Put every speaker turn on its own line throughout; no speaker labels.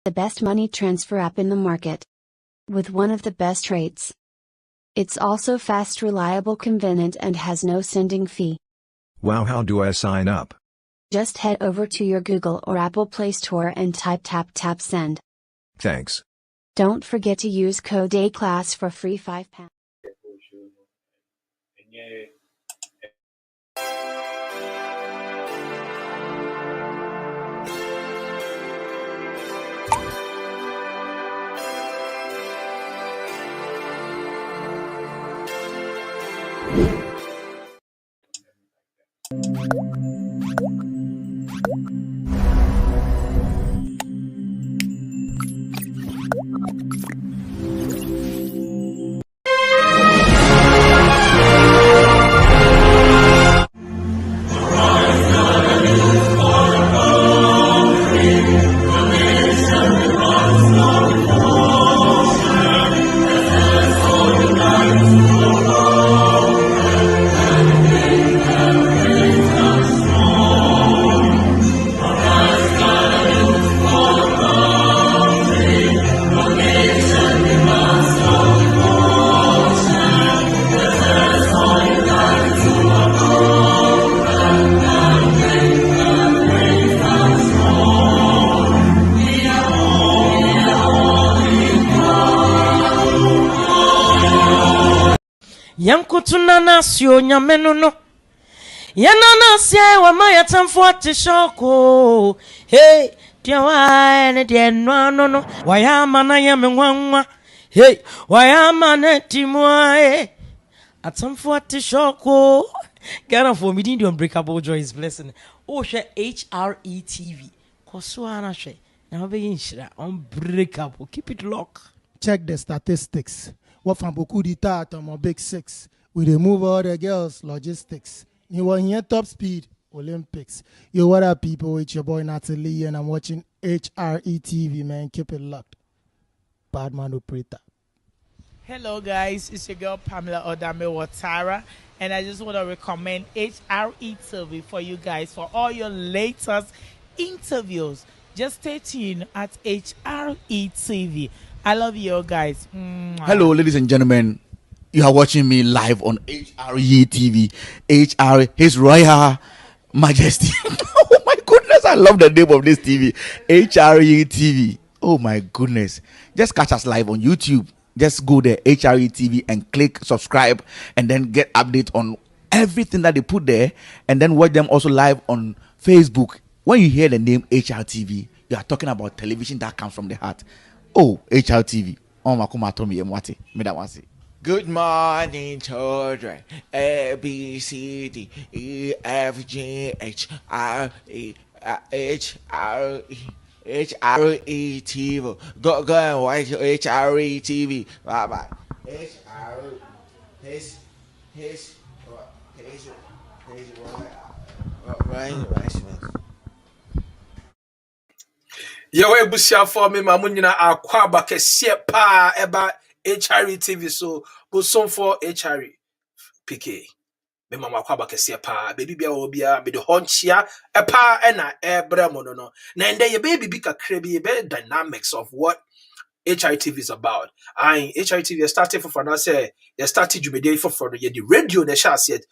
the best money transfer app in the market, with one of the best rates. It's also fast, reliable, convenient, and has no sending fee.
Wow, how do I sign up?
Just head over to your Google or Apple Play Store and type tap tap send.
Thanks.
Don't forget to use code ACLASS for free £5.
Yankutuna sio nyamenono yanana sia wa maya tamfuate shoko hey tiawa ne de no wayama na yamenwanwa hey wayama na timwa atamfuate shoko Ghana for me the unbreakable joy is blessing oh she HRETV kosuana she na be yinshira unbreakable keep it locked.
Check the statistics. What from beaucoup d'État on my big six. We remove all the girls, logistics. You want here top speed, Olympics. Yo, what up, people? It's your boy Natalie, and I'm watching HRETV, man. Keep it locked. Badman operator.
Hello, guys. It's your girl Pamela Odame Watara, and I just want to recommend HRETV for you guys for all your latest interviews. Just stay tuned at HRETV. I love you guys.
Hello, ladies and gentlemen. You are watching me live on HRE TV. HR, His Royal Majesty. Oh my goodness, I love the name of this TV. HRE TV. Oh my goodness. Just catch us live on YouTube. Just go there, HRE TV, and click subscribe, and then get update on everything that they put there, and then watch them also live on Facebook. When you hear the name HRTV, you are talking about television that comes from the heart. Oh, HRTV. Oh, Makuma Tomi Mwati. Me that one say. Good morning, children. A B C D E F G H R E H R E H R E TV. Go and watch HRE TV. Bye bye.
Yo, ebusia for me mamunyina akwaba kese pa eba HRE TV so bosom for HRE PK me mama akwaba kese pa baby bia obia me de honchia epa ena ebra mo no na ende ye baby bi kakra bi be dynamics of what HRE TV is about. I HRE TV started for now say you started jumede for the radio the sha said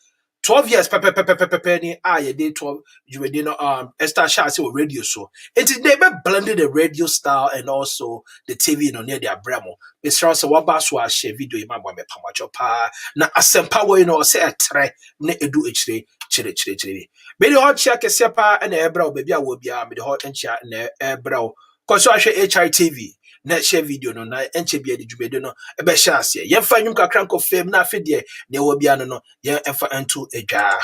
12 years pepe ni ye day 12 you were no start share say radio so it is they blended the radio style and also the TV no near their bremo it's also what bass was share video ma me pamacho pa na asempa we no say etre na edu echire chire be the hot check sepa na ebra baby a wo bia me the hot encha na ebra cause so ahwe HRE TV na share video no na enche bia de dwumede no e be share ase ye fa nwum kakra nko fam na afede ne wo bia no ye enfa ento edwa.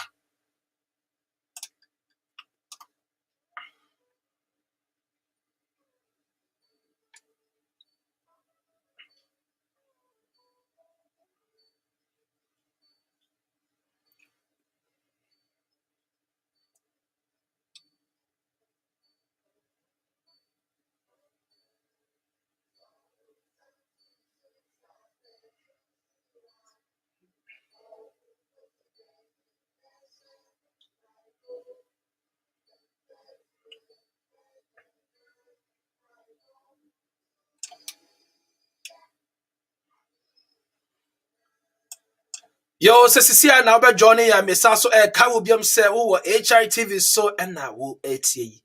Yo, sisia na obe johnny ya mesa so ka wo biam se wo HITV so na wo etie.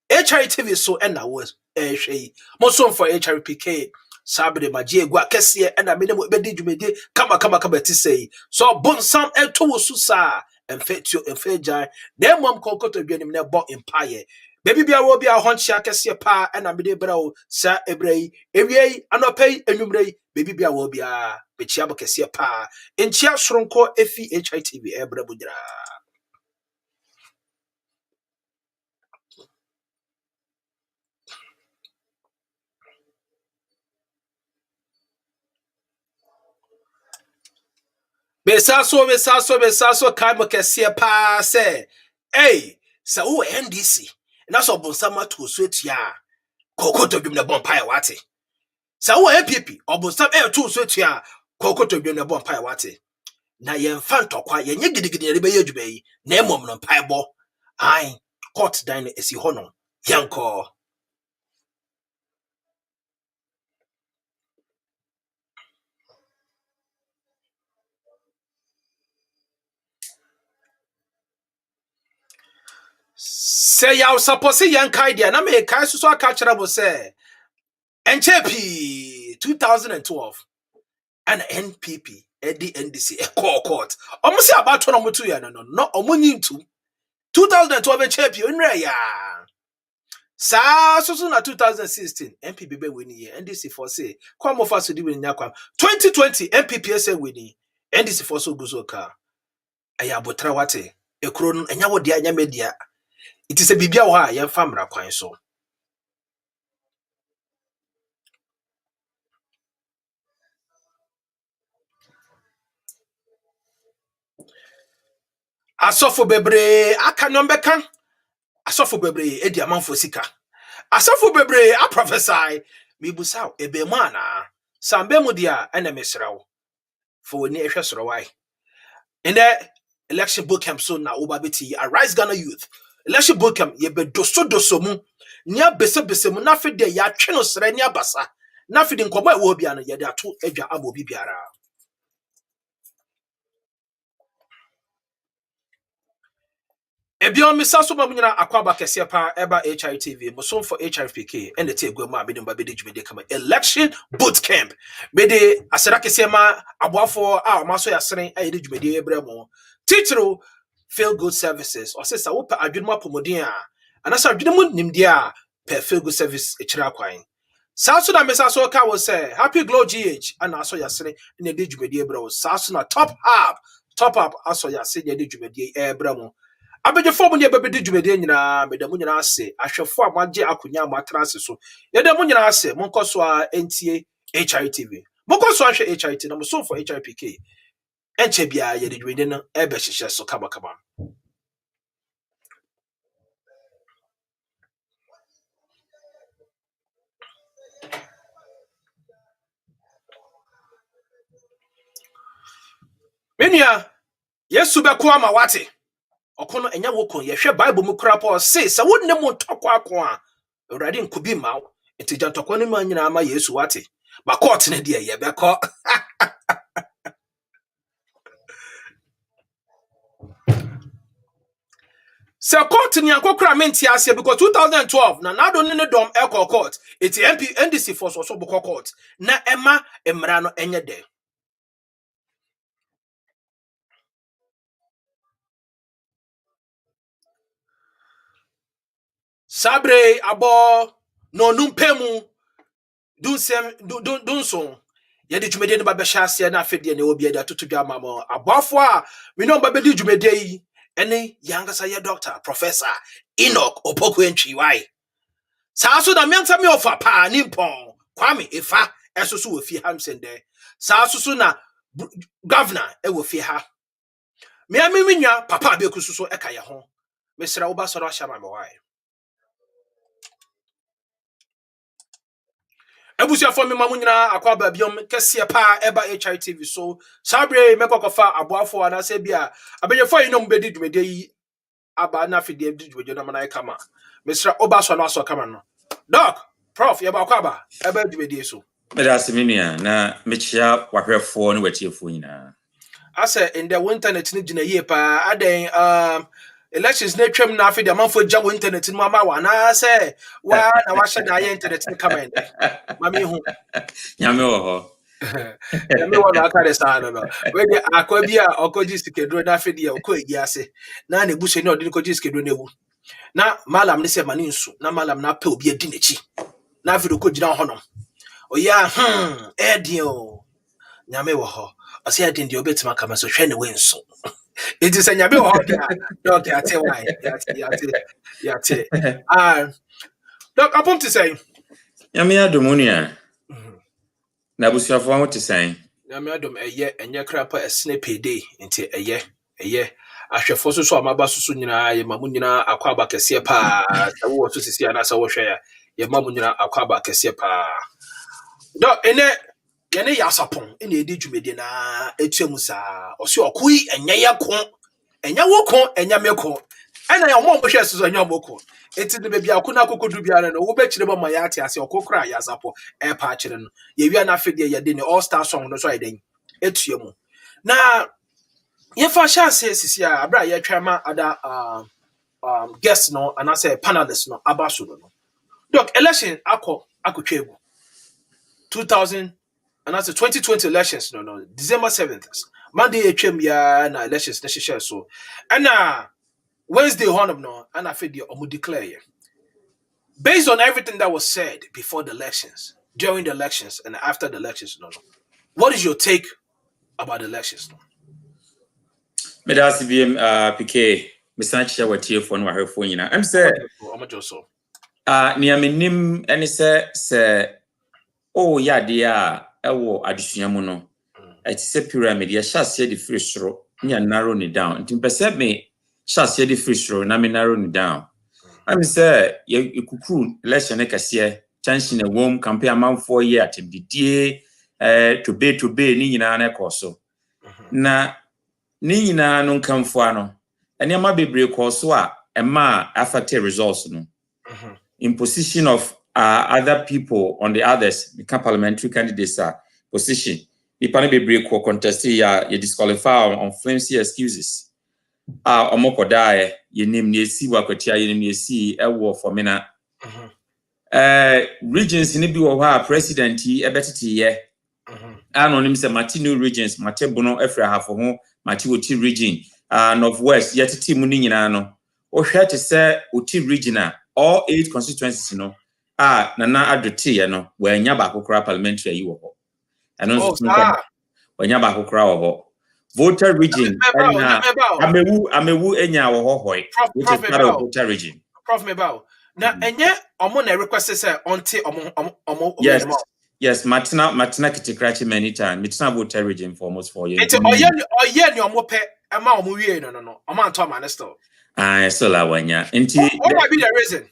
HITV so na wo hwe. Mo so for HRPK sabre magie egua kese na me ne be di dwumede kama ti sei. So bonsam eto wo su sa emfetio emfeja. Na mom konkoto bianim na bo empire. Baby bia wo bia honchia kese pa na me de bra wo sa ebrei ewie anopei enwumrei baby bia wo bia bechia bo kese pa enchia soronko efi HITV ebra budra. Besaso kai mo kese pa se hey sa wo NDC na so bonsam to so etua kokoto dwum na bonpa wate sa wo MPP obonsam to so etua kokoto dwum na bonpa wate na yemfa ntokwa yenye gidigidi ne be yadwuma yi na emom no mpaebo ai court dan esi hono yanko say yaw suppose yankai dia na me kai so aka kira bo say NCP 2012 and NPP NDC court almost about no mutu ya no omunyintu 2012 NCP onre ya sa so na 2016 NPP be win ye NDC for say kwamo fa so di win nyakwa 2020 NPP say win NDC for so guzo ka aya botra wate ekro no enya wodi anya media it is a bibia wo ha ye famra kwan so asofo bebre aka no mbeka asofo bebre edi amanfo sika asofo bebre a prophesy mi busaw ebe mu ana sambe mu dia ena mesrawo for woni ehwe soro wai in the election book camp so na obabeti arise Ghana youth election book camp ye be doso mu nia bese mu na fide ya twe no sere nia basa na fide nkomo e wo bia no ye de ato adwa abo bibiara Ebion misaso mamunyina akwaba kese pa eba HITV musom for HRPK and the tegwe ma bidin ba bidi jumede kama election boot camp bede asera kese ma aboafo a maso ya seren ayede jumede ebremo titro feel good services or sesa wo pa adwuma pomodin a anasa adwuma nimde a per feel good service ekira kwan saso na misaso ka wo say happy glow GH ana aso ya seren ne de jumede ebremo saso na top up aso ya seren ne de jumede ebremo abejefo mu ne bebedi dwumede nyina medamu nyina ase ahwefo amagye akonya amatrase so yedamu nyina ase monkoso a entie HITV monkoso ahwe HIT na muso for HIPK enche bia yede dwumede no ebe hyehyɛ so kama menia yesu be ko ama wate okono enya wokon ye hwe bible mu kura paul say sa wonne mu ntokwa ko a awurade nkubi ma enti jantokwa no ma nyina ama yesu wate ba court ne de ye be ko se court ni akokura menti ase because 2012 na nanaaddo ne dom eko court eti NDC for so bo court na ema emra no enye de sabre abo no numpemu dunson yedi dwumede ne ba be hyase na afede ne obi da totodwa mamo abofo a me no ba be di dwumede yi ene yangasa ye doctor professor Enoch Opoku entwi wai saa so da mianta me ofa pa ni mpon kwame efa esoso wo fi hamsende saa so na governor e wo fi ha me amenwa papa be kususo e ka ye ho mesra wo ba soro ahya ma wai ebusia for me mamunyina akwaba biom kese pa eba HITV so sabre mekokofa aboafo ana se bia abeyefo yi no mbedi dwumede yi aba na fide dwumede no manai kama mesra oba so no aso kama no doc prof ye ba akwaba eba dwumede so
Medasi minia na mechia wahwefo ne watiefo nyina
I said in the internet in a year pa aden elections na twam na afi the man for jam internet in mama wa na say wa na wa hye na internet in come ende mama hu
Nyame wo ho.
ya me wona aka de sa no we dey akwa bi a okoji skedro na afi de okoji ase na na ebuso ni odi okoji skedro na ewu na malam ne se mane nsu na malam na pa obi adi nechi na afi okoji na ho no oya edio nyame wo ho ase adi ndi obetima kama so hwe ne we nsu it is a nyame wo ho dia dog ya te why ya te dog apom to say
Nyame adomunia. Na busuafo ho te san.
nyame adom eye enye krapa esne payday nti eye ahwefo so amaba so nyina ye mamu nyina akwa aba kese pa wo so sisi ana sa wo hwe ya ye mamu nyina akwa aba kese pa dog ene yene yasapon ene edi dwumede na etuamu sa osi okui enye yeko enye woko enye meko ana ya omo hwe so enye omoko eti de bia akuna akokodu bia no wo be kire ma ya ate ase okokora yasapo e pa kire no ye wi na afede ye de ne all star song no so ayden etuamu na ye fa sha se sisi a abra ye twama ada guest no and I say panelists no abaso no doc election akotwa egu 2000 and that's the 2020 elections no December 7th Monday atwam ya na elections na hye so and Wednesday honor no and I feel the omu declare based on everything that was said before the elections, during the elections and after the elections no what is your take about the elections no
Me da CBM PK me san chia watie fo no ahwefo nyina am say
omojoso
ni amenim ene se o ya de a ewo adesua mu no eti se pyramid ya hyase de free soro nya narrow ni down nti pese me hyase de free soro na me narrow ni down am say ye kukuru election e kase change na wom campaign amanfo ye atembidie to be ni nyina na ekoso na ni nyina no nkamfo ano ene ma bebre koso a ema affect results no in position of other people on the others the parliamentary candidates position the panel bebre ko contest ya disqualify on flimsy excuses omokoda ye nim ne esi wakotia ye nim ne esi ewo for me na regions ni bi wo ha president yi ebetete ye anonim se Martino regions Matebono Efra hafo ho Mati Oti region northwest yetete mu ni nyina no o hwe te se Oti region all 8 constituencies no nanaaddo ye no wanya ba kokora parliamentary yi wo ho ano wanya ba kokora wo ho voter region amewu enya wo ho hoi which is part of voter region
prof me bao na enye omo na request say onti omo
yes matina kitikrachi many time mitina voter region for almost 4 years
it's oye ni omo pe ema omo wie no omo anto ma still
so la wanya nti
what might be the reason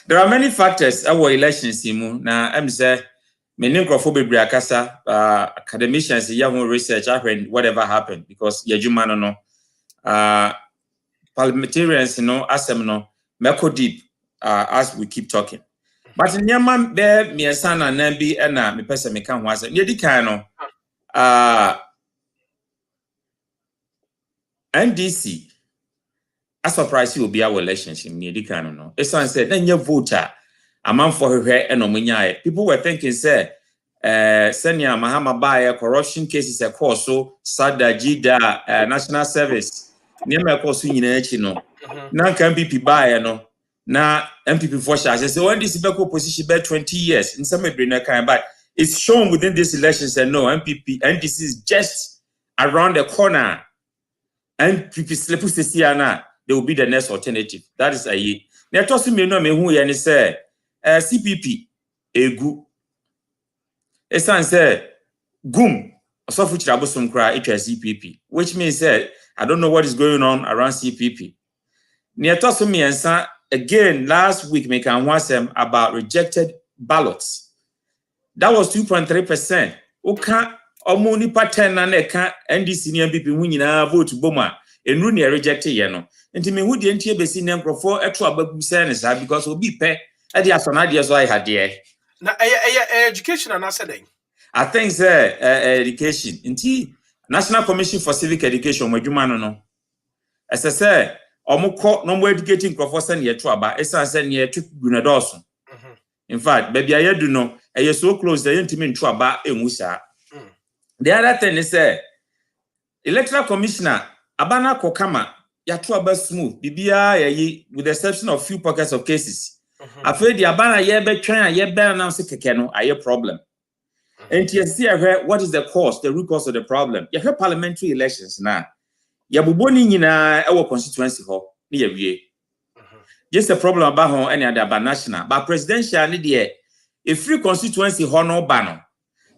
there are many factors our elections mu na am say many bebre akasa academicians ya who research whatever happened because yajuma no parliamentarians asem no meko deep as we keep talking but nyama be miensa na bi na me pese me kan ho asem ne di kan no NDC a surprise you be our relationship ne di kan no esan said na nya voter amanfo hwehwe eno munyae people were thinking say senior mahama bae corruption cases e course so sada jida national service niam e course nyina achi no na kan MPP bae no na MPP for charge say when this be opposition be 20 years in some ebre na kan but it's shown within this election say no NDC is just around the corner MPP slepu sesiana they will be the next alternative that is aye na to so me no me hu ye ni say CPP egu esan say gum osofu chirabosom kra etwa CPP which means that I don't know what is going on around CPP near to so miensa again last week make an wasem about rejected ballots that was 2.3%. Oka omo ni pattern na eka NDC ni MPP hu nyina vote boma enru ne rejected ye no enti me hu de ntie besi ne nkrofo eto abagu say ne sa because obi pe e dey asona dey so I had there na
education and I said
I think say education nti National Commission for Civic Education mwadwuma no SSA omukọ no mo educating professor na yeto aba esa se na yeto gunadoso. In fact baby ayedu no eye so close that yentimi nto aba enwu saa. The other thing is electoral commissioner abana kokama yato aba smooth bibia yayi with the exception of few pockets of cases. After the abana ye be twan aye be announce keke no aye problem. And you see what is the cause, the root cause of the problem. You have parliamentary elections now. You have boni in our constituency ho ni yewie. Just a problem about ho any other national, but presidential ni there a free constituency ho no ba no.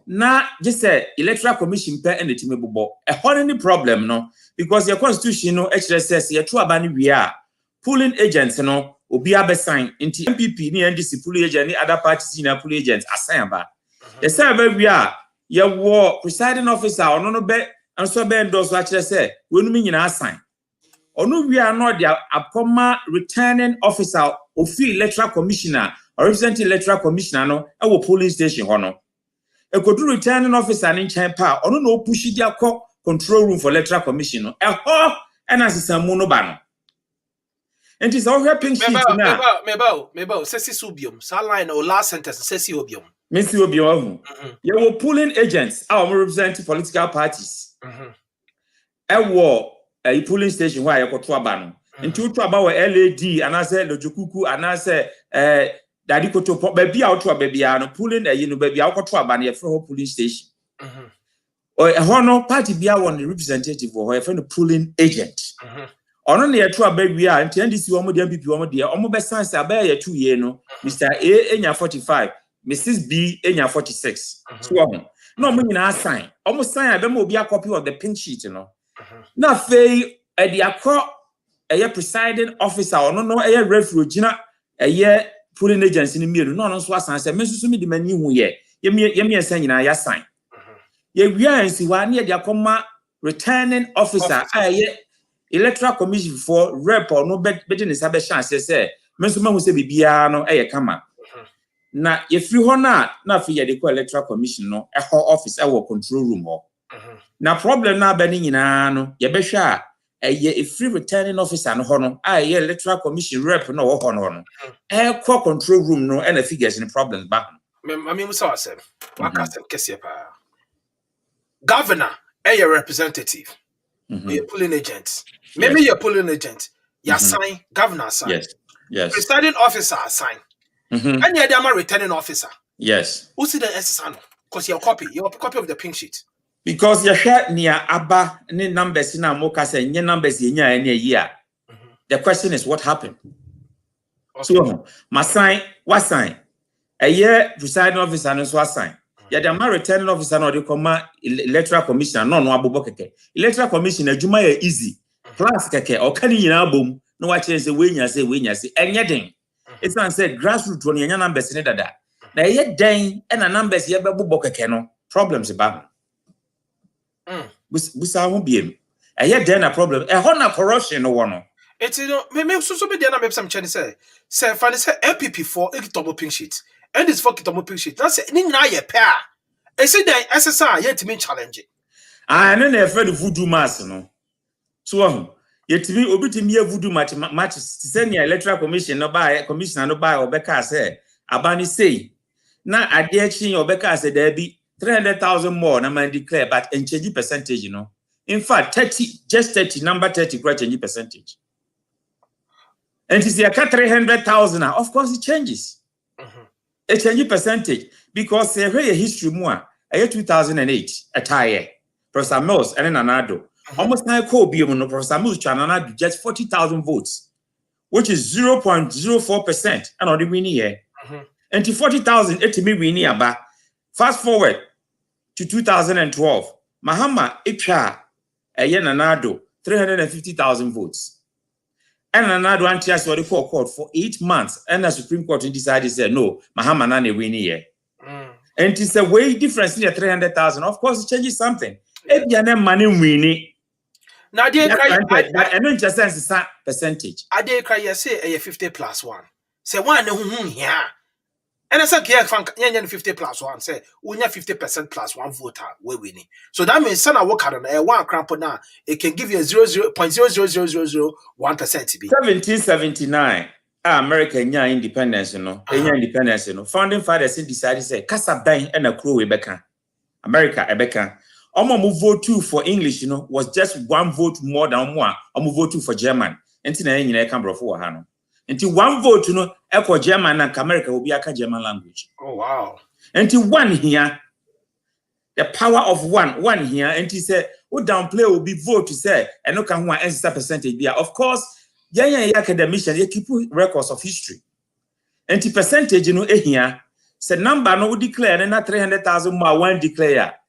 Na just say electoral commission pe and the team bobo. A any problem no because your constitution no actually says you two abani we are polling agents no obi abesign into MPP ni NDC polling agent ni other parties ni polling agents assign ba. The same we are your war presiding officer or no be and so be endorse what you say when we nyina assign. Or no we are not the apoma returning officer of electoral commissioner or representing electoral commissioner no our polling station hono. A could returning officer in Champa or no push it control room for electoral commission no. A ho and as some monobano. And it's all helping sheet now.
Mebao, sesi subium, saline or last sentence, sesi obium.
Mr. Obion, you were polling agents, our representing political parties. A war, a polling station where I got to ban. And two about LAD, and I said, Lojukuku, and I said, Daddy Koto, baby out to a baby, and pulling a baby out to ban a for polling station. Or a honor party be our representative or a friend of polling agent. Only a true baby, and TNDC, one more people, dear, almost best science, I bear 2 years, no, Mr. A, in 45. Mrs. B, enya 46. So, no, meaning I sign. Almost sign, I don't be a copy of the pink sheet, you know. Now, Faye, a diaco, a year presiding officer, or no, a year refuge, a year pulling agents in the mirror. No, no, so I said, Mrs. Me, the man you ye, ye saying, I sign. Ye, we are in Siwa near the returning officer, a year electoral commission for rep or no better is a chance, say, Mr. who say, Bibiano, a kama. Na if you honor na fi ye de electoral commission no e ho office e wo control room ho na problem na ba ni nyina no ye behwa a free returning officer no ho no ye electoral commission rep no ho no e ko control room no e na figures ni problem ba
me so asem waka asem kese pa governor your representative your polling agent maybe your polling agent you assign governor assign
yes
presiding officer assign. And you're the returning officer.
Yes.
Who's the SSN? Because you're a copy of the pink sheet.
Because you share near Abba any numbers in our mokas and your numbers in a year. The question is what happened? Okay. So my sign, what sign? A year presiding officer and what sign? Yeah, the returning officer or the command electoral commissioner, no abubokeke. Electoral commissioner, Juma easy. Plus keke or can you boom? No what change the way you say, and yet. It's not said grassroots when your numbers in that. Now, yet, dang, and a numbers here, but problems about. Busa won't be him. And yet, then a problem. A honor corruption, no one.
It's maybe so be the some Chinese say, Fanny say, LPP for a double pink sheet. And it's for double pink sheet. That's it. Nina, ye pair. I said, then SSR yet to me challenging.
I know they're afraid of voodoo mass, no. So, yet to me, obi to me voodoo match send your electoral commission no buy commissioner no buy or Becca say abani say now at the exchange or Becca said there be 300,000 more na man declare but and change percentage you know in fact 30 just 30 number 30 quite change percentage and it's the 300,000 of course it changes it change percentage because say where history more a year 2008 a tie Professor Mills and nanaaddo almost now call be no Professor Mills nanaaddo just 40,000 votes, which is 0.04%. And on the winning year, and to 40,000, it me winning about. Fast forward to 2012, mahama icha a year nanaaddo 350,000 votes, and nanaaddo anti-us what the court for 8 months, and the Supreme Court decided said no, mahama nane winning year, and it's a way difference in the 300,000. Of course, it changes something. If you money winning. Now they cry I don't just sense percentage.
I they cry say a 50 plus 1. Say one here. And I said, yeah, 50 plus one. Say, we 50% plus one voter, we winning. So that means, son, I work on a 1 cramp now. It can give you a 0.00001% to be.
1779. America nya independence no. Independence no. Founding fathers decided say kasa ban and a crew Rebecca. America Rebecca. Move vote for English, was just 1 vote more than one. Vote for German. Until na Canberra for Hano. Until 1 vote, echo German and America will be a German language.
Oh wow.
Until 1 here, the power of 1 here, and he said, what downplay will be vote to say, and no can one extra percentage there. Of course, academician, you keep records of history. And the percentage, here, said number no declare, and not 300,000 more one declare.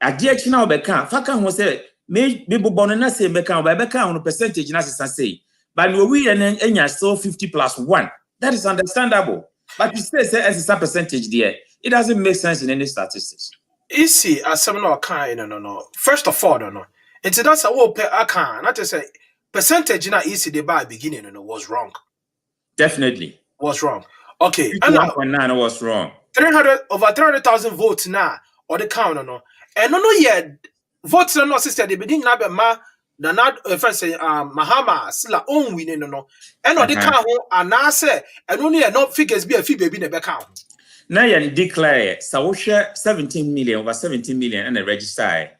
A dear China Becca, Faka was said, maybe Bonana say Becca, by Becca on a percentage, as I say. But we and so 50 plus 1. That is understandable. But you say as a percentage there, it doesn't make sense in any statistics.
Easy as some no kind, no. First of all, no. It's that's a whole per account. Not to say percentage in easy the by beginning, was wrong.
Definitely.
Was wrong. Okay.
And 1.9 was wrong.
300,000 votes now, or the count, no. And no yet votes no sister the beginning na be ma nanaaddo friend say mahama sila own winning no and no the count and na say and only no figures be a fee baby na be count
na yan declare so 17 million over 17 million and register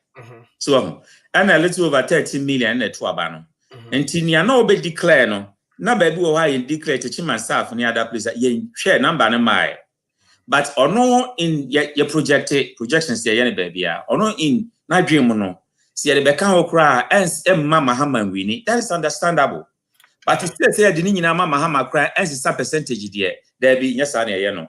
so and a little over 13 million and to abano and nia na obe declare no na baby wo ha yin declare to chima staff ni other place yen share number na mai. But or no in your projections there, any baby, or no in na dream no. See the becca cry and mama hammer winning. That is understandable. But you still say the nina mama hammer cry and some percentage there be yes, no.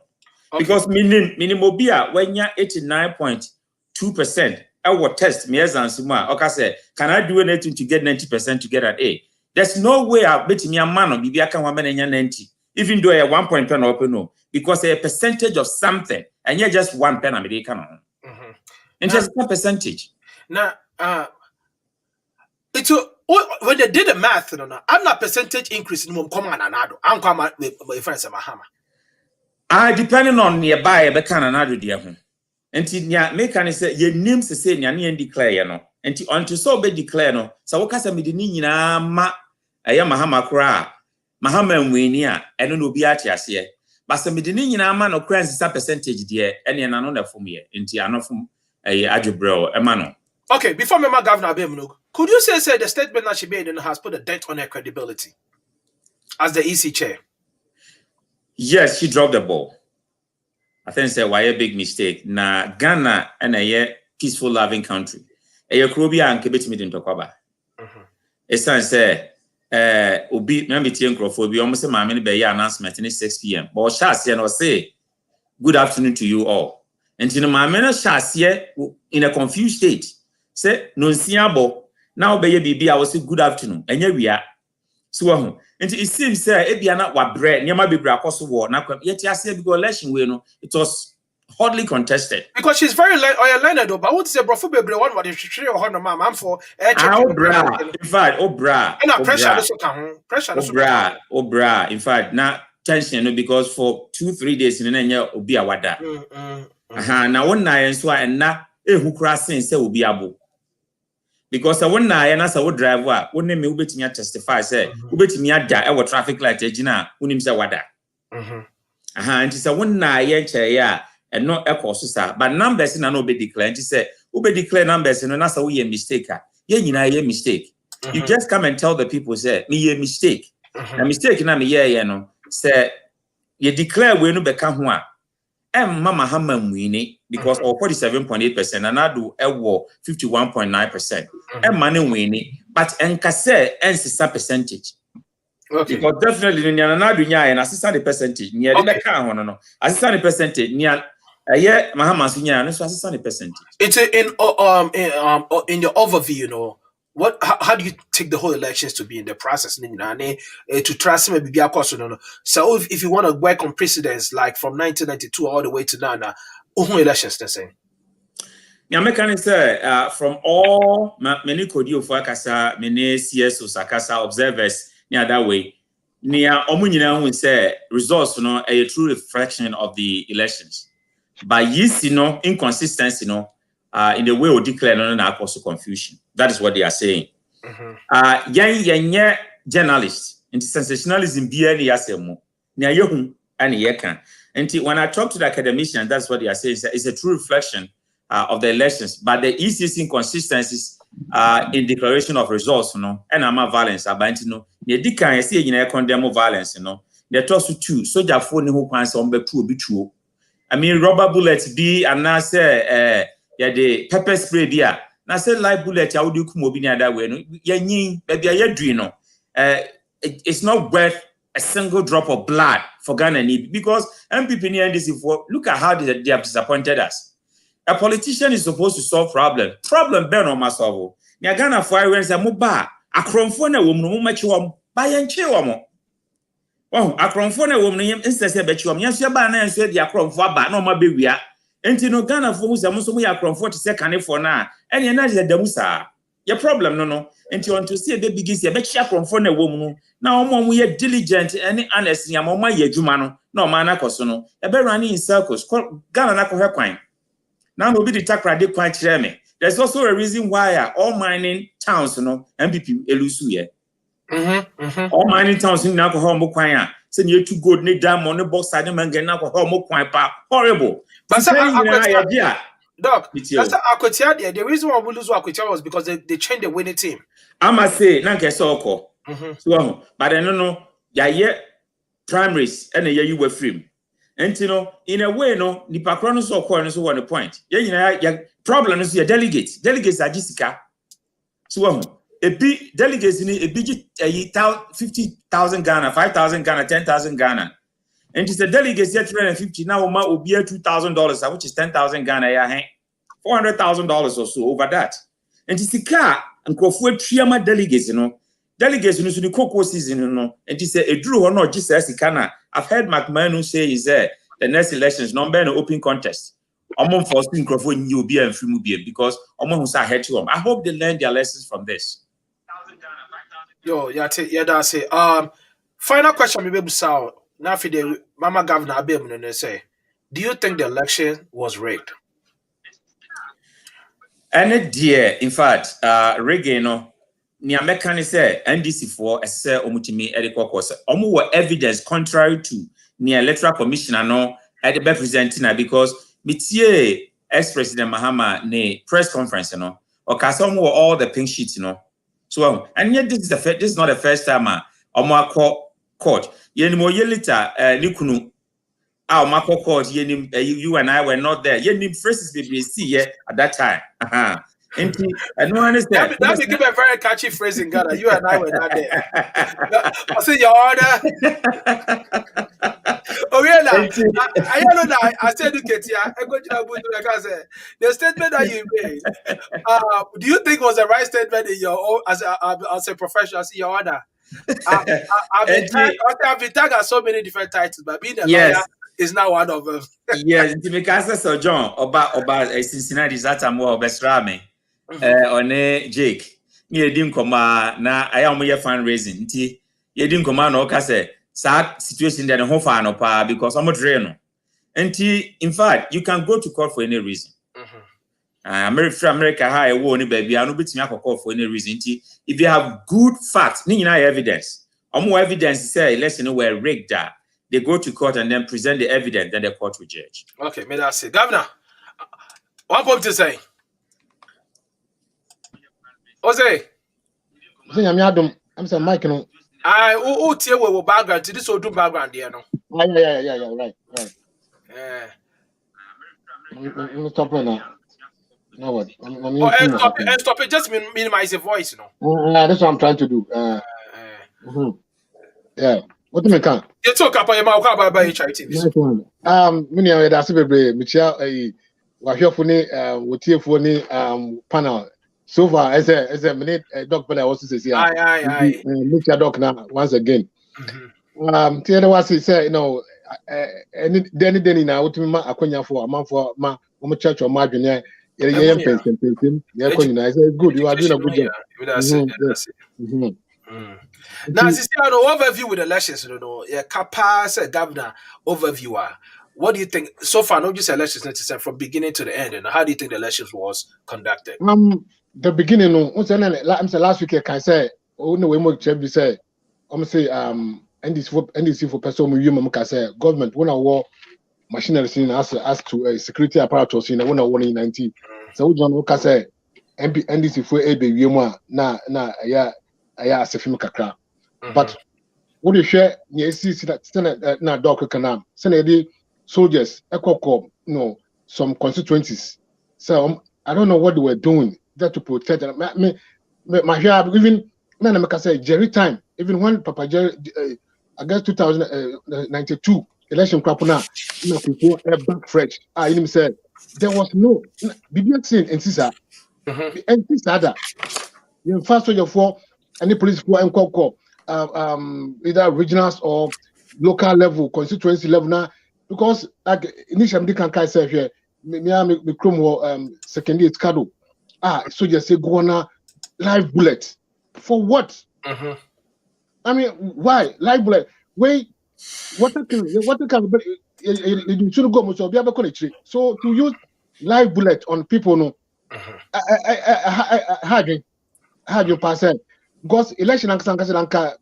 Because minimum beer when you're 89.2%. I will test me as answer. Okay, say, can I do anything to get 90% to get an A? There's no way I'll bet me a man or maybe I can 90. Even though a 1 point pen open no, because a percentage of something, and you're just 1 pen American. And just a percentage.
Now, it's when they did the math, I'm not percentage increase in come on nanaaddo. I'm come my friends mahama.
Depending on nearby a nanaaddo dear home. And make an say your names to say and declare no. And until so be declare no. So what can me the nina ma a mahama cry. Mahama Winia, and no be at yes here. But some medinin man or crans is percentage dear, and another from here, into another from a algebra, a mano.
Okay, before my governor Bemno, could you say the statement that she made and has put a dent on her credibility as the EC chair?
Yes, she dropped the ball. I think say why a big mistake. Na Ghana and a peaceful loving country. A Yokrobia and Kebet meeting to cover. It's say obi na metie nkrofo almost ma me be announcement in 6 p.m. but shas here no say good afternoon to you all. And no ma me no shas here in a confused state. Say no nsiabo now be bibi I will say good afternoon. Enya wia. So and it seems say e bia na wa bre nyama bebre akoso wo na yeti ase because election we no it was hotly contested
because she's very learned though. But what is a brofo bebre one what she or no man for
in fact bra
and pressure also can pressure
bra in fact na tension no because for 2-3 days in enya obi awada na won na yen so and na ehu kra sen say obi abo because won na yen as a drive a won me ubetimi testify say ubetimi ada e wo traffic light agina unim say wada and say won na yen che ya and not echo sister but numbers na no be declare and say ube declare numbers no na say we mistake ye nyina ye mistake you just come and tell the people say me ye mistake na mistake na me ye no say ye declare we no be ka ho a mama hama mwini because of 47.8% nanaaddo ewo 51.9% mane mwini but enkase ensisa percentage. Okay. Because definitely nanaaddo nya and assistant the percentage near the ka ho no assistant the percentage near mahama so nya no so assistant the percentage. It's
in your overview, how do you take the whole elections to be in the process to trust him maybe so if you want to work on precedents like from 1992 all the way to now elections the same
can say from all many could you for many CSO sakasa observers near that way Nia omunyina hu say results no a true reflection of the elections. But yes, inconsistency in the way we declare no cause confusion. That is what they are saying. Yan journalists into sensationalism be any asemo. Nia yehu and yekan. And when I talk to the academicians, that's what they are saying. It's a true reflection of the elections, but the easiest inconsistencies in declaration of results, and ama violence about the decan say you condemn violence, the toss two soldier phone who plans on be true. I mean rubber bullets be and now say the pepper spray there. Now say live bullet, I would do kumobini that way. Baby, it's not worth a single drop of blood for Ghana need because MPP near this look at how they have disappointed us. A politician is supposed to solve problem. Problem ben on masolve. Nya Ghana for when say moba akromfo na wom no machi wom ba ye nche wom. Oh akromfo na wom no yem instance be chi wom. Yanso ba na yanso di akromfo aba na ma bewia. Enti no Ghana for say so ya akromfo to say kanefo na ene na de damu sa. Your problem no. Enti want to see a baby begin say be chi akromfo na wom no. Na omo ye diligent any honest ya mama ye adwuma no. Na o ma na koso no. E be running in circles. Ghana na ko hwe kwan. Now no be the takrade quite me. There's also a reason why all mining towns, MPP elusu ye. All mining towns in alcohol mo kwanya. Say you too good, need diamond, no box side man get alcohol mo kwanya pa. Horrible. But
Doc, that's Akwetia. The reason why we lose Akwetia was because they changed the winning team.
I must say, nanke soko. So, but I don't know. Yeah, primaries and you were free. And in a way, nipa krono so ko so one point. Ya problem is your delegates. Delegates are Jessica. So a big delegates in a big 50,000 Ghana, 5,000 Ghana, 10,000 Ghana. And it's a delegates here 350 now will be $2,000, which is 10,000 Ghana ya $400,000 or so over that. And it's a car and Crawford Triama delegates, Delegates in the cocoa season, and he said, a drew or not, just as he can. I've heard McMahon say is the next elections, number an open contest. Among for Crawford new beer and free beer because among who's ahead to them. I hope they learn their lessons from this.
Yo, that's it. Final question, maybe now for the Mama Governor Abem say, do you think the election was rigged?
And dear, in fact, reggae, Nia mekani say NDC4 say omutimi edikwa kwose omo were evidence contrary to the electoral commissioner at the representing because mitie ex-president Mahama ne press conference or kasom were all the pink sheets so and yet this is not the first time omo court yenimo yelita nikunu mako court yenim you and I were not there yenim phrases be see at that time and no understand.
That became a very catchy phrase in Ghana. You and I were not there. I say your order. Oh yeah, I know that I said I go to the statement that you made. Do you think was the right statement in your own as a professional? I see your order. I've been tagged at so many different titles, but being a lawyer is now one of them.
Yes, because so John about Cincinnati that I'm more best rame. On Jake, you didn't come na I am your fundraising. You didn't come on or say sad situation that home fan or because I'm a drain. And in fact, you can go to court for any reason. America high won't baby. I know bit me call for any reason. If you have good facts, meaning evidence, or more evidence say let's know where rigged that they go to court and then present the evidence, then the court will judge.
Okay, may I say, Governor, one point to say. Jose.
I'm saying Mike.
I tell what background to this or do background there, no?
Yeah, right. Stop now. No what?
Stop it. Just minimize the voice,
that's what I'm trying to do. Yeah. What do you mean?
You talk about your mouth about HIT.
Many of that's a Michelle. We're here for the panel. So far, as a minute, Doc, but I also say,
aye.
Meet your doc now once again. The other was he said, any day now, what me akonya for a month for my church or my junior. Yeah, good. You are doing a good job.
Now, this is an overview with elections. Yeah, Kappa said governor overview. What do you think so far? Not just elections, from beginning to the end. And how do you think the elections was conducted?
The beginning, no. I'm saying last week I say, oh no, we more check. Say, I'm say NDC for person we can say government when I war machinery as to security apparatus in when I won in 19. So we don't can say NDC for a baby na yeah asefim kakra. But what you share you see that na doc can send soldiers ekoko no some constituencies. So I don't know what they were doing that to protect them. My even man I say Jerry time even when Papa Jerry I guess 2092 election crap now people back fresh. You said there was no BBX in Sisa and Sisa you first of for any police for and call either regionals or local level constituency level now because like initially they can say here me chrome second year cado so just say go on live bullet for what I mean why live bullet wait what can you should go much be able to so to use live bullet on people no how you pass it because election and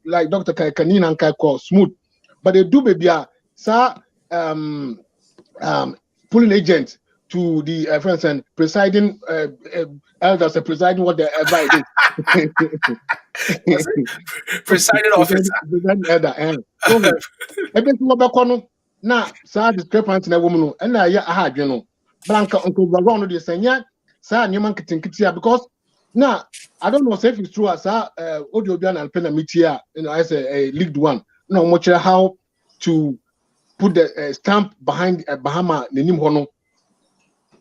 like Dr. Kanina and call smooth but they do baby sir pulling agent to the friends and presiding elders and presiding what they advise
presiding officer
everything about now sir discrepancy na woman and I had you know blanca uncle around the senya sir newman kitinkitia because now I don't know if it's true as audio and pen media you know as a leagued one no much how to put the stamp behind Bahama Nenim Hono.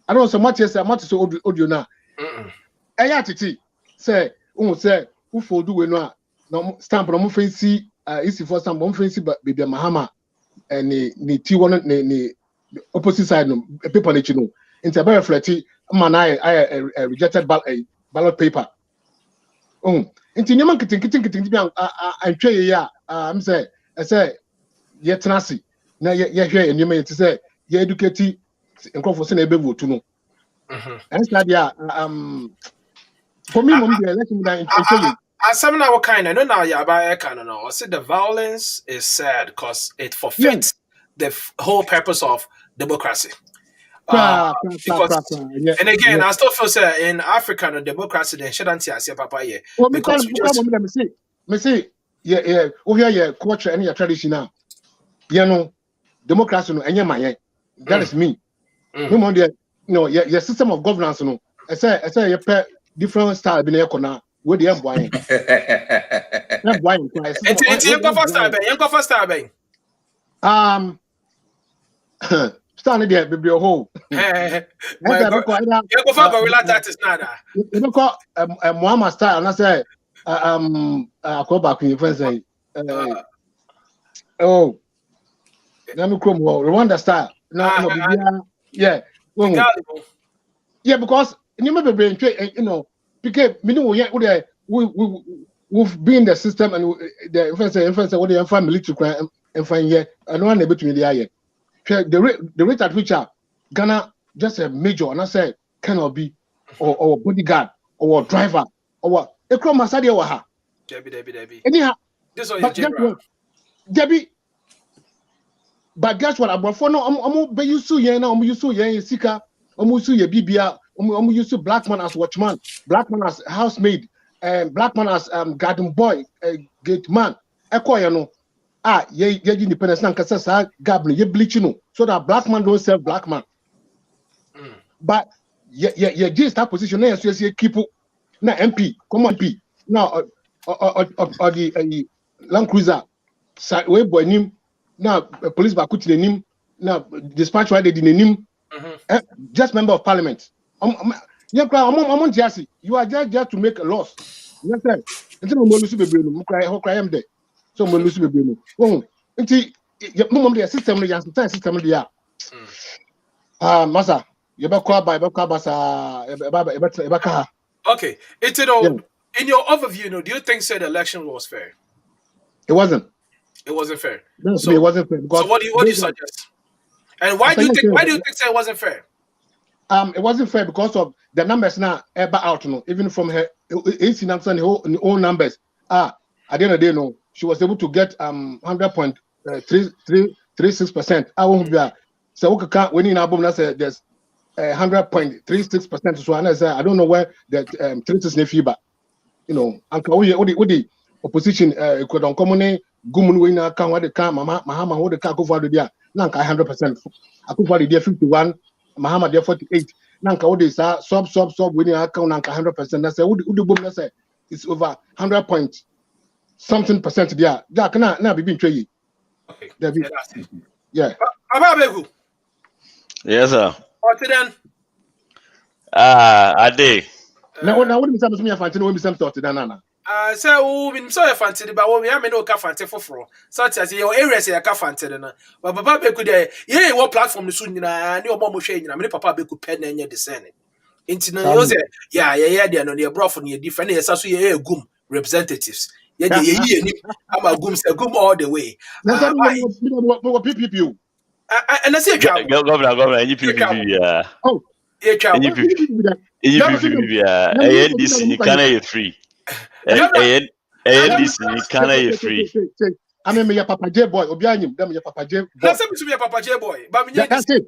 I don't know so much as much so audio now. Ayatiti say, who for do we no stamp no fancy easy for stamp no fancy but baby Mahama and the T1 the opposite side no paper let you know. Into very flatty man I rejected ballot paper. Into nyaman kitin I try ya I'm say I say yet nasi. Na ye hwe enyema yeti say ye educate nkofo se na ebe vote no and stadia for me mom dey let me that
some now kind of no now ya ba kind of no say the violence is sad because it forfeits the whole purpose of democracy. Because, and again, I still feel say in Africa, no democracy then shouldn't see papa here because we just
me say yeah over here culture and your tradition now you know democracy no enya maye that is me no more there no your system of governance no I say you pay different style be na ekona we dey boy
it's you go first style be
stand there be ho
you go for gorilla tactics nada
you know call Muhammad style and I say akoba kun friend say oh Rwanda style. No, yeah. Yeah, because you remember you know, because we've been in the system and the influence what the family to crime and find here and one between the eye. The rate at which Ghana just a major and I say cannot be or bodyguard or driver or a crime masadi or ha.
Debbie.
Anyhow,
this is your general.
Debbie. But guess what? I'm for no. I'm be used to now. I'm used to Sika. I'm used to BBA. I'm used to black man as watchman, black man as housemaid, and black man as garden boy, gate man. Eko ye independence na kasa sa gabne ye bleach no so that black man don't serve black man. But ye just that position na so keep na MP, come on MP. Now or the Land Cruiser, we boy nim. Now police back to the name. Now dispatch why they did the name. Just member of parliament. I'm just you are just to make a loss. You understand? Until we lose the brain, cry am there. So we lose the brain. Oh, until the system system there. Masa, you better call by basa.
Okay, it's In your overview, do you think the election was fair?
It wasn't.
It wasn't fair.
So, it wasn't fair.
So what do you suggest? And why do you think it wasn't fair?
It wasn't fair because of the numbers now ever out, even from her 18 numbers. At the end of the day, she was able to get 100.36%. I won't be so when in album there's 100.36%. So I don't know where that 36 nephew, but Uncle the opposition could on common gumun winner can what the car mahama what the car go for the dia nanka 100%. I could for the dia 51. Mahama there 48. Nanka what is sub winning account nanka 100%. That's would the boom say it's over 100 point something percent there. That can now be trade.
Okay.
Yeah.
Yes, sir.
What then?
Ade.
Now what is something me fancy when me some thought then
So we so fancy but we have no ka fancy for such as your area say ka fancy na but papa be could yeah what platform the soon na ni omo mo hwe nyina me papa be could pen na nya discern nti no you say yeah there no the bro for no different yes so yeah gum representatives yeah ni ama gum say gum all the way
PPP
and I say
governor any PPP yeah
oh
yeah
any PPP yeah ANDC you can't free ANDC you can't free
I mean me Papa J boy obi anyim dem me Papa J boy
that's me to be Papa J boy but me
that's it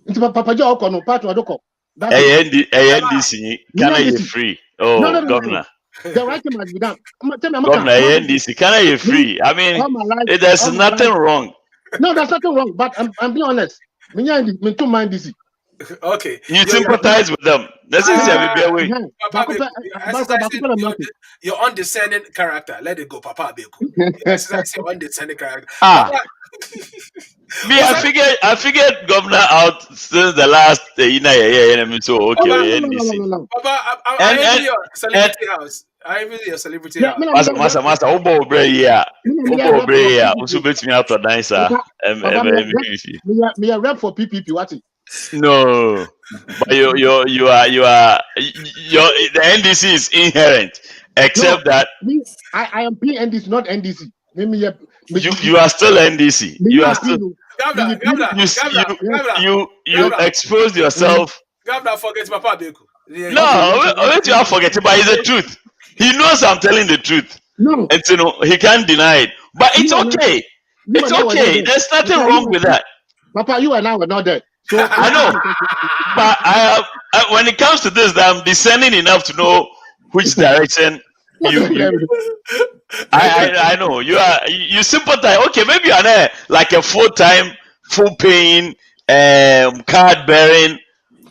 into Papa J okọ no part odoko
ANDC you can't free oh governor
the right must be done.
Governor ANDC can't free. I mean, there's nothing wrong.
No, there's nothing wrong. But I'm being honest. Me too mind this.
Okay.
You sympathize with them. That's easy.
Your undiscerning character. Let it go, Papa Beku. That's your undiscerning character.
Me, I figured governor out since the last year. So okay,
NDC. Papa, I am your celebrity house. I am your celebrity house.
Master. Obo Breya. Usu bet me out of dancer.
Me a rep for PPP. What?
No, but you are the NDC is inherent, except that
I am NDC, not NDC.
You are still NDC. You are still. You expose yourself.
Governor, forget Papa Beku.
No, wait, you are forgetting, but it's the truth. He knows I'm telling the truth.
No,
and he can't deny it. But it's okay. It's okay. There's nothing wrong with that.
Papa, you and I were not there. So
I know, but when it comes to this, I'm discerning enough to know which direction I know you sympathize. Okay, maybe you're like a full-time, full-paying, card-bearing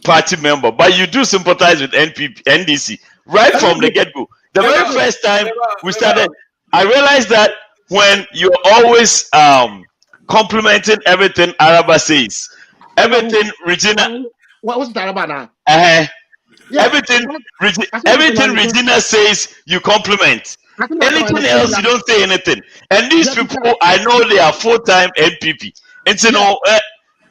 party member, but you do sympathize with NDC right from the get-go. The very first time we started, I realized that when you're always complimenting everything Araba says. Everything Regina.
What was that about now?
Everything Regina says, you compliment. Anything else, you don't say anything. And these people, I know they are full-time NPP. And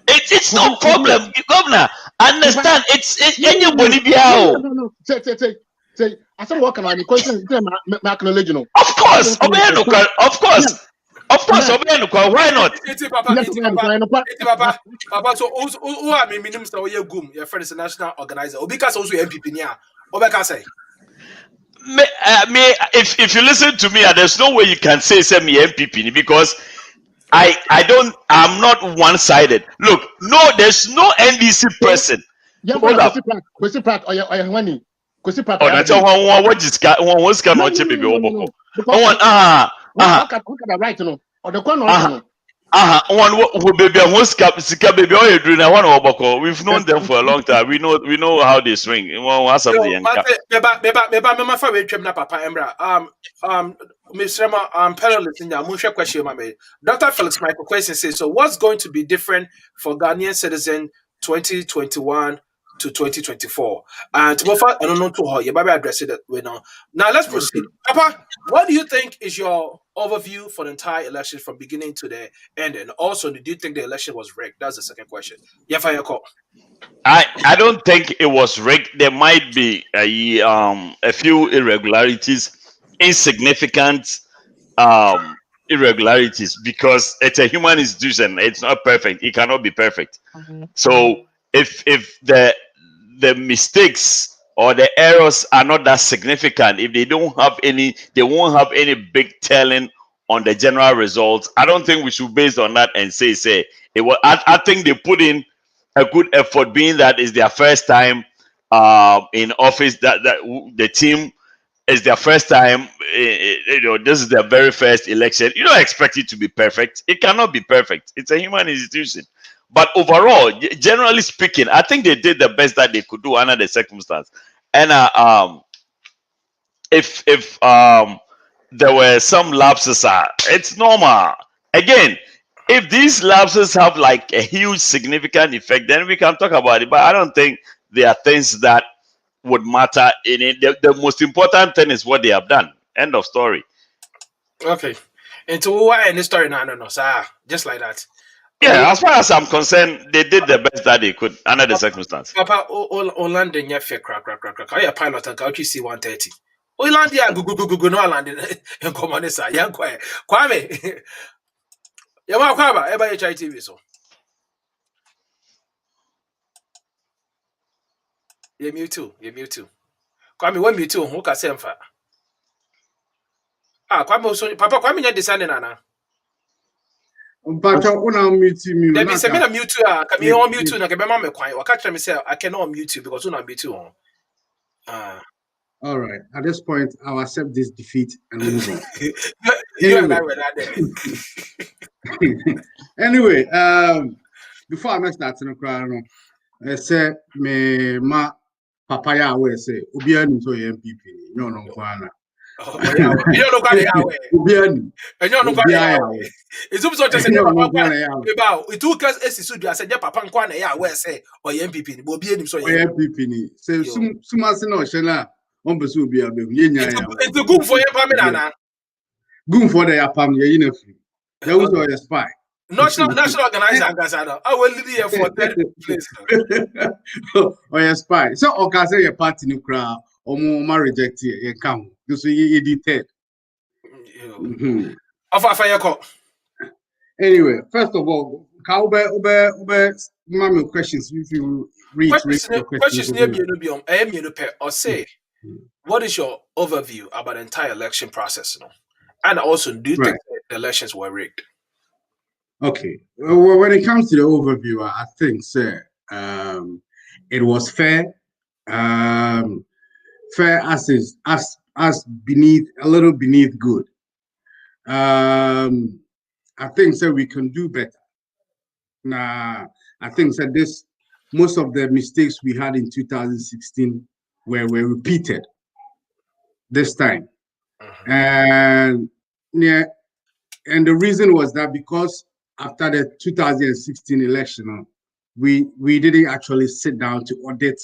it's no problem, Governor. Understand? It's anybody.
No. Say. I said, what can I question?
Of course, why not?
Papa, so who are me minimum so you gum, your friend is a national organizer, or because also MPP near, or because say.
If you listen to me, there's no way you can say me MPP because I'm not one-sided. Look, no, there's no NDC person.
Hold up.
That's what is cannot check baby oboko. One baby baby we've known them for a long time. We know how they swing.
Dr. Felix Michael question says, so what's going to be different for Ghanaian citizen 2021 to 2024. And to offer, I don't know to her, you might address it now. Now let's proceed. Papa, what do you think is your overview for the entire election from beginning to the end? And also, do you think the election was rigged? That's the second question. Yeah, fire call.
I don't think it was rigged. There might be a few irregularities, insignificant irregularities, because it's a human institution. It's not perfect. It cannot be perfect. So if the mistakes or the errors are not that significant, if they don't have any, they won't have any big telling on the general results. I don't think we should base on that and say it was. I think they put in a good effort, being that is their first time in office. That the team is their first time. This is their very first election. You don't expect it to be perfect. It cannot be perfect. It's a human institution. But overall, generally speaking, I think they did the best that they could do under the circumstance. And if there were some lapses, it's normal. Again, if these lapses have like a huge significant effect, then we can talk about it. But I don't think there are things that would matter in it. The most important thing is what they have done. End of story.
Okay. And to why in this story now, no, sir. Just like that.
Yeah, as far as I'm concerned, they did the best that they could under the circumstance.
Papa, Orlando, yeah, crack. I a pilot and go C-130. Orlando, go, no, Orlando, and come on, sir. Young quiet. Kwame. Yama Kwaba, ever HITV so. You mute too. Kwame, when mute too, who can say for? Kwame, so Papa, Kwame, you're designing, Nana.
But una mute me.
There be some mute too. Can you on mute too? Can be quiet. I can't me say I cannot mute you because una mute too.
All right. At this point, I'll accept this defeat and move on. Anyway, before I start to cry, I say me ma papaya we say obi anu so MPP no kwana.
You know
Obi anu.
It's so just say papa about it took us I said papa nkwana ya we say or MPP but obi anu so
MPP ni. Say sumase na ohye na on beso obi abegu yenya ya.
It's good for your family nana.
Good for the yapam ye na free. There was a spy.
National organizer ambassador. I will lead here for third place.
Oh, a spy. So okay, say your party no crowd or more reject you come. So you did third. Anyway, first of all, how my questions if you read
questions or say what is your overview about the entire election process? And also, do you think the elections were rigged?
Okay. Well, when it comes to the overview, I think, sir, it was fair. Fair as beneath a little beneath good. I think, sir, we can do better. Now, I think, sir, most of the mistakes we had in 2016 were repeated this time. And yeah, and the reason was that because after the 2016 election, we didn't actually sit down to audit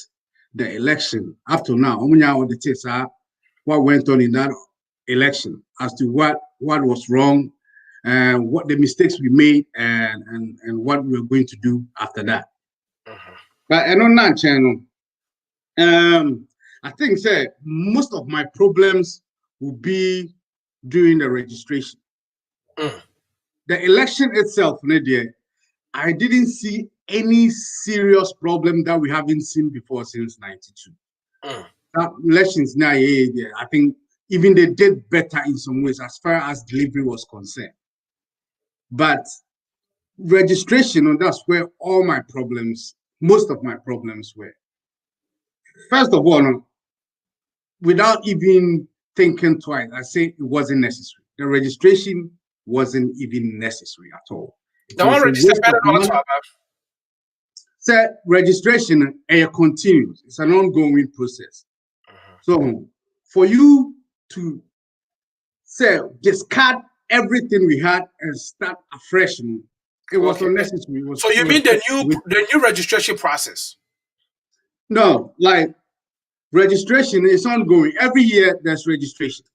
the election. Up to now, what went on in that election as to what was wrong and what the mistakes we made and what we are going to do after that. But and on that channel, I think say most of my problems will be during the registration. The election itself, Nadia, I didn't see any serious problem that we haven't seen before since '92. That elections now, I think even they did better in some ways as far as delivery was concerned. But registration, and that's where all my problems, most of my problems were. First of all, without even thinking twice, I say it wasn't necessary. The registration wasn't even necessary at all. So registration continues. It's an ongoing process. So for you to say discard everything we had and start afresh, it was unnecessary.
So you mean the new registration process?
No, like registration is ongoing. Every year there's registration.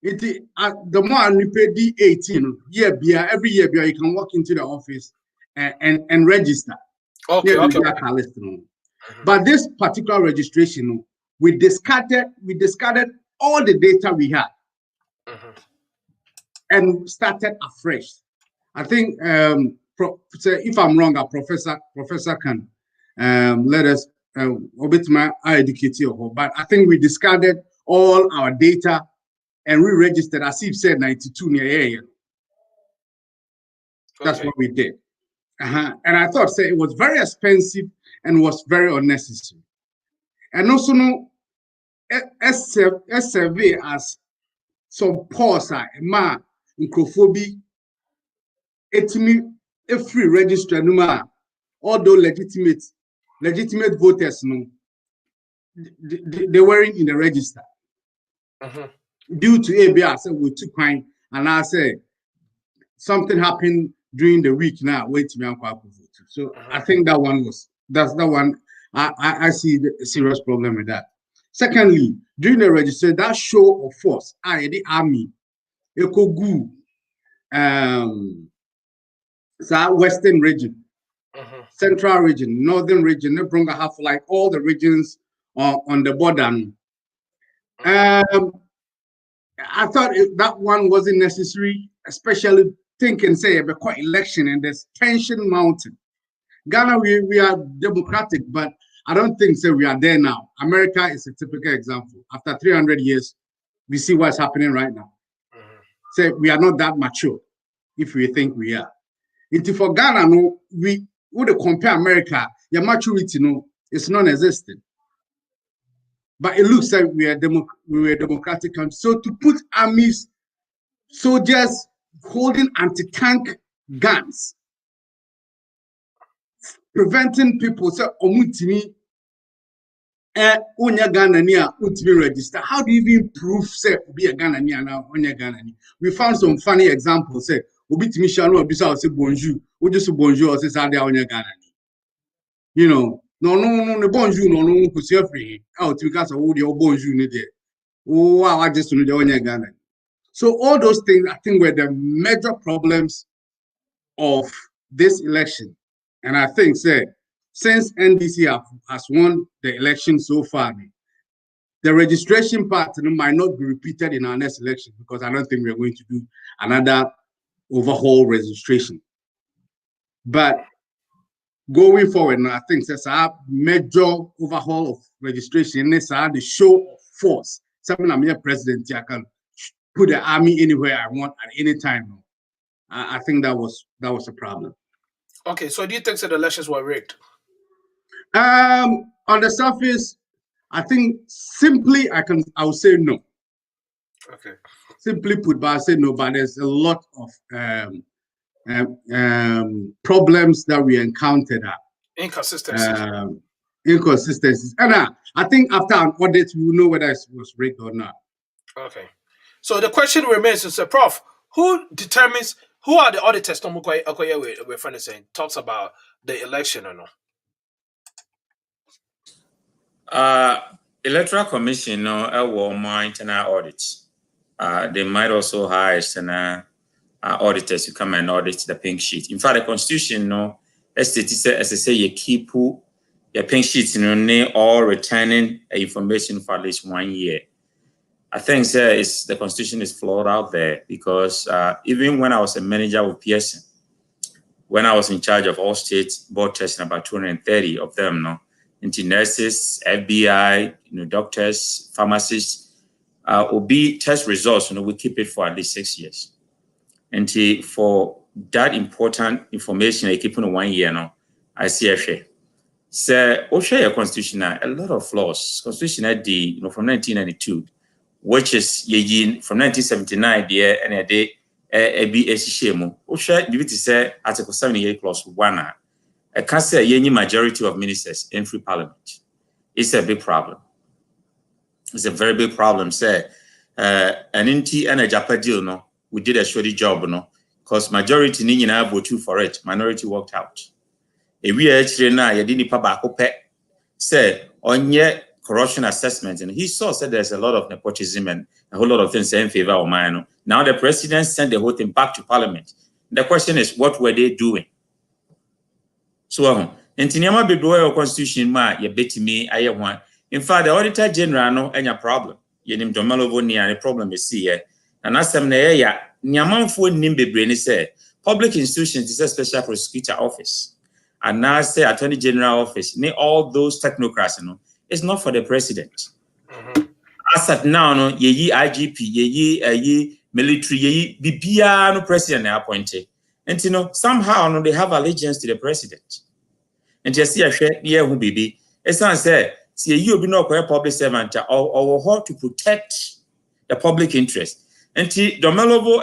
The more you pay D18 every year you can walk into the office and register.
Okay.
But this particular registration, we discarded all the data we had and started afresh. I think if I'm wrong, a professor can let us educate you. But I think we discarded all our data and re-registered, as if said 92 near area. That's what we did. And I thought it was very expensive and was very unnecessary. And also, no, survey as some pause, ma, microphobia, a free register, although legitimate voters, no, they weren't in the register. Due to ABR, so we took fine, and I said something happened during the week now. Wait me on vote. So I think that's the one I see a serious problem with that. Secondly, during the register, that show of force, the army, Ekogu, Western region, Central region, Northern region, they have like all the regions on the border. I thought that one wasn't necessary, especially thinking, say, about election and there's tension mounting. Ghana, we are democratic, but I don't think so. We are there now. America is a typical example. After 300 years, we see what's happening right now. So we are not that mature, if we think we are. For Ghana, no, we would compare America. Your maturity, no, it's non-existent. But it looks like we are a democratic country. So to put armies, soldiers holding anti-tank guns, preventing people say omutimi onya Ghanania utimi register. How do you even prove say be a Ghanania now onya Ghanania? We found some funny examples. Say obitimi shano obisa say bonjour, ojo say bonjour say say onya Ghanania. You know, no bonjour no kusi free. Out because of the bonjour ni there. Oh, I just know the onya Ghanania. So all those things I think were the major problems of this election. And I think, since NDC has won the election so far, the registration part might not be repeated in our next election because I don't think we're going to do another overhaul registration. But going forward, I think there's a major overhaul of registration. There's the show of force. Something I'm here, president, I can put the army anywhere I want at any time. I think that was a problem.
Okay, so do you think that the elections were rigged?
On the surface, I think simply I would say no.
Okay.
Simply put, but I say no. But there's a lot of problems that we encountered. Inconsistencies. And I think after an audit, we will know whether it was rigged or not.
Okay. So the question remains, Prof, who determines? Who are the auditors? We're friends saying talks about the election or
no. Electoral Commission, more internal audits. They might also hire external auditors to come and audit the pink sheet. In fact, the Constitution, as I say, you keep your pink sheets, all returning information for at least 1 year. I think the Constitution is flawed out there because even when I was a manager with Pearson, when I was in charge of all states board testing, about 230 of them, into nurses, FBI, doctors, pharmacists, OB test results, we keep it for at least 6 years. And for that important information, I keep it 1 year, I see a share. So, your Constitution, a lot of flaws. Constitution from 1992. Which is from 1979 there and a day a be a shame. Osha, you say Article 78 clause 1. I can't say any majority of ministers in free parliament. It's a big problem. It's a very big problem. Say an NT and a Japa deal, we did a shoddy job, because majority need vote for it, minority worked out. If we actually now you didn't pay said on your corruption assessment, and he said there's a lot of nepotism and a whole lot of things in favor of mine. Now the president sent the whole thing back to Parliament. The question is, what were they doing? So, in Tinyama Bibroyo Constitution, ma ye beti me aye one. In fact, the Auditor General no any problem. Ye nim Domelovo ni any problem is here. And as some ne ya nyamanfo nim bebre ni say public institutions is a special prosecutor office. And now say Attorney General office, ni all those technocrats, it's not for the president. As at now, no ye IGP, ye military, ye bibia no president appointed. And somehow no they have allegiance to the president. And just see a share here who be. It's not said, see you be no public servant or how to protect the public interest. And Domelovo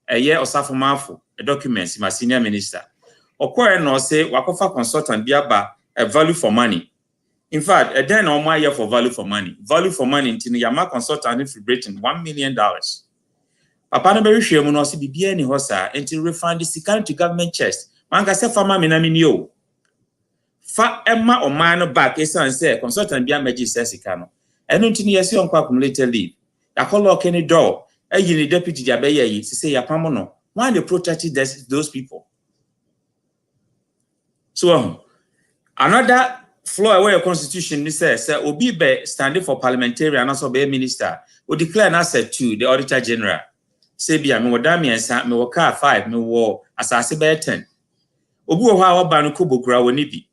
a year or so for a document, my senior minister. Or no say Wakofa consultant biaba a value for money. In fact, a then on my year for value for money. Value for money in Yama consultant in Britain $1 million. Papa no be hwe mu no se bibia ni hosa until refund the security government chest. Man ka se farmer menami ni o. Fa emma o man no back esan say consultant bia meji se sika no. Eno ntini yesi on kwa accumulated leave. Ya call lock any door. Eyi ni deputy dia be yi se ya pamo no. Why they protected those people? So another flaw where your constitution says obi be standing for parliamentarian also be minister will declare an asset to the auditor general. Say bia me woda miensa me wo car 5 me wo asase be 10 obi wo ha oba no kobokura woni bi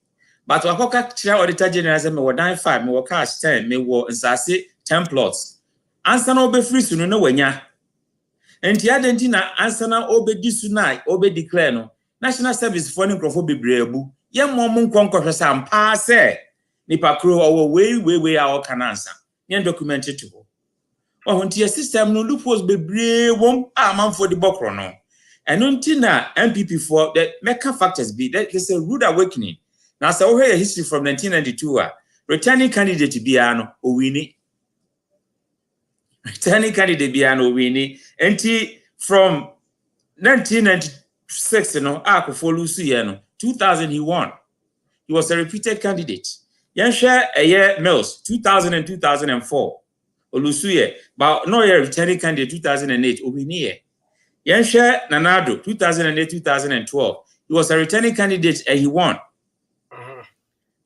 but wakoka kira auditor general say me woda 5 me wo car 10 me wo asase 10 plots ansa na obe free sunu no wanya enti adenti na ansa na obe disu na obe declare no national service for nkrofo bebreebu ye mom nkonkɔhwɛ sam pa se nipa kro owo we a o kanansa ne documented to Ohunti system no loopholes bebre wom amanfo de bokro no eno nti na MPP for the mega factors be that is a rude awakening. Now say we hear history from 1992 returning candidate biano owini returning candidate biano owini enti from 1996 akofo lusu ye no 2000 he won. He was a repeated candidate. Yansha a year Mills 2000 and 2004 Olusuye, but no year returning candidate 2008, Obiniye. Yenshe Nanaaddo 2008, 2012. He was a returning candidate and he won.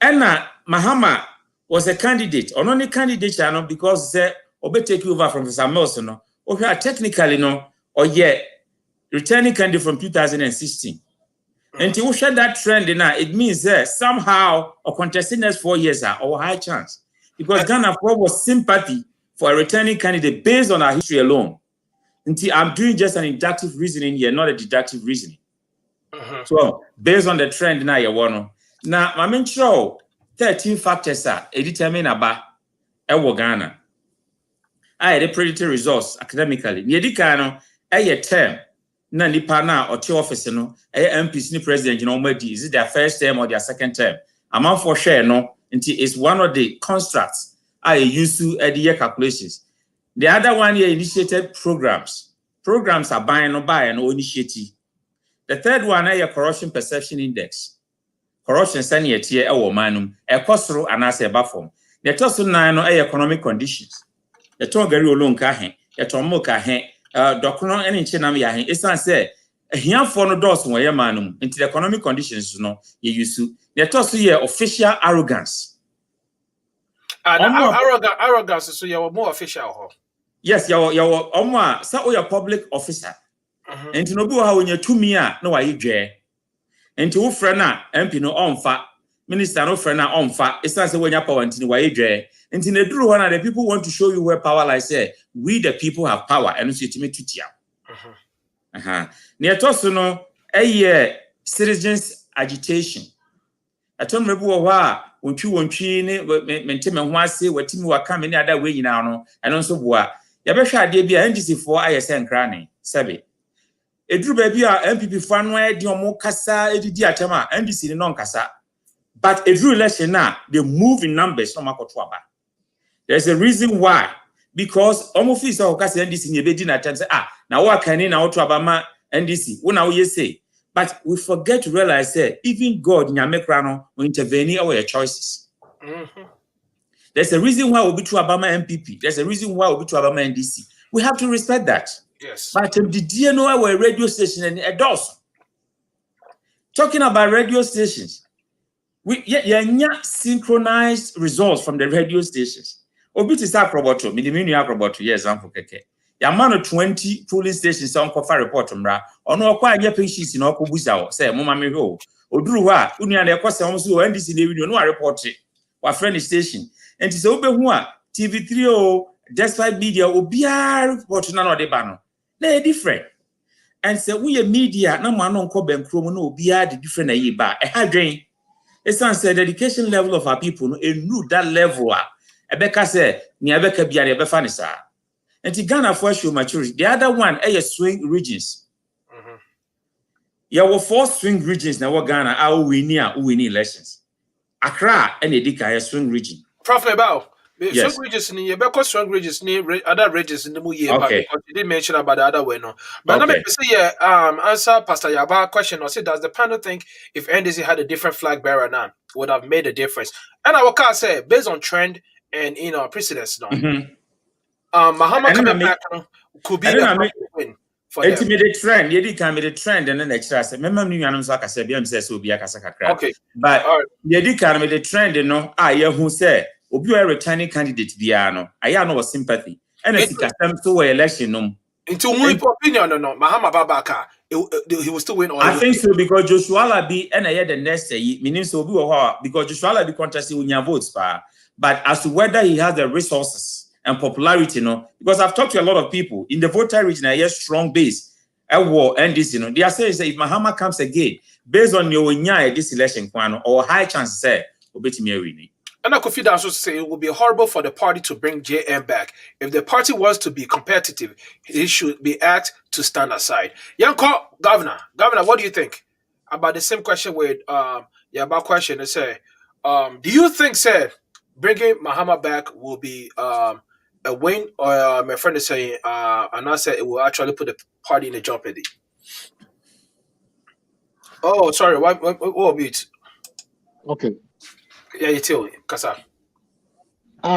And Mahama was a candidate, or only candidate because they obe take over from Samuel, no, or technically no, or yet returning candidate from 2016. And to share that trend it means that somehow or contesting next 4 years or high chance. Because Ghana was sympathy for a returning candidate based on our history alone. Until I'm doing just an inductive reasoning here, not a deductive reasoning. So based on the trend now you want now I mean show 13 factors are determine about Ghana. I had a predicted results academically. Nyedika no term na nipa na or two office no MPs ni president is it their first term or their second term? Amount for share no until it's one of the constructs I used to the year calculations. The other one here initiated programs. Programs are buy and initiative. The third one is corruption perception index. Corruption sani yetie e wo manum e kosoro anase ba form. The toso nine no economic conditions. The ton gari olon ka he, the ton mo ka he, dokono eni nche nam ya he. Esan say hianfo no dos wo ye manum into the economic conditions no ye yusu. The toso ye official arrogance.
Arrogance so you're more official.
Yes, you're so you're public officer. And to know how when you're 2 years, no, I dre. And to friend MP no on fa, minister no friend on fa, it's not when you're power until why dre. And in the true one, the people want to show you where power lies. Say, we the people have power, and it's to me to tia. Near Tosono, a year citizens agitation. I told me, won't you maintain and say what team were coming other way now, and also boa. Yabesha idea be NDC for ISN cranny, Sabi. A drew baby MPP fan where Diomo Casa, Edi Atama, NDC non Casa. But a drew election now, they move in numbers from Makotwaba. There's a reason why. Because almost or Casa NDC in your bedin attempts, now what can in our Trabama NDC, when now you say. But we forget to realize that even God in Yamekrano will intervene our choices. There's a reason why we'll be to Obama MPP. There's a reason why we'll be to Obama NDC. We have to respect that.
Yes.
But did you know our radio station and a dozen? Talking about radio stations, we synchronized results from the radio stations. Obi to start roboto, minimum roboto, yes, I'm for keke. Yamano 20 polling stations on cover report ono kwa anya pensions no ko busa say mama me ho oduru ha unia na ekose om so NDC na video no report wa friend station and so obehu a TV3 o despite media obiar report na no de ba no na different and say we media na mo no nko benkro mu na obiar the different na yi ba e ha dwen it's say the education level of our people no enu that level a ebeka say ni ebeka bia na ebefa ni sa. And Ghana for show maturity. The other one is swing regions. There were 4 swing regions now. Ghana are winning elections. Accra and Edika swing region.
Prof. About
yes.
Swing regions in the swing regions near other regions in the year.
Okay.
Because you didn't mention about the other way, no. But let me say, answer Pastor Yaba question or say, does the panel think if NDC had a different flag bearer now would have made a difference? And I will say based on trend and precedence now. Mahama coming back could be a win for them.
It's trend. You did come with the trend and then extra. Remember me and Saka said, "So be a Kasaka crap."
Okay,
but you did come with the trend, you know. Who said, "Obi a returning candidate Biano." I know a sympathy. And it's so election
into my opinion, no. Mahama Babaka, he will still win.
I think so because Joshua Labi and I had the next year, meaning so because Joshua Labi contested with your votes, but as to whether he has the resources and popularity, because I've talked to a lot of people in the voter region, I hear strong base at war and this, they are saying if Mahama comes again, based on your this election, or high chance say, winning.
And I could feel also say it would be horrible for the party to bring JM back. If the party wants to be competitive, it should be asked to stand aside. Yanko, Governor, what do you think about the same question with about question? They say, do you think, bringing Mahama back will be a win, or my friend is saying, and I said it will actually put the party in a jeopardy? Oh, sorry, what beat?
Okay.
Yeah, you tell me, Kasa.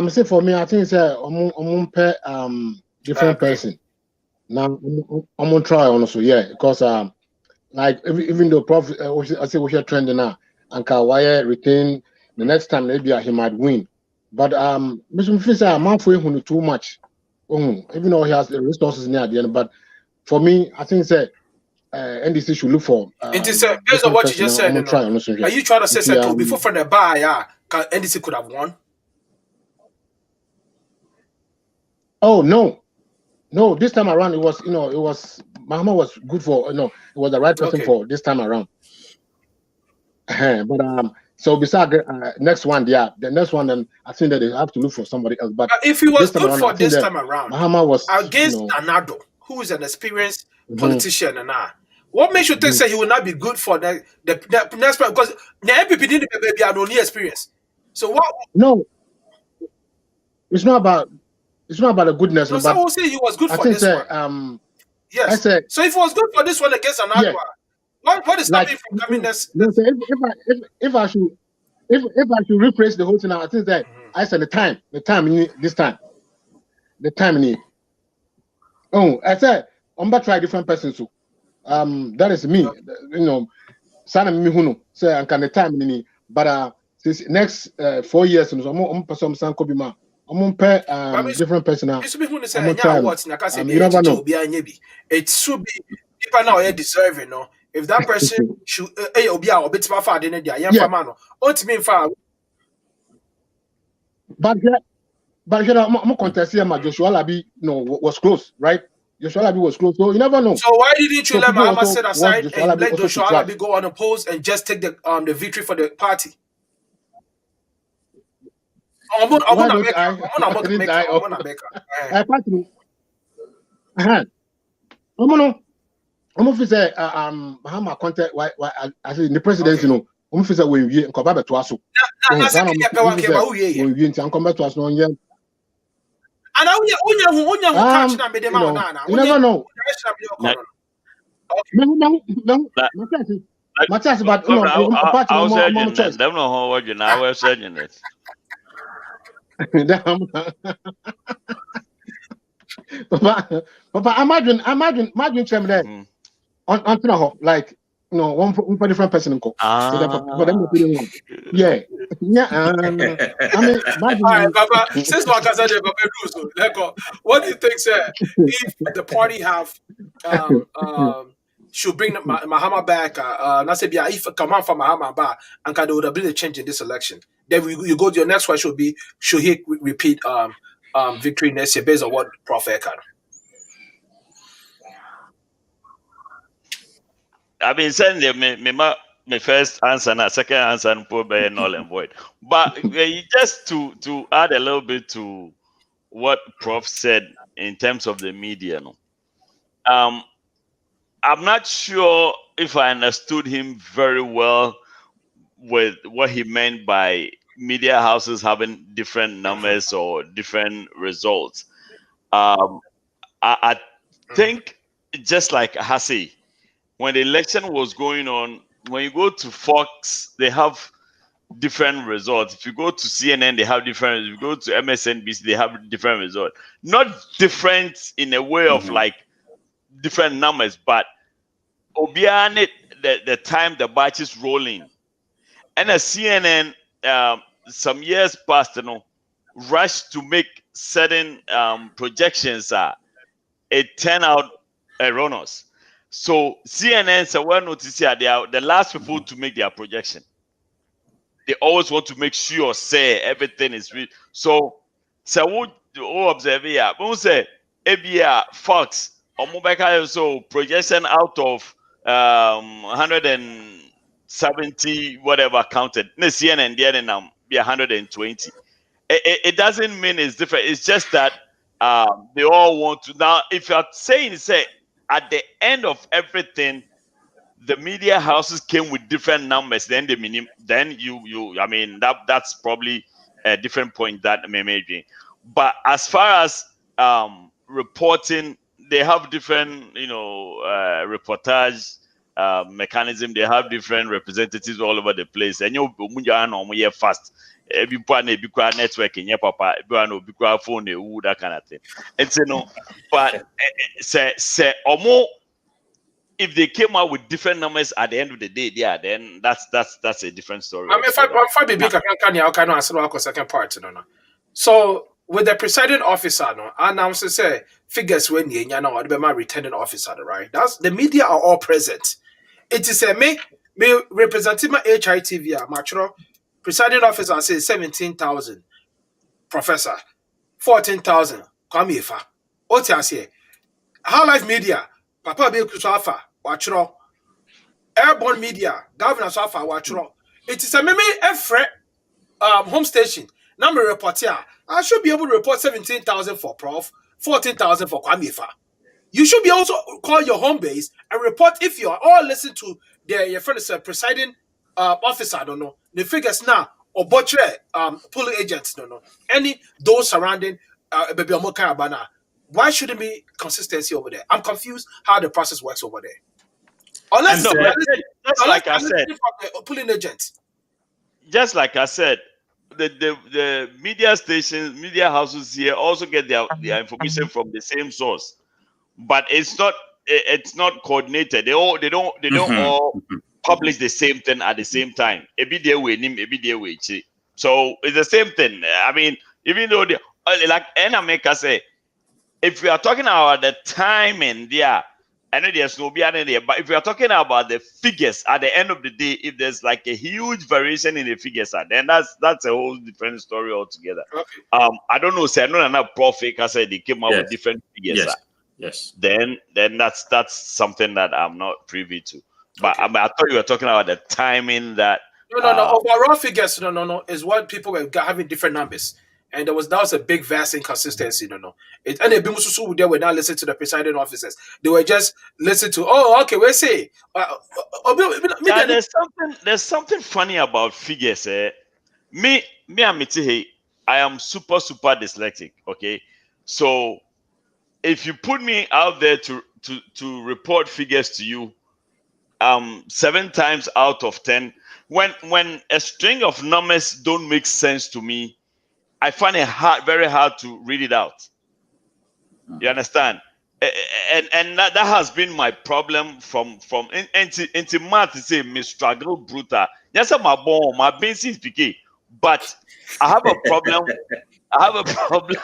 Say for me, I think it's a different person. Now I'm gonna try also, yeah, because like even though Prof I say we are trending now, and Kawaya retain the next time maybe he might win. But Mr. Fisa, I'm not for him too much. Even though he has the resources near the end, but for me, I think that NDC should look for.
It is based on what you just said. Are you trying to say that before from the bar, NDC could have won?
Oh no! This time around, it was Mahama was good for it was the right person for this time around. But so besides next one, the next one, then I think that they have to look for somebody else. But
if he was good for this time around,
Mahama was
against nanaaddo, who is an experienced politician, and what makes you think that he will not be good for the next one? Because the MPP didn't maybe had only experience. So what?
No, it's not about the goodness.
No, someone will say he was good for this one. Yes.
I said,
so if he was good for this one against nanaaddo, what is stopping from coming next?
If I should rephrase the whole thing, I think that I said the time need. Oh, I said I'm about to try different persons too. That is me. Sana me who say I can the time need, but since next 4 years, I'm person some could be ma. I'm different person now.
You never know. It should be people now are deserving, If that person should be a bit far than the young man,
but I'm contesting my Joshua Labi was close, right? Joshua Labi was close, so you never know.
So why didn't you let Mahama sit aside and let Joshua Labi go unopposed and just take the victory for the party? I'm gonna make
I'm say Mahama contact why as in the presidency I'm say we come back to us.
And I
you never know. Matthias, but
I was saying that. Don't know what you now were saying this.
Papa, imagine them there on like one for different person so for them to put in one. Yeah, yeah. I mean,
All right,
imagine.
Papa. Since Wakaza de Papa Russo, let go. What do you think, sir? If the party have should bring Mahama back, not say if come on from Mahama back, and can there would have been a change in this election? Then you go to your next question should be should he repeat victory next year based on what Prof. Ekan?
I've been saying my first answer and second answer and put by null and void. But just to add a little bit to what Prof said in terms of the media, no. I'm not sure if I understood him very well with what he meant by media houses having different numbers or different results. I think just like Hasi, when the election was going on, when you go to Fox, they have different results. If you go to CNN, they have different. If you go to MSNBC, they have different results. Not different in a way of like different numbers, but Obiane, the time the batch is rolling. And a CNN, some years past, rushed to make certain projections. It turned out erroneous. So CNN said, well, notice here, they are the last people to make their projection. They always want to make sure, say, everything is real. So what observe here? We say, Fox, or mobile so projection out of 170 whatever counted. CNN and the other now be 120. It doesn't mean it's different. It's just that they all want to. Now, if you're saying, say, at the end of everything, the media houses came with different numbers, then I mean, that's probably a different point that may be. But as far as reporting, they have different, reportage mechanism. They have different representatives all over the place. And you fast. Every partner be networking, yeah, papa, be phone, that kind of thing. And so but say if they came out with different numbers at the end of the day, yeah, then that's a different story.
I mean, if I be big, I can answer the second part, no. So with the presiding officer, no, announce say figures when you know the my returning officer, right? That's the media are all present. It is a me representing my HITV, mature presiding officer says 17,000, professor 14,000. Come here, what you say? How life media, Papa be kusafa, watchro. Airborne media, governor Safa watchro. It is a meme every home station. Number report here. I should be able to report 17,000 for Prof, 14,000 for Kwame. You should be also call your home base and report if you are all listening to your friend is a presiding officer. I don't know the figures now or butcher polling agents. Don't know any those surrounding baby Omokarabana. Why shouldn't be consistency over there? I'm confused how the process works over there. Unless
just like I said,
polling agent.
Just like I said, the media stations, media houses here also get their information from the same source, but it's not coordinated. They don't all publish the same thing at the same time. Every day we name, every day we see. So it's the same thing. I mean, even though like Enameka say, if we are talking about the timing there, I know there's no behind there, but if we are talking about the figures at the end of the day, if there's like a huge variation in the figures, then that's a whole different story altogether. Okay. I don't know, say I know enough Prophet I said they came out with different figures.
Yes.
Then that's something that I'm not privy to. But I thought you were talking about the timing that
no. Overall figures, no, is what people were having different numbers. And that was a big vast inconsistency, And they were not listening to the presiding officers. They were just listening to, okay, we'll see.
There's something funny about figures. Me, I am super dyslexic. Okay, so if you put me out there to report figures to you, 7 times out of 10, when a string of numbers don't make sense to me, I find it very hard to read it out. You understand? And that has been my problem from into math. Say me struggle brutal. Yes, I'm a born my being since PK, but I have a problem. I have a problem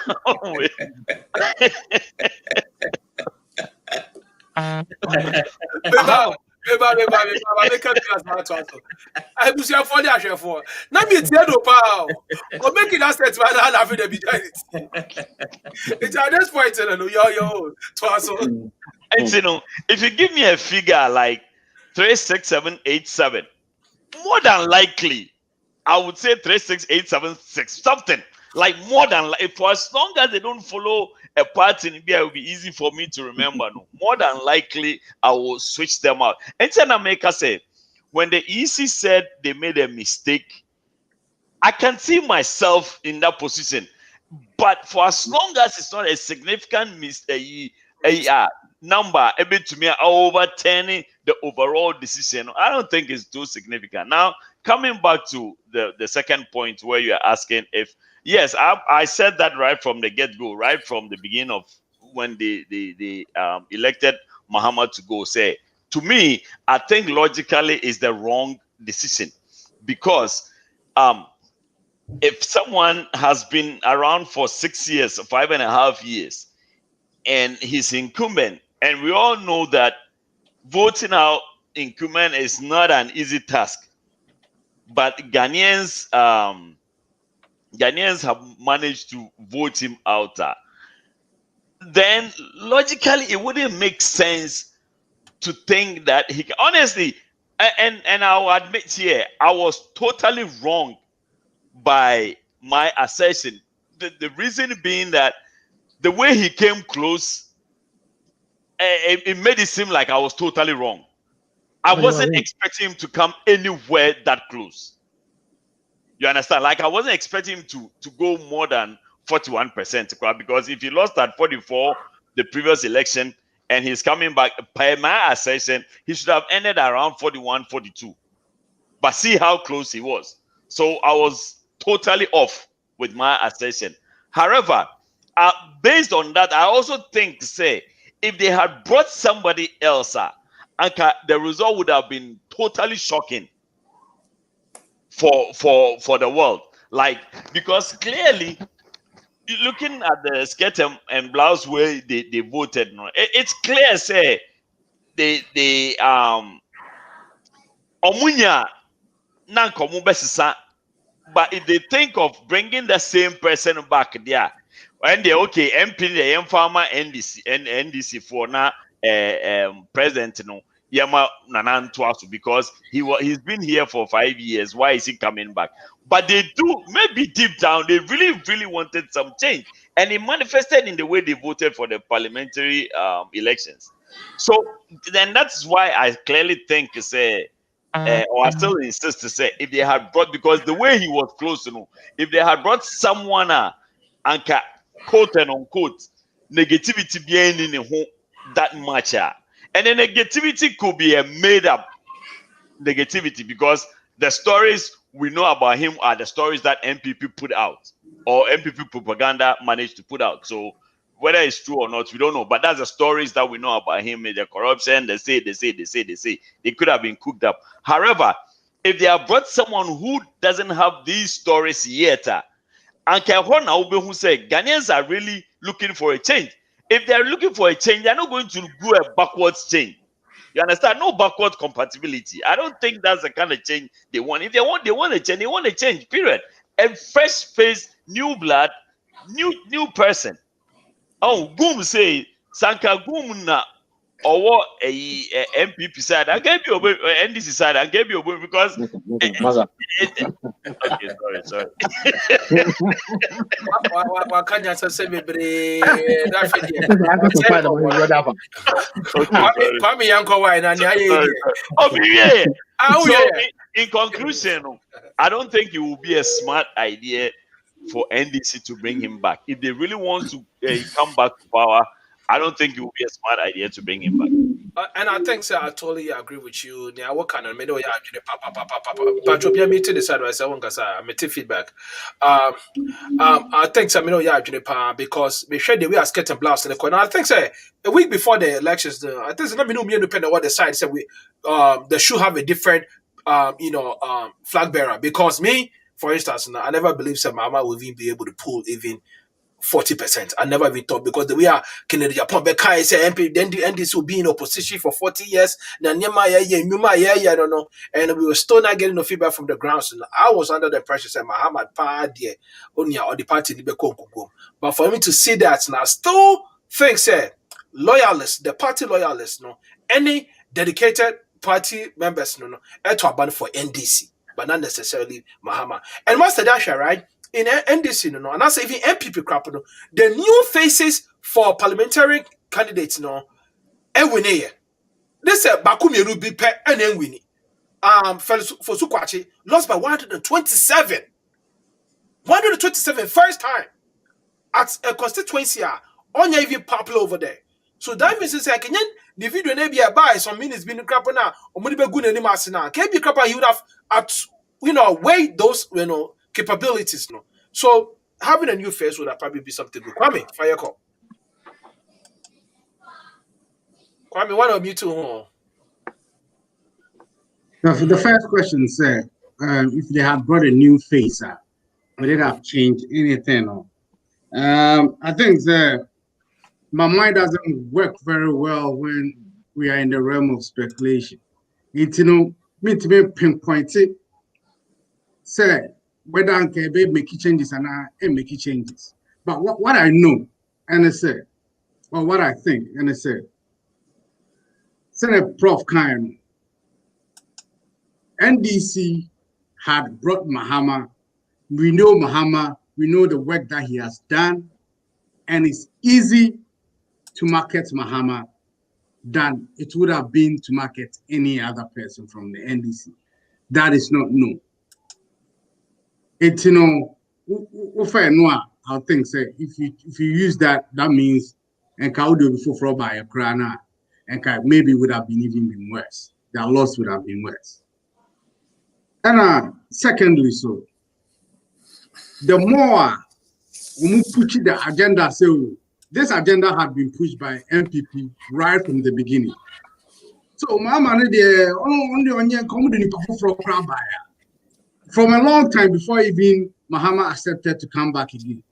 with.
I was your funny as for. Now me tell no power. Or make it that statement and having the beginning. It's at this point, yo, to
And you know, if you give me a figure like 36787, more than likely, I would say 36876, something like more than like for as long as they don't follow a pattern, it will be easy for me to remember. No, more than likely, I will switch them out. And then America said, when the EC said they made a mistake, I can see myself in that position. But for as long as it's not a significant number able to me overturning the overall decision, I don't think it's too significant. Now, coming back to the second point where you are asking if, yes, I said that right from the get-go, right from the beginning of when they elected Mahama to go. Say, to me, I think logically is the wrong decision because if someone has been around for 6 years, 5.5 years, and he's incumbent, and we all know that voting out incumbent is not an easy task, but Ghanaians have managed to vote him out. Then logically, it wouldn't make sense to think that he can, honestly, and I'll admit here, I was totally wrong by my assertion. The reason being that the way he came close, it made it seem like I was totally wrong. I wasn't expecting him to come anywhere that close. You understand? Like I wasn't expecting him to go more than 41%, because if he lost at 44 the previous election and he's coming back, by my assertion, he should have ended around 41, 42. But see how close he was. So I was totally off with my assertion. However, based on that, I also think, say, if they had brought somebody else, the result would have been totally shocking for the world. Like, because clearly, looking at the skirt and blouse way they voted, it's clear, say, they omunya na nkomo besisa. But if they think of bringing the same person back there, and they okay, MP the farmer NDC for now president Yama nanaaddo, because he's been here for 5 years. Why is he coming back? But they do, maybe deep down, they really wanted some change, and it manifested in the way they voted for the parliamentary elections. So then that's why I clearly think say. Or I still insist to say, if they had brought, because the way he was close, if they had brought someone and quote and unquote negativity being in the that much, and the negativity could be a made up negativity, because the stories we know about him are the stories that MPP put out or MPP propaganda managed to put out. So whether it's true or not, we don't know. But that's the stories that we know about him. The corruption, they say. They could have been cooked up. However, if they have brought someone who doesn't have these stories yet, and who say Ghanaians are really looking for a change. If they're looking for a change, they're not going to do a backwards change. You understand? No backward compatibility. I don't think that's the kind of change they want. If they want a change, they want a change, period. A fresh face, new blood, new person. Oh, Goom say Sanka Goom na or a MPP side. I gave you a NDC side. I gave you a because. Okay, sorry.
What can you say, baby? Kwame Yanko wine and
in conclusion, I don't think it will be a smart idea for NDC to bring him back. If they really want to come back to power, I don't think it will be a smart idea to bring him back.
And I think so. I totally agree with you. Now, what kind of middle yeah, but you me to the side. I say, I'm a feedback. Um, I think so. Middle yeah, because we share the way I skate and blouse in the corner. I think so. A week before the elections, I think so. Let me know me independent what the side said. We they should have a different flag bearer because me, for instance, I never believed that Mama will even be able to pull even 40%. I never even thought because the way Kennedy Japan Bekai say MP, then the NDC will be in opposition for 40 years. And we were still not getting no feedback from the grounds. And I was under the pressure say Muhammad Pa dear Onya or the party go. But for me to see that and I still think say loyalists, the party loyalists, no, any dedicated party members, no, to a ban for NDC, but not necessarily Mahama. And Master Dasha, right? In NDC, no, and that's even MPP crap, no, the new faces for parliamentary candidates, no, and win here. This is Bakumi Ruby Pet and then winning. For Sukwachi lost by 127. 127 first time at a constituency. On even popular over there. So that means it's like the video may be a buy some minutes been crap now, or money be good anymore. Can be crap, he would have at weigh those capabilities, no. So having a new face would probably be something good. Kwame, fire call. Kwame, one of you two.
The first question said, if they had brought a new face, would it have changed anything? I think that my mind doesn't work very well when we are in the realm of speculation. It's me to be pinpointed. Say whether I can make changes and I make changes. But what I know and I say, or what I think and I say, Senator Prof. Khan, NDC had brought Mahama. We know Mahama. We know the work that he has done, and it's easy to market Mahama than it would have been to market any other person from the NDC. That is not known. It's I think say if you use that means and Kaudo before for by a crana and maybe it would have been even been worse. Their loss would have been worse. And secondly, so the more we push the agenda, so this agenda had been pushed by MPP right from the beginning. So Mama from a long time before even Mahama accepted to come back again.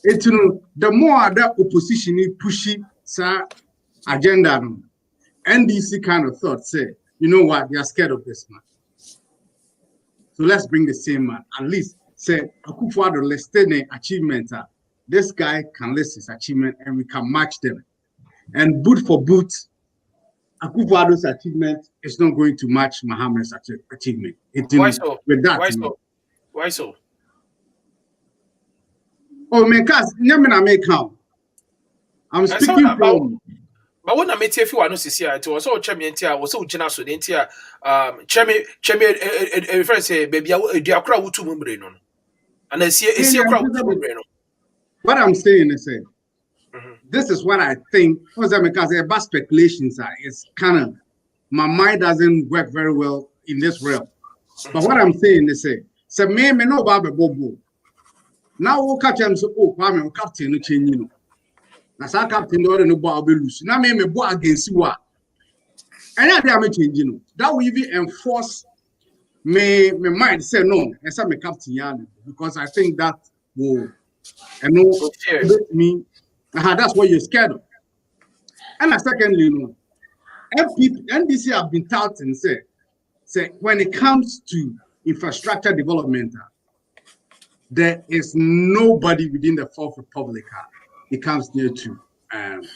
It's the more that opposition is pushing agenda, NDC kind of thought, say, you know what, they are scared of this man. So let's bring the same man. At least say Akufo-Addo listed achievement. This guy can list his achievement and we can match them. And boot for boot, Akufo-Addo's achievement is not going to match Mahama's achievement.
Why so?
With that,
Why so? Why so?
Oh, because I'm speaking from.
But when I met if you are not here, it was all Chemiantia, was so generous with Intia, Chemi, a friend say, baby, a dear crowd to Mumbreno. And I see a crowd to Mumbreno.
What I'm saying is, this is what I think. Because the bad speculations is kind of my mind doesn't work very well in this realm. But what I'm saying is, say, me no Baba Bobo. Now we catch him so Kwame we captain no change no. Na sa captain do no ball be lose. Na me bo against you. And they are change no. That will even enforce me mind say no. And say me captain yan because I think that will me. That's what you're scared of. And secondly, NDC have been touting say when it comes to infrastructure development, there is nobody within the Fourth Republic it comes near to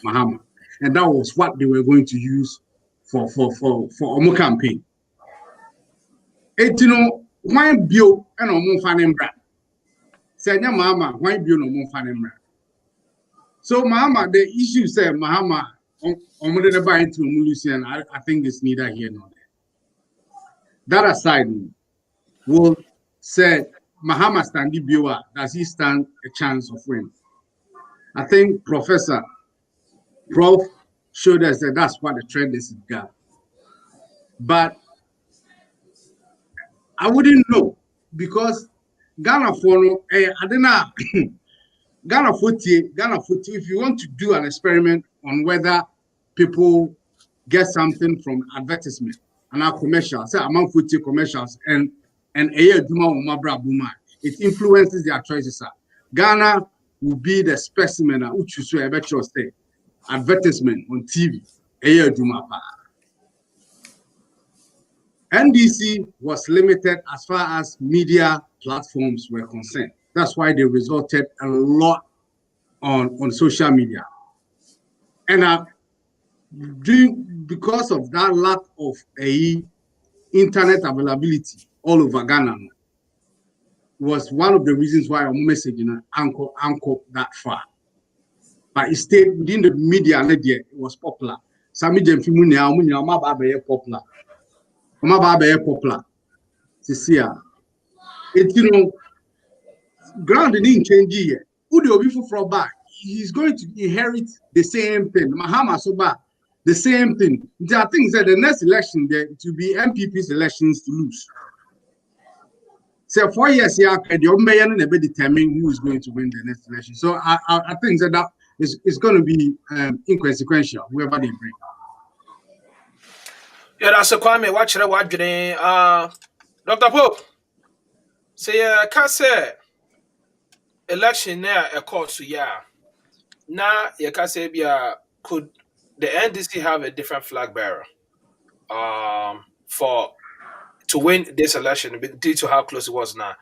Mahama. And that was what they were going to use for Omo campaign. And why bio and Omo Fanembra? Say Mahama, why bio no Omo Fanembra? So Mahama, the issue said Mahama Omo de buy into Lucian, I think it's neither here nor there. That aside, will say Mahama Standi Biwa, does he stand a chance of winning? I think Prof. showed us that that's what the trend is in Ghana. But I wouldn't know because Ghana for I don't know. Ghana 40, if you want to do an experiment on whether people get something from advertisement and our commercials, say among 40 commercials and it influences their choices. Ghana will be the specimen which you say advertisement on TV. NDC was limited as far as media platforms were concerned. That's why they resorted a lot on social media. And because of that lack of internet availability all over Ghana was one of the reasons why our message anchor that far. But it stayed within the media and it was popular. Some media popular. Popular. It ground didn't change here. Who the from back? He's going to inherit the same thing. Mahama Soba, the same thing. There are things that the next election there to be MPP's elections to lose. So 4 years here, the Omeyan never determine who is going to win the next election. So I think that is going to be inconsequential, whoever they bring.
Yeah, that's a Kwame. Watch it. Watch it. Dr. Pope. Say, can't say election there a course. Yeah. Now you can say, could the NDC have a different flag bearer? For to win this election due to how close it was now.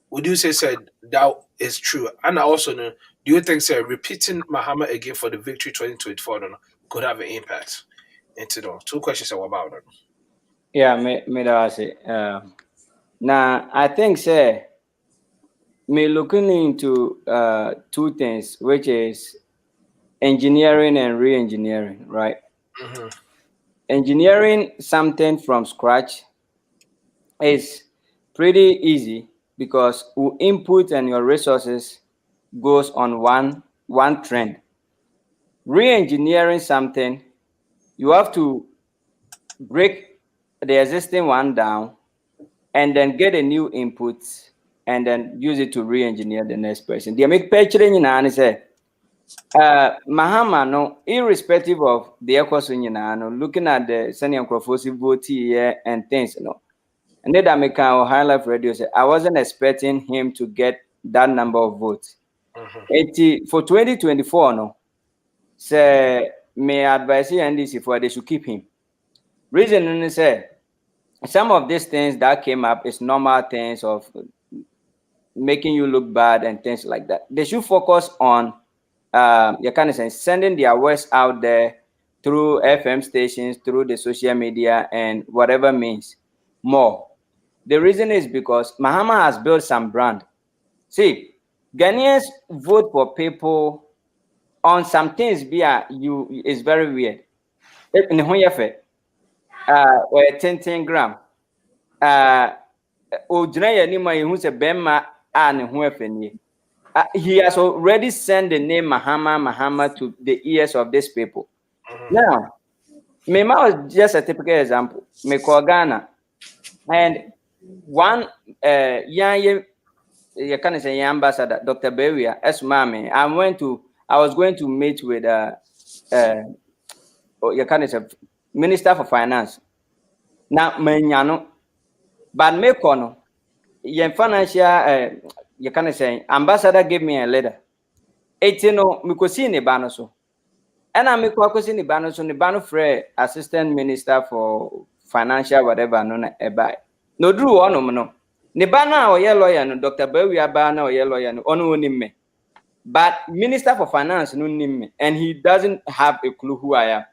Would you say that is true? And I also know, do you think repeating Mahama again for the victory 2024 could have an impact into those? Two questions about it.
Yeah, me that say. Now I think me looking into two things, which is engineering and re-engineering, right?
Mm-hmm.
Engineering something from scratch is pretty easy because your input and your resources goes on one trend. Re-engineering something, you have to break the existing one down and then get a new input and then use it to re-engineer the next person. The make picturing in say Mahama no, irrespective of the equation, looking at the senior microphone vote here and things, and then that make our High Life Radio say I wasn't expecting him to get that number of votes.
Mm-hmm.
For 2024, no, say may advise NDC for they should keep him. Reason is say some of these things that came up is normal things of making you look bad and things like that. They should focus on you kind of say sending their words out there through FM stations, through the social media and whatever means more. The reason is because Mahama has built some brand. See, Ghanaians vote for people on some things is very weird. In the or 10 gram. He has already sent the name Mahama to the ears of these people.
Mm-hmm.
Now, Mema was just a typical example. Me call Ghana, and one you can say ambassador, Dr. Bewia, as Mami. I was going to meet with you can say Minister for Finance. Now, Menyano, but me kono, financial you can say ambassador gave me a letter. Etino mikosi ne bano so. And I'm ni bano so ni bano free assistant minister for financial whatever no na ebai. No drew ono no. Ni bana o ye lawyer no Dr. Bawi abana o ye lawyer no ono me. But minister for finance no me, and he doesn't have a clue who I am.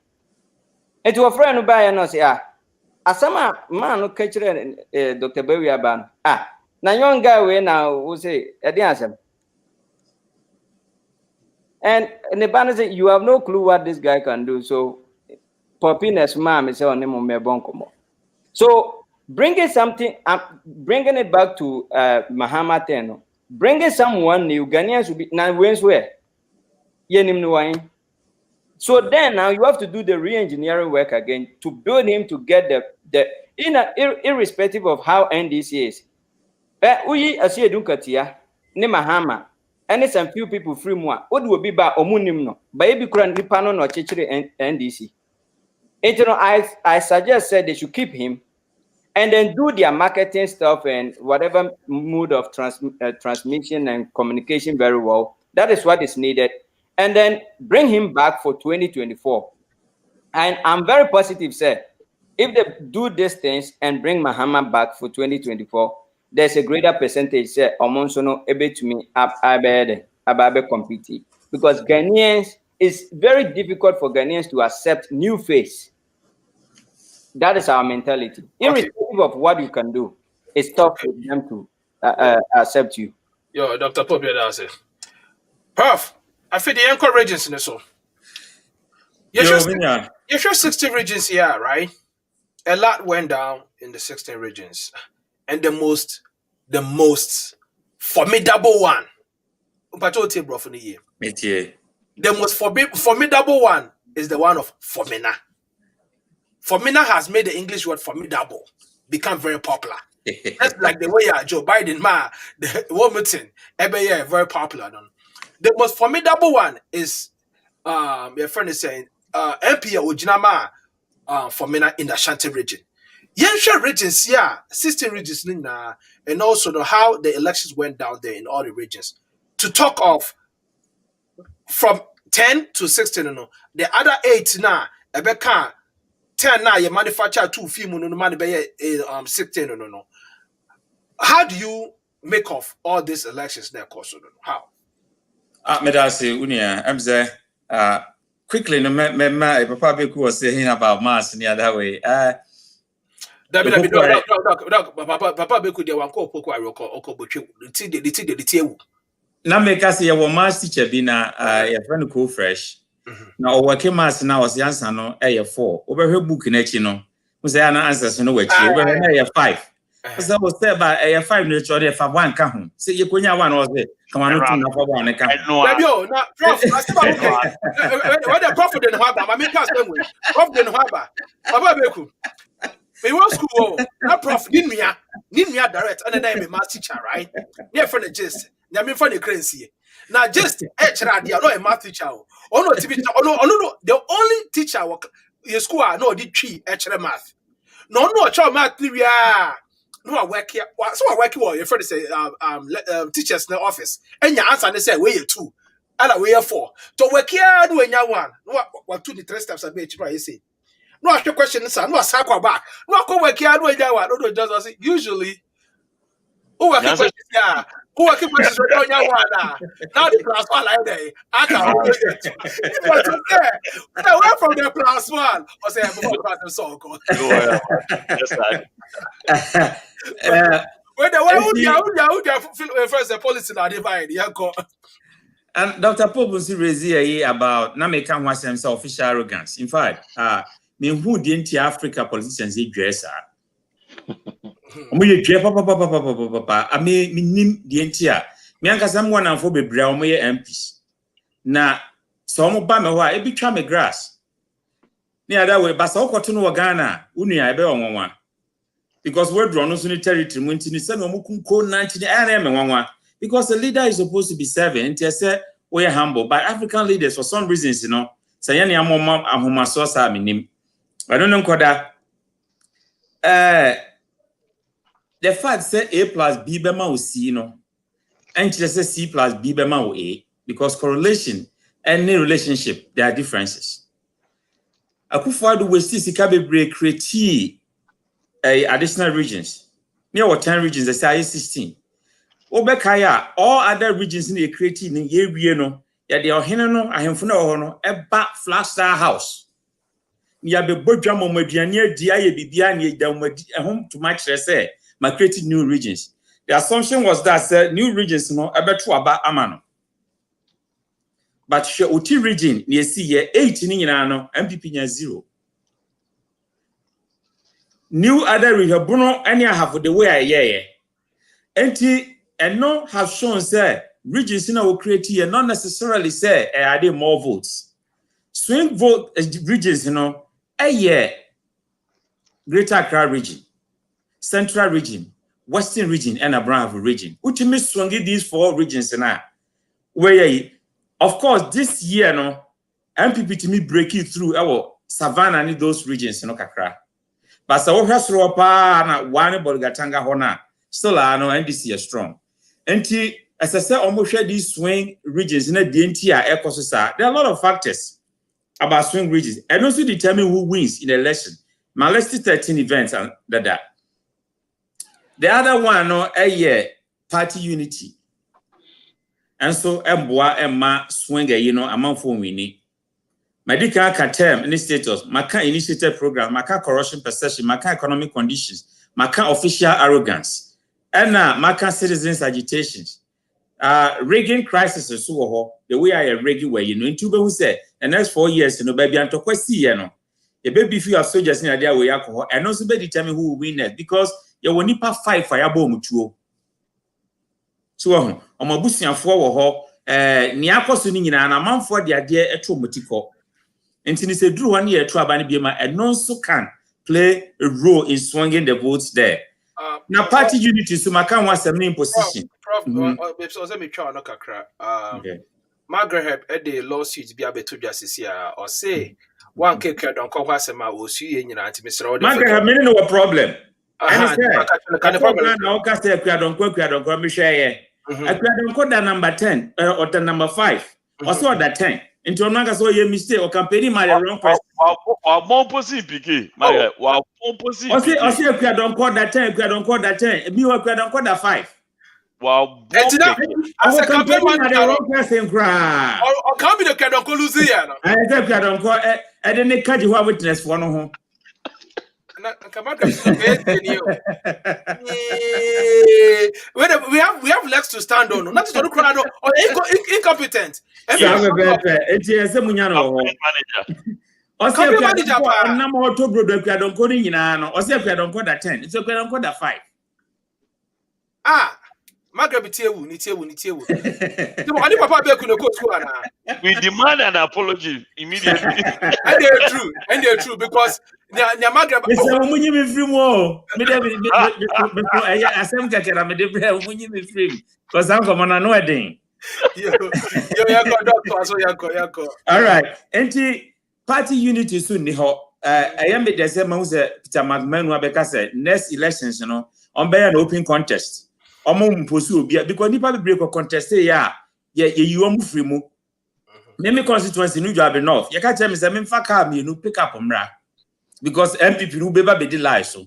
And to a friend who buy no say asama man no kechire Dr. Bawi abana. Na young guy we now who say answer. And the banner say you have no clue what this guy can do. So Popiness mom is on him bonkomo. So bringing something bringing it back to Mahama Teno. Bringing someone new Ghanaians will be now where yenim no wine. So then now you have to do the re-engineering work again to build him to get irrespective of how NDC is. Uyi asiye dunkatia ni mahama. And some few people free more. What will be by omunim no? Baby kuran nipano no chichiri NDC. I suggest said they should keep him and then do their marketing stuff and whatever mode of transmission and communication very well. That is what is needed. And then bring him back for 2024. And I'm very positive, sir. If they do these things and bring Mahama back for 2024, there's a greater percentage, sir, Omonsono able to me ababe compete. Because Ghanaians, it's very difficult for Ghanaians to accept new face. That is our mentality. Irrespective of what you can do, it's tough for them to accept you.
Yo, Dr. Pope, that's it. Prof, I feel the anchor regions in the soul. You sure 16 regions here, right? A lot went down in the 16 regions. And the most formidable one. The most formidable one is the one of Formina. Formina has made the English word formidable become very popular. That's like the way Joe Biden, the Wilmington, very popular. The most formidable one is your friend is saying MP Ojinama Formina in the Ashanti region. Yensha regions, 16 regions, and also how the elections went down there in all the regions. To talk of from 10 to 16, the other 8 now, Ebeka 10 now, you manufacture 2 film, no money by 16, no. How do you make of all these elections there, course? How?
Medasi Unia, I'm saying quickly, no, Papa Beku was saying about Mars in the other way.
Papa Beku, they want to go the
na make say your mass teacher be na your friend cool fresh. Now working mass now was the answer no 4. Over her book in echi no. We say an answers no we chi. Over her 5. So we say about 5 no cho dey fa 1 ka ho. Say you konya 1 was there. Come on to na fa 1 ka.
Yo, na prof, I say okay. When the prof den haba, my make us same way. Prof den haba. Papa Beku. We want school. That prof need me direct and then I'm a math teacher, right? Yeah, for the gist. I mean for the crazy. Now just not a math teacher. Oh no, no. The only teacher in school no did 3 math. No, child math we are no I work here. So I work here. Your friend say teachers in the office. And your answer they say where you 2. And where 4. To work here do when you 1. No what 2 the 3 steps I bet you say. No ask your question, sir. No ask back. No go work here do when you 1. No just say usually. Who work questions yeah. Who are keeping questions on your 1 now? Now the class 1 like that. I can't went from the class 1 or say class the song.
That's right.
When the way who first the policy now divide,
and Dr. Pope was raising about na make am wasem say official arrogance. In fact, me who the anti-Africa politicians they dress are. Omo ye dwe papa I me nim the anti-a. Me anka someone am for bebre omo ye MPs. Na so omo ba me ho a e bi twa me grass. Ni ada we ba so okoto no Ghana, unua e be onwanwa. Because we're drawn on the territory when tini say no mukunko 90 me wanwa. Because the leader is supposed to be serving and say we are humble. But African leaders for some reasons, say any amoma ahoma so sa minim. I don't know koda. The fact say A plus B bema o C and say C plus B bema o A because correlation and relationship there are differences. Akufo-Addo we see sika bebre create additional regions. Near 10 regions, they say 16. Obekaya, all other regions in the creating in ye no, ya de ohene I am no, eba flat star house. Near the Bodjam Modiania, dia ye bibia ye down home to match say, my creating new regions. The assumption was that new regions no ebetu aba amano. But she Oti region, ye see ye 18 in MPP nya 0. New other region, Bruno, any have the way I and no have shown say regions in our create here not necessarily say are there more votes. swing vote regions, a year Greater Accra region, Central region, Western region, and Abraham region. Which means swinging these 4 regions now. Where, of course, this year, MPP to me breaking through our Savannah and those regions, kakra. But so has ropa na one Bolgatanga Hona, still NDC is strong. And as I said, almost share these swing regions in a DNT ecosystem. There are a lot of factors about swing regions and also determine who wins in the election. My list 13 events and that. The other one, a year party unity. And so Emma swinger, among 4 winning. My dika term in status, Maka initiated program, Maka corruption perception, Maka economic conditions, Maka official arrogance, and Maka citizens agitations. Rigging crisis is so the way I rigging where in Tuba who said the next 4 years, baby, and to question, a baby few of soldiers in a day way alcohol, and also be determine who will win it because you will nipa 5 fireball mutuo. So, my busian for Niako Sunin and a month for the idea at Tromotiko. And since a drew 1 year to Abani Bima, and also can play a role in swinging the votes there. Now, party unity, so my can was a main position.
Let me try no kakra. Margaret had a lawsuit be able to justice here or say one cake don't cover some or see in United Mr.
Margaret have many no problem. Can the problem now cast a crowd on quick crowd on share. A crowd on code number 10 or the number 5 or so that 10. Into a so you mistake or campaigning my wrong person.
Or more possible, Margaret. Wow, more possible.
I see a crowd on code that 10, crowd on code that 10, me or crowd on code that 5.
Wow,
as a campaign manager, wrong person cry.
Or come in the crowd on Colusia. I
said crowd on code, and then they catch you witness for no home.
We have legs to stand on. Not to crowd or incompetent.
It's a manager. Number 2 brother don't code in or say I don't code that 10. It's okay, don't code that 5.
Margaret Nitewu.
We demand an apology immediately.
And they're true because Margaret
is a woman in free more. I send Kakara, me free because I'm from an wedding. All right, anti party unity soon. I am the same Peter McMahon Wabeka said next elections, on by an open contest. Because nipa break a contest you free mo. Name constituency New Job enough. You can't tell me say me pick up because MPP no be the lie so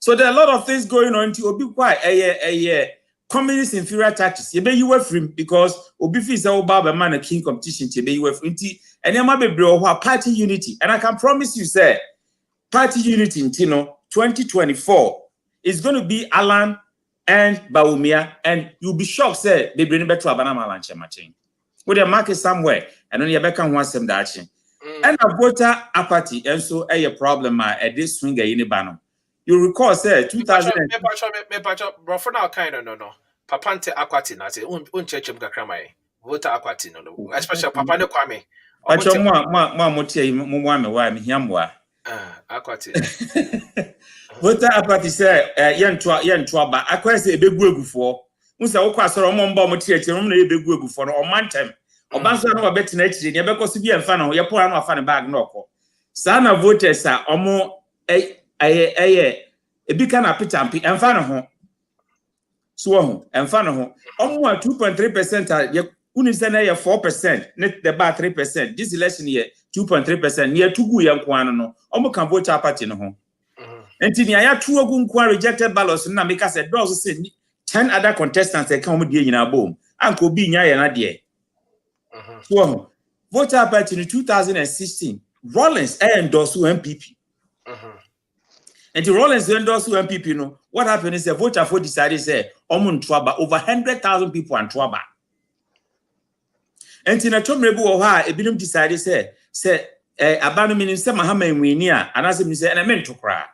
there are a lot of things going on to be quite a communist inferior tactics. You be you were free because obi fi say oba man a king competition to be you were free and you be party unity and I can promise you say party unity in 2024 is going to be Alan and Baumia, and you'll be shocked, say, they bring back to a banana lunch machine. With a market somewhere, and only a back and wants them that. And a voter apathy, and so a problem at this swinger in the banner. You recall, say, 2000.
For now, kind of no. Papante aquatin, I say, church of Gakramai, voter aquatin, especially Papane Kwame.
But your mamma, Yamwa.
Aquatin.
Voter apathy say yen twa I quite say big wegu for. Unsa wo kwasoro mo mba mo tiachi mo na e big wegu for no mantem. Obanso na wa beti na chiri ne bekoso bi emfa na ho ye po anu afa ne bag na okọ. Sa na voters a omo ebi ka na pitampi emfa na ho. So ho emfa na ho. Omo 2.3% a ye uni say na ye 4%, net the bar 3%. This election ye 2.3%. Near tugu ye nko anu no. Omo kan voter apathy no ho. And in the 2 rejected ballots, and make us a dozen 10 other contestants that come in our boom. Uncle B. Nyaya dear. So, voter apathy in 2016, Rollins endorsed MPP. And the Rollins endorsed MPP, what happened is the voter for decided, say, Omun over 100,000 people and Twaba. And in a Tomrebu or why a bill decided, say, Abandon Minister Mahama and Winia, and as him say, and I meant to cry.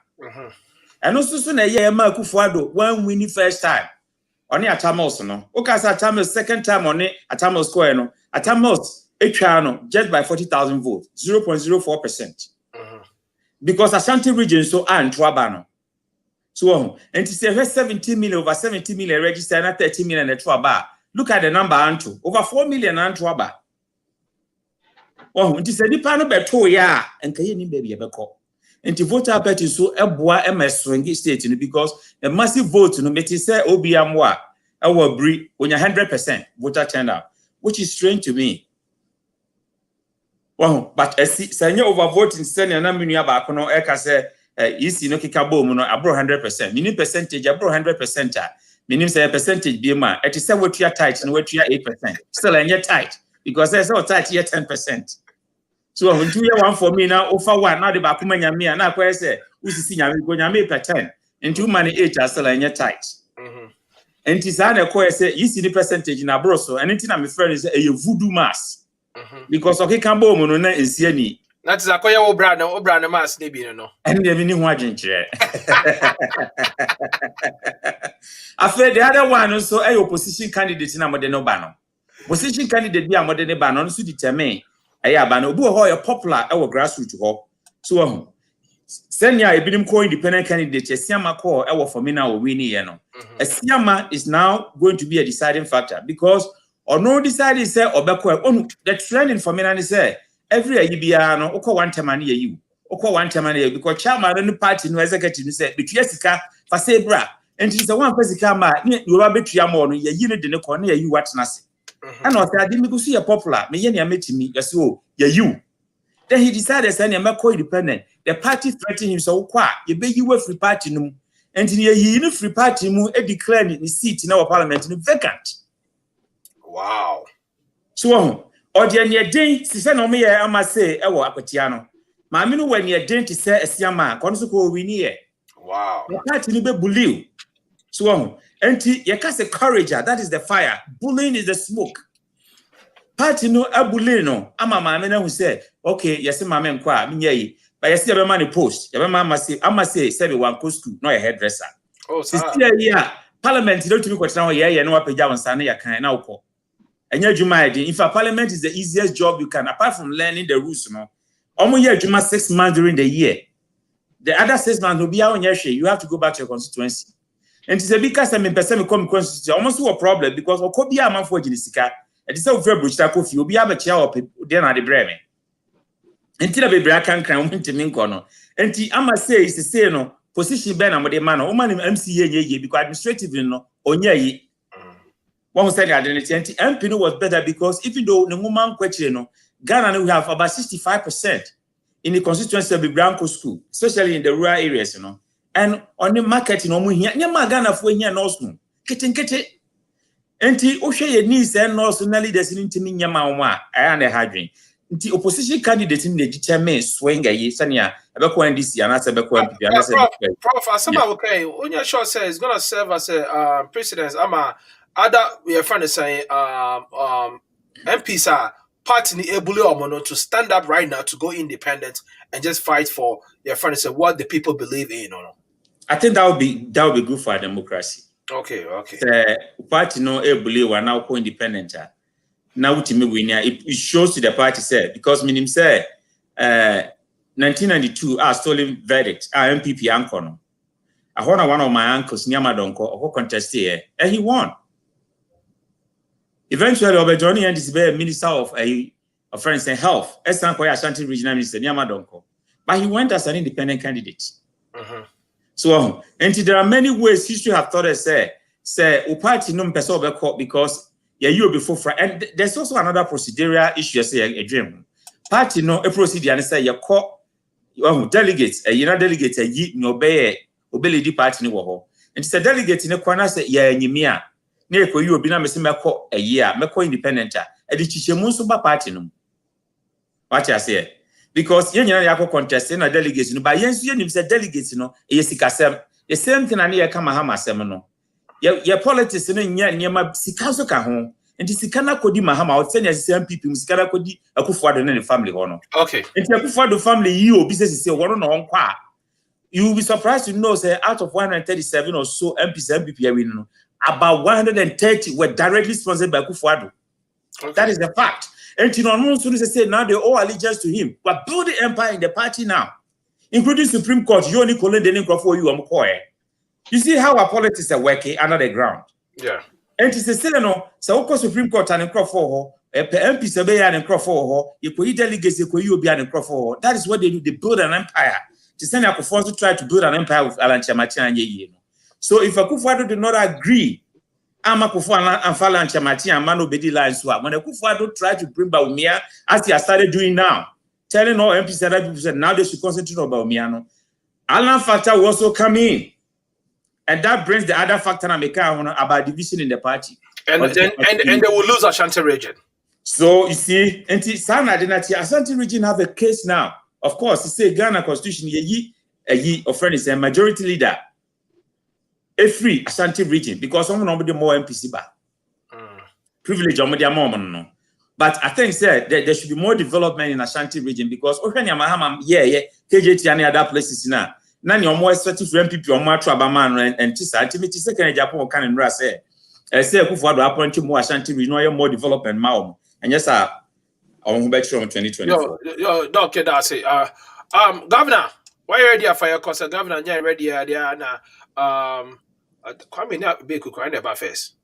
And also soon a year Marco Fuado when winning first time. Only at Tamos no. Okasa Tamos second time on it at Tamos Square no. At Tamos Echano just by 40,000 votes, 0.04%. Because Ashanti region so and Twabano. So, and to say 17 million over 70 million registered and 30 million at Twaba. Look at the number, Antu. Over 4 million and Twaba. Oh, and to say the panel beto ya and Kayin baby a beco. And to vote up at so a bois MS swingy state because a massive vote no make say Obiamwa, our breed when 100% voter turnout, which is strange to me. Well, but send you overvoting sending a million back on Eka say, easy no kikabo muno abro 100%. Meaning percentage abro 100%. Meaning say a percentage be man. It is what you are tight and what you are 8%. Still and yet tight because there's no tight here 10%. So when 2 year one for me now, offer one now the bakumanya me and I say, who's see me go nyame per 10 and 2 money 8 are still and yet tight. And Tisana Koya say, you see the percentage in abro so anything I'm referring is a voodoo mass. Because okay, Cambo Monona is any.
That's a Koya Obrana mass, maybe no.
And the mini watching chair. I feel the other one also a opposition candidate in a modern bano. Opposition candidate be a modern bano, so determine a bano, who popular our grassroots hop. So, send ya a bidim co independent candidate, a Siama core, our for me now, winning. A Siama is now going to be a deciding factor because. Or no decide is say or backward on the trending for me and say every year you be no oko 1 time and you oko 1 time and because chairman and party no executive say between sika for say bra and it's a one person ma you are between more no ye ne de ne corner you what na say and or say me go see a popular me ye na meet me yes oh you then he decided say na make independent the party threatened him so kwa ye be you free party no and ye no free party mu e declare the seat in our parliament vacant.
Wow.
So, or the near day, Sister Nomia, I must say, Ewa Apatiano. Mammy, when you're day to say a Siama, Consuko Winnie.
Wow.
The party will be bully. So, and Yakasa courage, that is the fire. Bullying is the smoke. Party no abulino. I'm a man who said, okay, yes, my man, qua, me, but I see a money post. Your mamma say, I must say, 71 coast to no a hairdresser.
Oh,
Sister, yeah, Parliament, you don't think what's now, yeah, no pajamas and Sana, ya can now call. And yet, in fact, parliament is the easiest job you can, apart from learning the rules. No, almost you 6 months during the year. The other 6 months will be out on your share. You have to go back to your constituency. And it's a because I mean, person come constituency almost a problem because of could be a man for Jessica. And it's a very brutal coffee. You'll be able to chair up then at the Bremen. Until a baby I can crown to Minkono. And I must say, it's the same no position Ben and the man, or man MCA because administratively no on ye. One said identity and MP was better because even though the woman question, Ghana we have about 65% in the constituency of the Branco school, especially in the rural areas, and on the market in Omuhia, Ghana for here no snow. Kitten. And O'Shea needs and also leaders in Yama, I am a hydring. The opposition candidate in the determined swing a year, Sanya, about when this year, and that's about
Prof, somehow okay, when your short says it's gonna serve as a precedence, other we are trying to say MPs are party able to stand up right now to go independent and just fight for your friend to say what the people believe in or no.
I think that would be good for democracy.
Okay.
The party no able are now co-independent. Now to me it shows to the party say because meaning say 1992 stolen verdict MPP Ankono. I heard one of my uncles Nyamadonko who contested here and he won. Eventually, Johnny and is Minister of Friends and Health, Ashanti Regional Minister Nyamadonko. But he went as an independent candidate. So, and there are many ways history have taught us say party no person be court because you before and there's also another procedural issue say a dream. Party no a procedure and say your court delegates delegates no obey the party no wo. And it's a delegate in a corner say nyimia. Neko you be na me meko a year meko independent e di chichemu so ba party no what I say because yen nyina yakọ contest na delegates no ba yen so yen say delegates no e sikasem the same thing na ye ka mahama asem no ye politics no nya nyema sika so ka ho enti sika na kodi mahama o tsenya sisi MPP mu sika na kodi Akufo-Addo na ne family ho no
okay
enti Akufo-Addo family yi obi say wono no nkwa a you will be surprised to know say out of 137 or so MPP win no about 130 were directly sponsored by Akufo-Addo. Okay. That is the fact. And you know, say now they owe allegiance to him. We're building empire in the party now, including Supreme Court. You only calling the name for you. You see how our politics are working under the ground.
Yeah.
And it's still no. So of course Supreme Court and for MP survey and for you could delegates you be and for. That is what they do. They build an empire. To send a to try to build an empire with Alan Chamati and Ye. So if Akufo-Addo did not agree. Akufo-Addo and Falan Chamati and Mano Bedi lines swap. When Akufo-Addo tried to bring Bawumia, as he has started doing now, telling all MPs that people said now they should concentrate on Bawumia. Alan factor will also come in. And that brings the other factor about division in the party.
And they will lose Ashanti region.
So you see, Ashanti region have a case now. Of course, you say Ghana Constitution, a friend is a majority leader. A free Ashanti region because someone over the more MPC back. Privilege on the moment. But I think there should be more development in Ashanti region because mahama, KJT and other places now. None your more expected for MPP or more Trabaman and Tisa. Ultimately, second Japan can and say, I say, Akufo-Addo appoint to more Ashanti region, more development, Mao. And yes, sir, on back from 2024.
Doctor, that's it. Governor, why are you ready for your course? Governor, you're ready there now. Kwame na be kukran the first.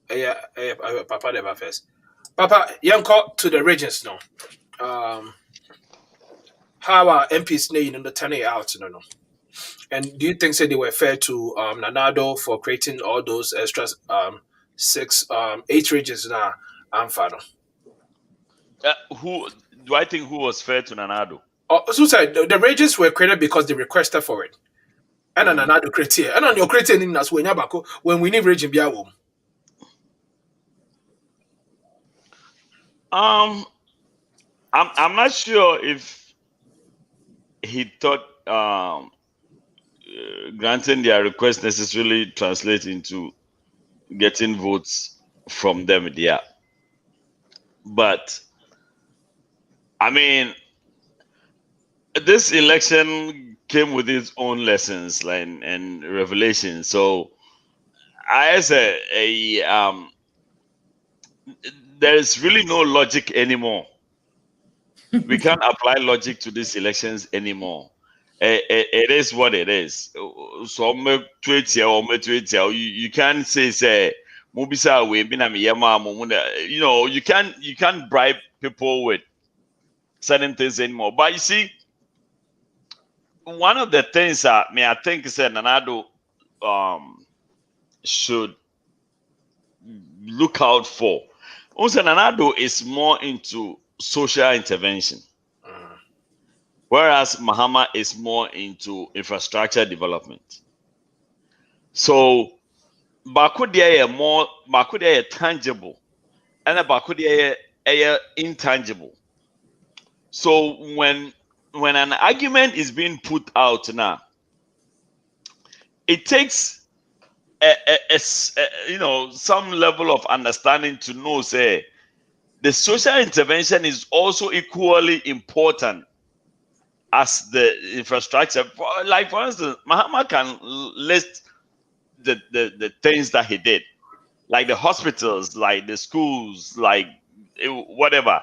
Papa the first. Papa, young call to the regions now. How are MPs in the turning out? No. And do you think they were fair to Nanaaddo for creating all those extra 8 regions now? Father.
Who do I think who was fair to Nanaaddo?
So said the regions were created because they requested for it. And another criteria. And on your criteria in us when we need region be a womb.
I'm not sure if he thought granting their request necessarily translate into getting votes from them there. But I mean, this election came with its own lessons and revelations. So I say there is really no logic anymore. We can't apply logic to these elections anymore. It is what it is. So you can't say you know, you can't bribe people with certain things anymore. But you see, one of the things that I think is that Nanaaddo should look out for. Also, Nanaaddo is more into social intervention, whereas Mahama is more into infrastructure development. So, Bakudia are tangible, and Bakudia are intangible. So when an argument is being put out now, it takes you know, some level of understanding to know, say, the social intervention is also equally important as the infrastructure. Like, for instance, Mahama can list the things that he did, like the hospitals, like the schools, like whatever.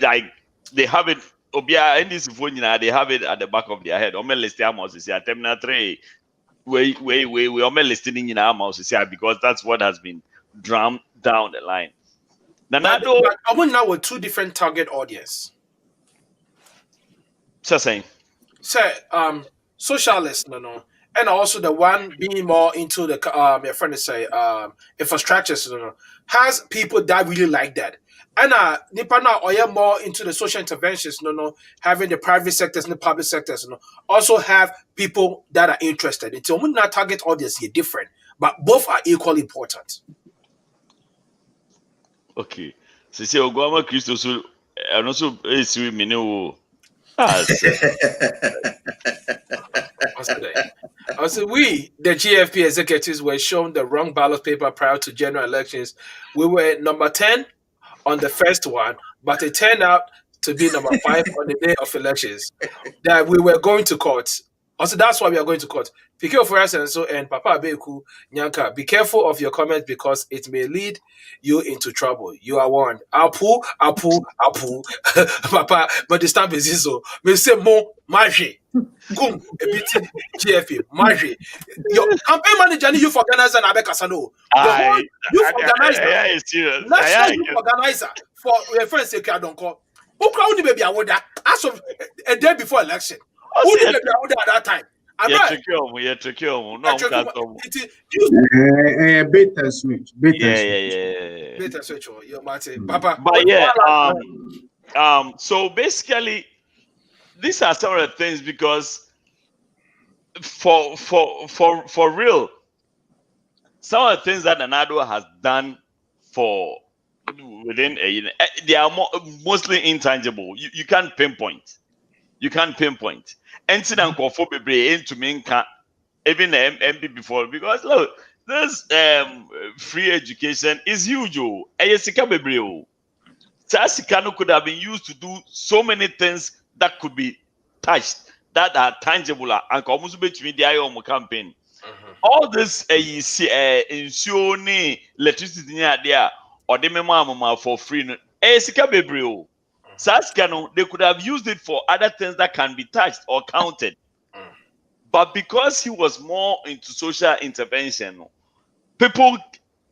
Like they have it. Obia in this phone, they have it at the back of their head. Terminal 3. We are listening in our mouths because that's what has been drummed down the line. Nanaaddo,
I want now with 2 different target audience.
Just saying.
Say socialist, no, and also the one being more into the your friend is say infrastructures, no, has people that really like that. And nipa now or more into the social interventions, no, having the private sectors and the public sectors, no, also have people that are interested. It's only not target audience is different, but both are equally important.
Okay. So say Ogwama Christo so and also see me no.
Also, we, the GFP executives, were shown the wrong ballot paper prior to general elections. We were number 10 on the first one, but it turned out to be number 5 on the day of elections. That we were going to court Also, that's why we are going to court. PK for us and so and Papa Abeku Nyanka, be careful of your comments because it may lead you into trouble. You are warned. Apu, Papa, but the stamp is so. Me say mo maji. Kum a bit GFA maji. Your campaign manager you for organizer and Abekasano. The whole youth organizer.
Yeah, serious.
National youth organizer for reference to Kadonko. Who crowd baby award as of a day before election. Who did baby award at that time?
Yeah, tricky. No,
beta switch.
Yeah.
Beta switch. Your Martin, Papa.
But yeah, so basically, these are some of the things because for real, some of the things that nanaaddo has done for within they are mostly intangible. You can't pinpoint. And then for into main even the MP before because look, this free education is huge. Sasikano could have been used to do so many things that could be touched, that are tangible and almost between the IOM campaign. All this ensuring electricity there or the memo for free. Sasikano, they could have used it for other things that can be touched or counted. But because he was more into social intervention, people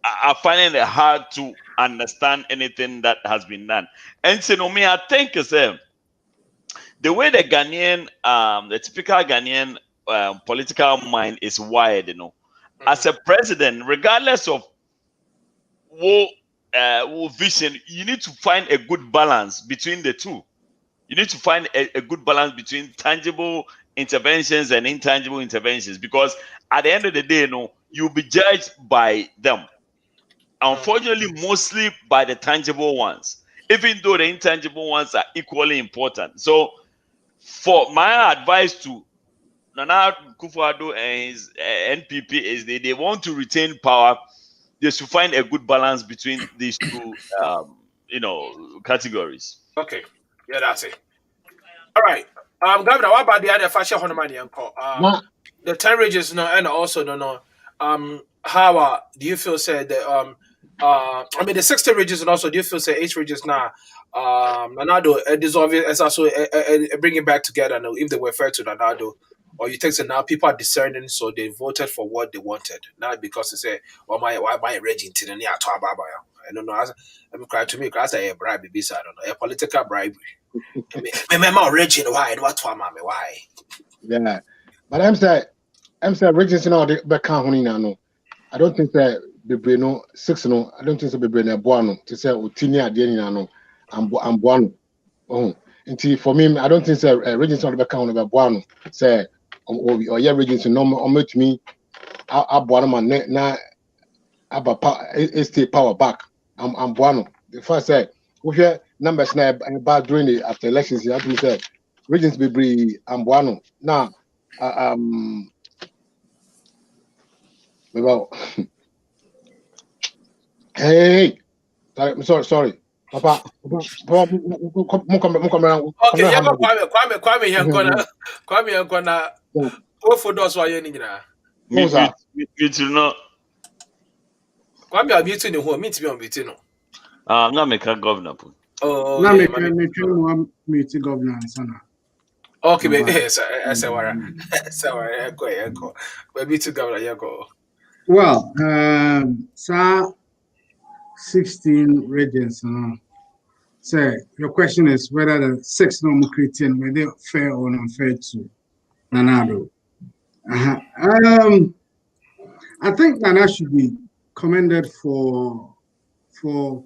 are finding it hard to understand anything that has been done. And so, me, I think the way the Ghanaian, the typical Ghanaian political mind is wired, as a president, regardless of what vision, you need to find a good balance between the two. You need to find a good balance between tangible interventions and intangible interventions because at the end of the day, you'll be judged by them. Unfortunately, mostly by the tangible ones, even though the intangible ones are equally important. So, for my advice to Nana Akufo-Addo and his NPP is they want to retain power. They should find a good balance between these two, categories.
Okay, yeah, that's it. All right, Governor, what about the other fashion honeymoon? The 10 regions, and also how do you feel? Said that the 60 regions, and also do you feel say 8 regions now? Nanaaddo dissolve it as also bring it back together. Now, if they were fair to Nanaaddo, or you think so now people are discerning, so they voted for what they wanted, not because they say, "Oh why a region to the near Baba." I don't know. I'm crying to me because I a bribe. I don't know a political bribery. Remember region why? Why?
Yeah, but I'm saying regions now they back on no. I don't think that the no 6 no. I don't think so. Be no buano to say utini adi no. I'm buano. Oh, and for me, I don't think so. Regions on the back on the buano say or yeah regions no omit me. I buano man na state power back. I'm buano. The first say we hear numbers now about during the after elections. You have to say regions be I'm buano now. Well, hey, I'm sorry, Papa.
Okay, yeah, Kwame Yankona. What for those who are in here?
Me too, no.
Kwame are meeting the home, meet to be on meeting.
I'm not making governor.
Oh,
now meeting governor, son.
Okay, baby, yes, I say what I go. Maybe to governor, you go.
Well, sir, 16 regions. So your question is whether the 6 normal Christian were they fair or unfair to Nanaaddo. I think Nana should be commended for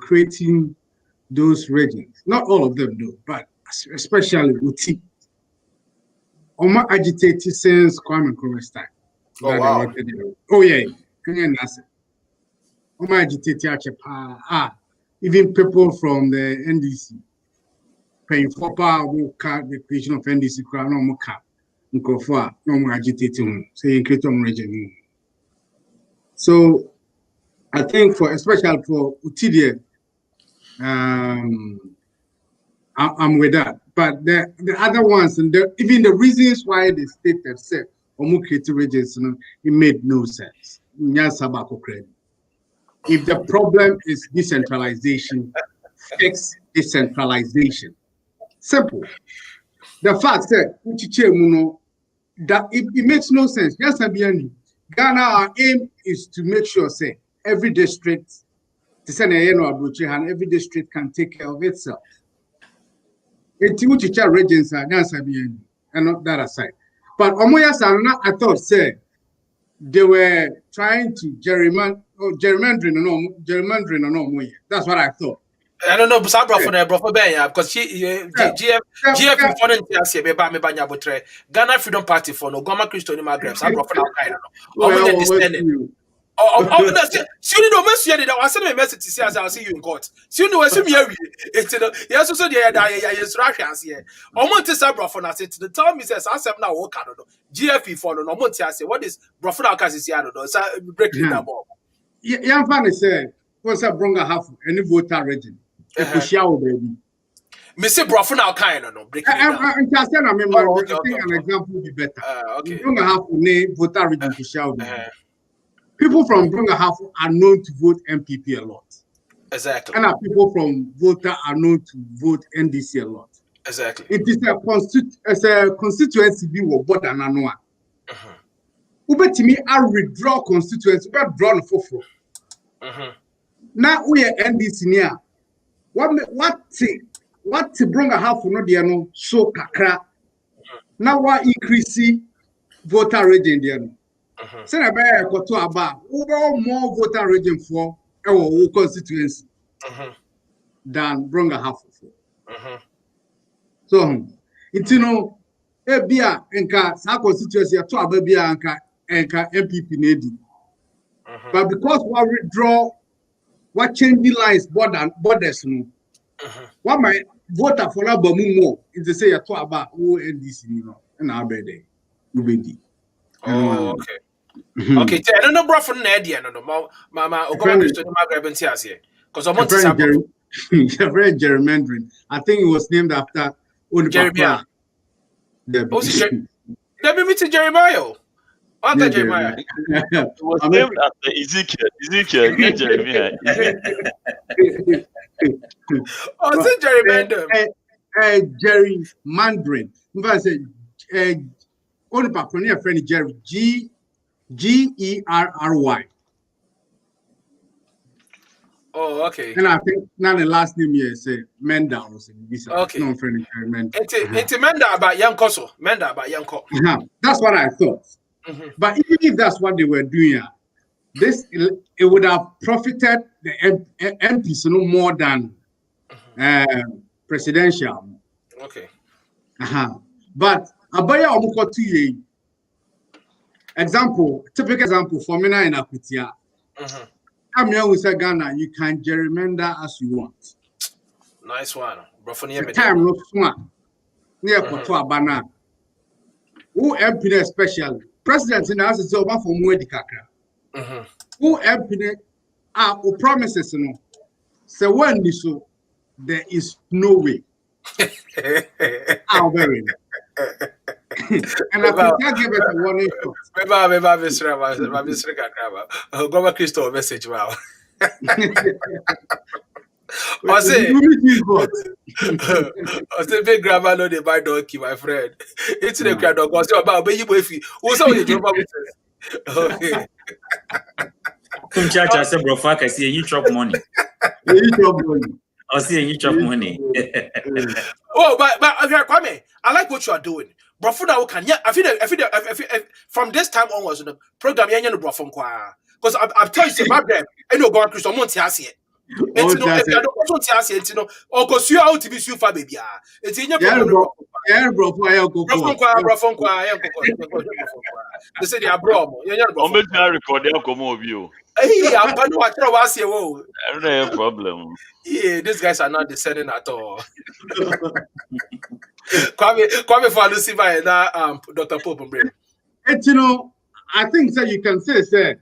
creating those regions. Not all of them though, but especially Uti. Oma agitated since Kwame Nkrumah's time.
Oh wow!
Oh yeah, Oma agitated even people from the NDC paying for power will cut the creation of NDC crown no more cap. Nkrofo no agitating so you create region. So I think especially for Utidie, I'm with that. But the other ones, and even the reasons why the state have said, regions, it made no sense. If the problem is decentralization, fix decentralization. Simple. The fact that it makes no sense. Yes, Ghana, our aim is to make sure, say, every district, every district can take care of itself. Regions are and not that aside. But I thought, say, they were trying to gerrymandering. That's what I thought.
I don't know, but I'm for Ben, because GF for the Ghana Freedom Party for no Goma Christian Magreb. I'm for now. Soon no message that I sent a message to say I'll see you in court. Soon no assume you. Yes, also the is Russians here. Omonte Sabra for us. The time is as I said now, GF for no Monte. I say, what is Brofuna Casisiano? Breaking the ball.
Young Fanny said, what's up, Bronga half any voter region? Baby.
Missy Brofuna kind of no breaking.
I think an example would be better.
Okay.
Bronga half name voter region to show. People from Brunga half are known to vote MPP a lot.
Exactly.
And people from Volta are known to vote NDC a lot.
Exactly.
It is a constituency be what than another. Ubetimi I withdraw constituency, but draw the fofo. Now we are NDC near. What Brunga half no diano so kakra. Now what increase voter region diano. So I got to about overall more voter region for our constituency than Brunga half of. So it's Ebia enka sa constituency to ababia enka MPP nedi. But because we withdraw, what change the lines borders no. What my voter for na bamu more is to say to about NDC na abede ubedi.
Oh, okay. Okay, I don't know, bro, from Nadia, no, Mama, Ogoma to Magreb and Tiasia. Because I'm
very gerrymandering. I think it was named after
Jeremiah. Let me meet Jeremiah. What Jeremiah?
It was named after Ezekiel, not Jeremiah.
Oh, it's gerrymandering.
Gerrymandering. I said, only Paconia friend Jerry Gerry.
Oh, okay.
And I think now the last name here is Menda.
Okay.
No friend Menda.
It's Menda about Yankoso. Menda about Yanko.
That's what I thought. But even if that's what they were doing, it would have profited the MPs no more than presidential.
Okay.
But Abaya Omuko 2 years. Typical example for me now in Akutia. I'm here with Ghana, you can gerrymander as you want.
Nice one.
Time no smart. Near Kotoa Bana. Who MP especially? President in the house is over for Mwedi Kakra. Who MP who promises no. So when this so there is no way. I'll very and I can't give it a warning.
Maybe Mr. Kakraba. Go Christo message. Wow. I say, big grandma no they buy donkey, my friend. It's the crowd dog. I say about baby boy. Who saw you drop up? Okay.
Come church, I said, bro, fuck, I see you chop money. I see you chop money.
Oh, but Kwame, I like what you are doing. Brofuna can I feel from this time onwards the program no brofun kwa because I'm telling you my brand no go Christ on Monte Asie. It's no if you don't want to Asie it's no or cause you out to be so far baby. It's in your brofun kwa they say they are bro.
I'm going to record them come over you.
Hey, I'm going to watch Asie wo.
No problem.
Yeah, these guys are not descending at all. Kwame for Lucifer and Dr. Pope and
I think that you can say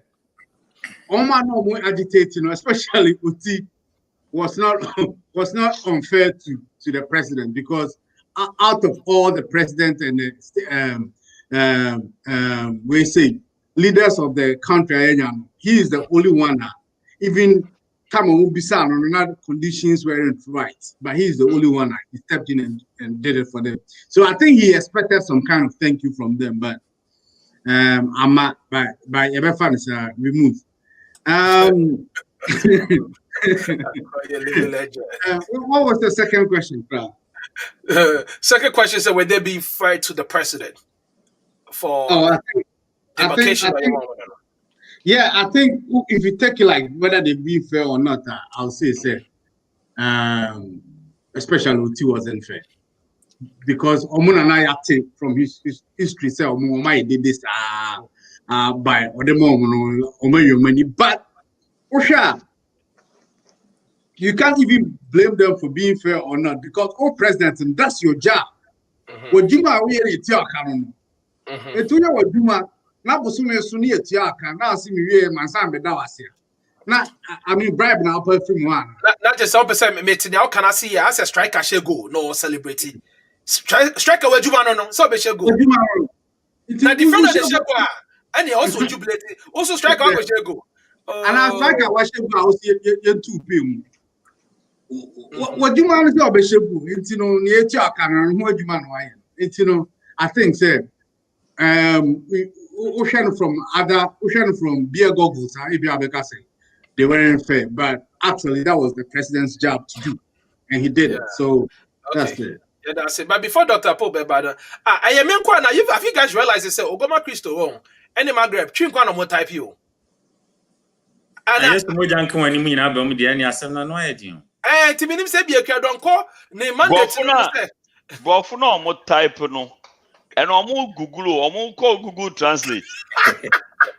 Oma no more agitating, especially Uti was not unfair to to the president because out of all the president and the we say leaders of the country, he is the only one that even not conditions weren't right, but he's the only one that he stepped in and did it for them. So I think he expected some kind of thank you from them, but I'm not by every fan is removed. What was the second question,
second question is were they being fair to the president for
I think, yeah, I think if you take it like whether they be fair or not, I'll say especially Uti wasn't fair because Omun and I take from his history say Omun did this by or the moment your money, but Osha, you can't even blame them for being fair or not because all presidents and that's your job. What Juma we are coming. What Juma. Na bosume suni etia kan na asi mi wie mansa me da wase na I mean bribe na upper from one
na just 1% me tin ya o kana see ya as a striker share goal no celebrity striker wajuma no so be share goal na defender dey share goal and he also jubilate also striker go share goal
and I striker wa share goal o ye two pay mu wajuma no so be share goal ntino na etia kan no wajuma no aye ntino I think say Ocean from beer goggles, they weren't fair, but actually that was the president's job to do, and he did it. So that's it.
Yeah, that's it. But before Dr. Pope, I mean, have you guys realized this? Obama Christo wrong. Any Maghreb, trim one more type you. And
I just know Janko when you mean Abel, the any assembly no idea.
To me, say be a don't call name mandate.
But no more type no. And almost call Google Translate.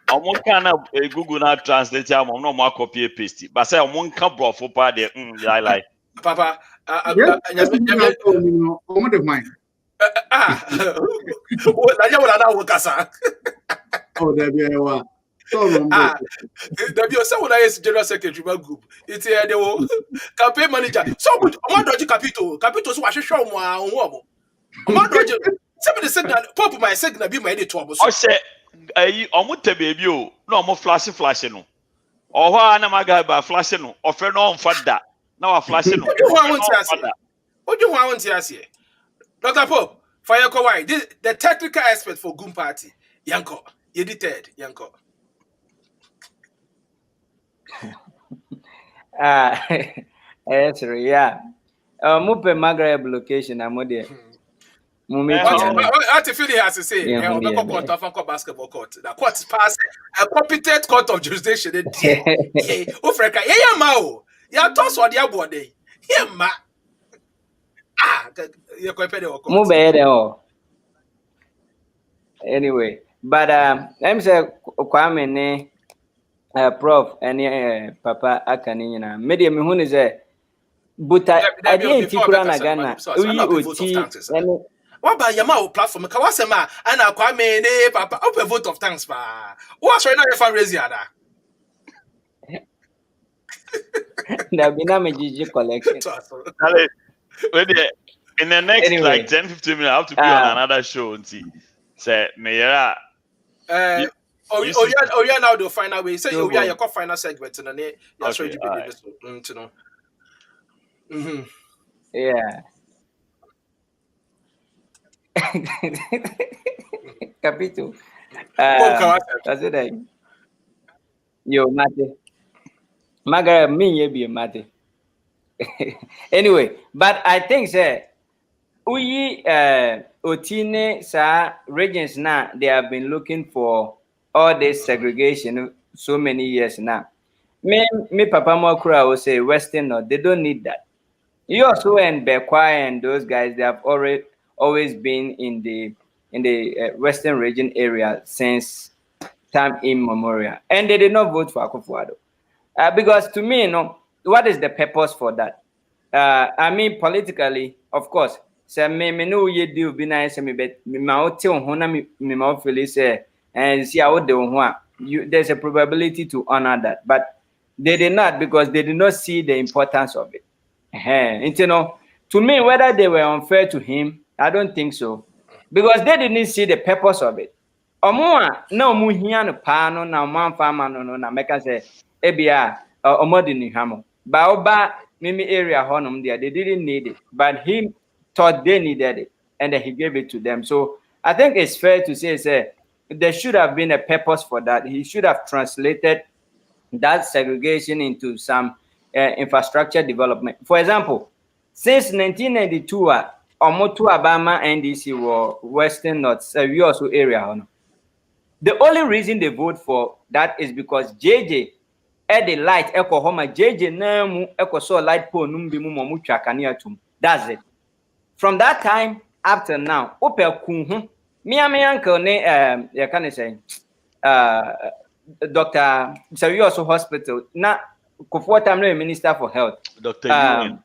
Almost kind of Google not translate. I'm no more copy paste. But say I'm one cup of for there. I like.
Papa,
mine. Oh, there be a
there be someone is general secretary group. It's here the campaign manager. So much. I'm not Capito. So I should show more. I'm not somebody said that Pop my signal be my editor.
I say, Omuta baby, no more flashy no. Or why am I guy by flashing no? Or friend on father. Now a flashing no.
What do you want to say? Dr. Pope, fire Kawai, the technical expert for Goon Party. Yanko, edited Yanko.
Yeah. Mupe Maghreb location, I'm there.
What if he has to say? Basketball court. The court is passed a competent court of jurisdiction. Ufreka, yeah, mao. Ya toss or the body. Yeah, ma. You're quite
pedo. Anyway, but I'm say Kwame ne Prof and Papa Akani na media me hunu is but I didn't tikura na Ghana. Uyi
what about your platform? Kawasema and Kwame ne Papa open vote of thanks pa. What's right now your fundraising ada?
There be na me GG collection.
In the next like 10-15 minutes, I have to be on another show and see. Say Mayera.
Yeah, now the final way. Say yeah, your final segment and then you show you to know.
Yeah. Capito. That's it. Yo, mate. Magara me be mate. Anyway, but I think sir, we Otine sa regions now they have been looking for all this segregation so many years now. Me Papa Mokura will say Western North, they don't need that. You also and Bekwa and those guys, they have always been in the Western region area since time immemorial, and they did not vote for Akufo-Addo because to me, what is the purpose for that? I mean, politically, of course. So me no ye do be nice me bet me ma feel say and see how they want. There's a probability to honor that, but they did not because they did not see the importance of it. To me, whether they were unfair to him, I don't think so. Because they didn't see the purpose of it. Omoa no mu hia no pa no na man farmer no na meka say ebia omodi ni hamo. Ba oba mimi area honum there, they didn't need it, but him thought they needed it, and then he gave it to them. So I think it's fair to say there should have been a purpose for that. He should have translated that segregation into some infrastructure development. For example, since 1992, Omotu Abama NDC were Western North, we also area. The only reason they vote for that is because JJ had the light echo homa JJ namu echo so light pole numbi mu chakania tum. That's it. From that time up to now, opel kunhu. Me and my uncle ne can I say Dr. Serioso Hospital na Kufuor Tamle Minister for Health. Dr.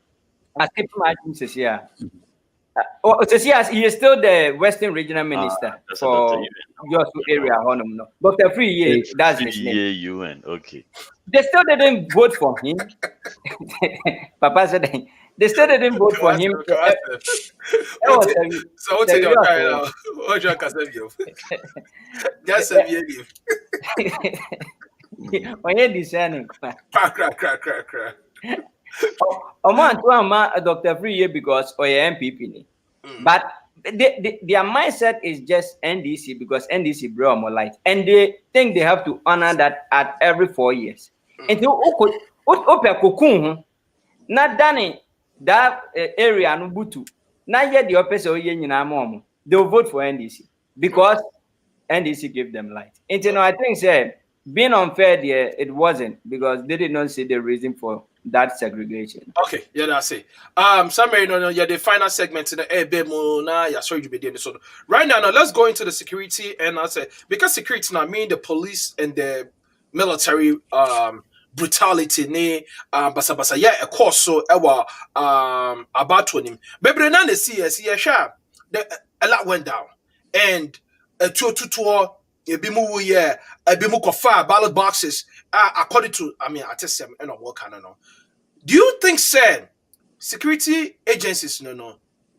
He is still the Western Regional Minister for your area. Dr. Free, that's his name.
Okay.
They still didn't vote for him. Papa said they still didn't vote for him.
So what's your kind now? What's your Casadio? Just a year.
When you're discerning,
crack.
Dr. Free because MPP. But their mindset is just NDC because NDC brought more light, and they think they have to honor that at every 4 years. And not done that area no butu. Not yet the opposite they'll vote for NDC because NDC gave them light. And I think being unfair there, it wasn't because they did not see the reason for that segregation.
Okay, yeah, that's it. Summary, the final segment in the sorry to be doing this. Right now, let's go into the security, and I say because security now mean the police and the military brutality basa yeah of course so about him. But now the CS a lot went down and a tour a bimu a bimu kofa ballot boxes according to I test them and what kind of no. Do you think security agencies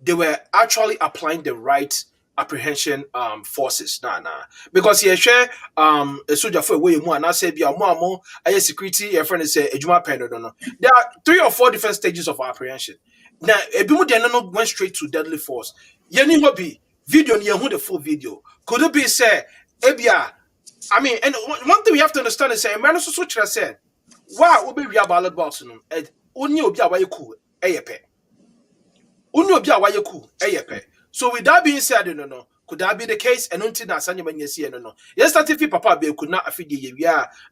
they were actually applying the right apprehension forces because share a soldier for way more and I say be a more security your friend say ejuma pen no there are 3 or 4 different stages of apprehension now ebimu they no went straight to deadly force yeni hobby video ni the full video could it be say ebia and one thing we have to understand is man so said wow we be ballot box no only obi a waye cool eyepe only obi a waye cool eyepe. So with that being said, could that be the case? And until that, yes, that if Papa be could not afford the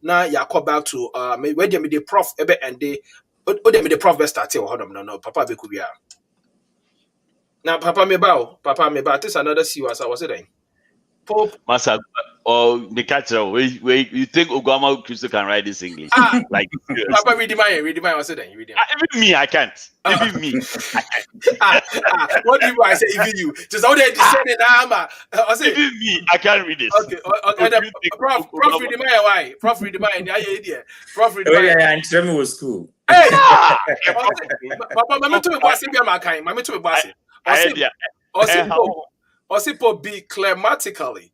now ya call back to where they made the prof ebe and they the prof best start no Papa be could be now Papa me bow this another see what I was saying. Pope
Masa or the catcher where you think Obama Christo can write this English like
Papa read my was saying
even me I can't even me I can't
what do you I say even you just how they descended I say
even me I can't read this
okay prof read my why prof read my idea prof read my
I'm sure was cool
hey Papa mama to me boss be my kind mama to me boss also be climatically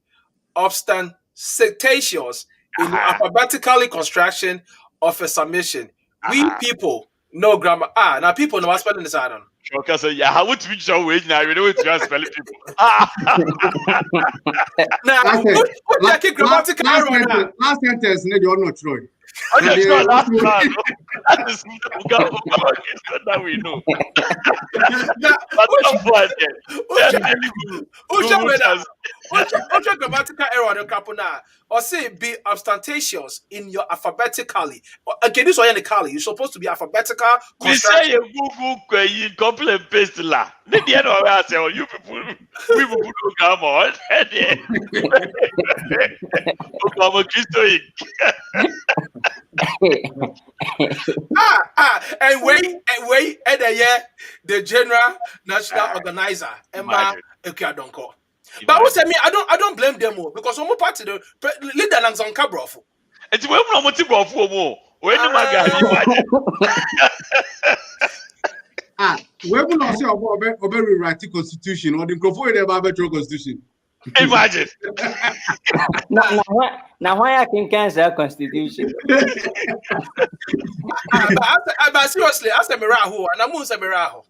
ostentatious in alphabetically construction of a summation. We people know grammar. Now people know what spelling this out on.
Okay, so yeah, how would we show wage now? We know what you spelling people.
Now, what you grammatical error?
Last sentence, you're not true.
Okay, so last one. That is that we know.
What's your grammatical error on Capona? Or say be ostentatious in your alphabetically. Again, this one you're supposed to be alphabetical.
We say you Google you copy and paste la. The end of I say, you people, we will do come on. Obama Christo.
And wait, and the general national organizer, Emma Ekadonko. But who said me? I don't blame them all because some party the leader and some cabrof.
It's when I'm not for more. When am I
we will not say about rewrite constitution or the microphone about constitution.
Imagine.
Now why I can cancel constitution?
But seriously, ask them Miraho, and I'm also Miraho.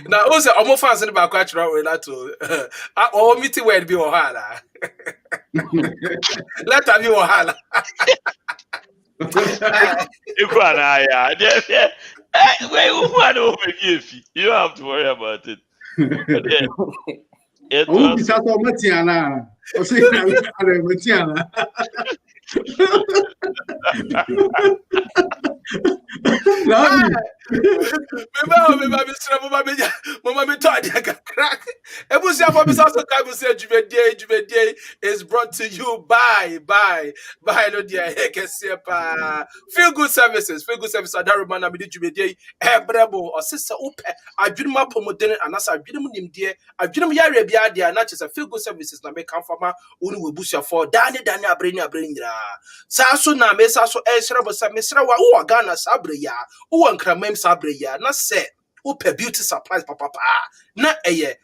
Now, also, I'm fans in the back. I meeting where be Ohala. Let her be Ohala.
You don't have to worry about it.
Oh, it's not Matiana. I say, Matiana.
Is brought to you by no dear feel good services adaruma na mede djumedie ebrebo or sister upe adwuma pomodene anasa adwuma nimdie adwuma yare bia dia na chese feel good services na make fama woni webusia for dane abreni nyira sa so na me sa so esrebo sa mesra wa wo Ghana sabre ya wo nkramam sabre ya na se upe beauty supplies papa na eye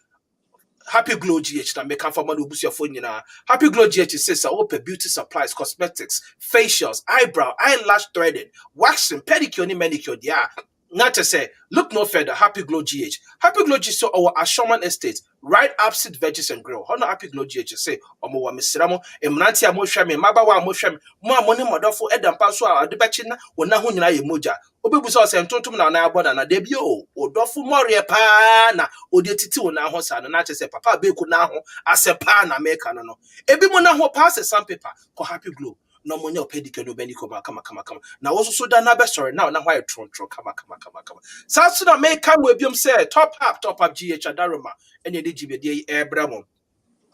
Happy Glow GH na make for money boost your phone na Happy Glow GH says open beauty supplies, cosmetics, facials, eyebrow, eyelash threading, waxing, pedicure, ni manicure. Yeah, not to say look no further. Happy Glow GH. Happy Glow GH so our Ashoman Estate, right opposite Veggies and Grill. Honor Happy Glow GH say omo wa misramo emnanti amohwame mabawa amohwame mo amone modofo edam paso a adebechi na wona ho nyina ye moja obebuso asem tontom na na aboda na debi o odofo more pa na odi titi wona ho sa na che say papa beku na ho ase pa na meka no ebi mo na ho pass some paper ko Happy Glow no money pedicure no beni koma kama na wo so da na be sorry now na why tron kama sa so na make come we biom say top up GH adaroma ene de gibede ebramo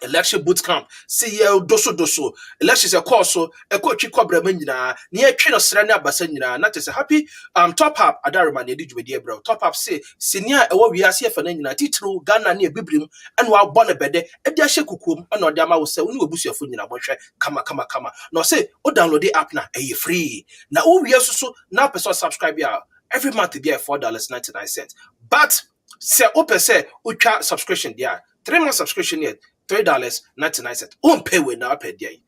election boot camp see ye doso election se course so e ko twi kobra manyina ne ye twi no sra ne abasa nyina na say happy top up adaroma ne de gibede ebro top up say senior e wo wiase e fa na nyina titru Ghana ne ebibrim ene wa bɔ ne bede e de ahye kukum ene ode ama wo say woni webusuafo nyina bɔhwɛ kama no say o download the app na e free na wo wiase so na person subscribe ya every month be $4.99 but say open say utwa subscription there 3 month subscription here $3.99 on pay we now pay day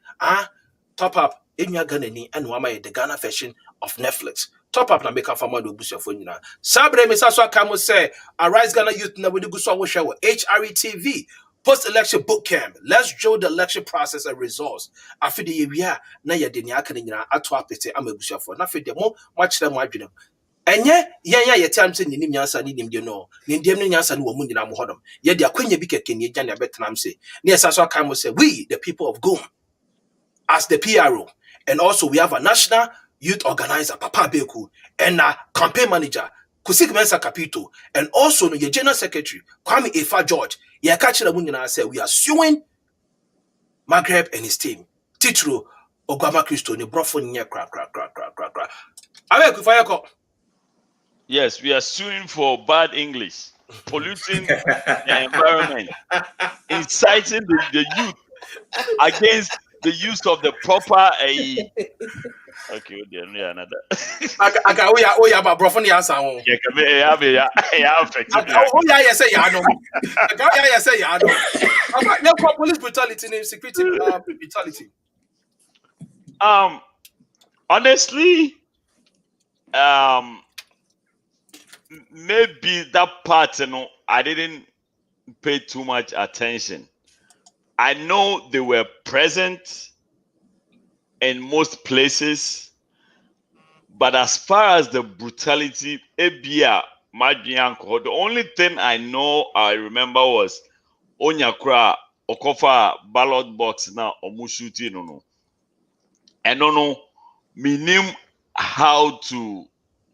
top up in your Ghana ni and wama the Ghana version of Netflix top up na make for money boost your phone na sabre me so aka say arise Ghana youth na we go so we share HRE TV post-election boot camp. Let's show the election process and results. After the year, na ya de ni aka ni nyina ato apete amabusuafo. Na after the mo kyerɛ mo adwene. Enye ye time say nim nyansa ni nim de no. Nim dem ni nyansa ni wo mu nyina mo hodom. Ye de akwanya bi keke ni agya na betenam say. Ne yesa so aka mo say we the people of Gum as the PRO and also we have a national youth organizer Papa Beku and a campaign manager Kusik Mensa Capito and also no your general secretary Kwame Efa George. Ye catch the munyina say we are suing Maghreb and his team. Titro Ogama Christo ni brofo nye kra. Awe kufaya ko.
Yes, we are suing for bad English, polluting the environment, inciting the youth against the use of the proper okay, yeah, another.
Aga we are about brofo ni answer won.
Yeah, come here,
yeah, say ya no. Aga yeah, say ya no. Aga police brutality name security brutality.
Honestly, maybe that part, you know, I didn't pay too much attention. I know they were present in most places, but as far as the brutality, the only thing I remember was Onyakra Okofa ballot box now Omushuti no. I don't know meaning how to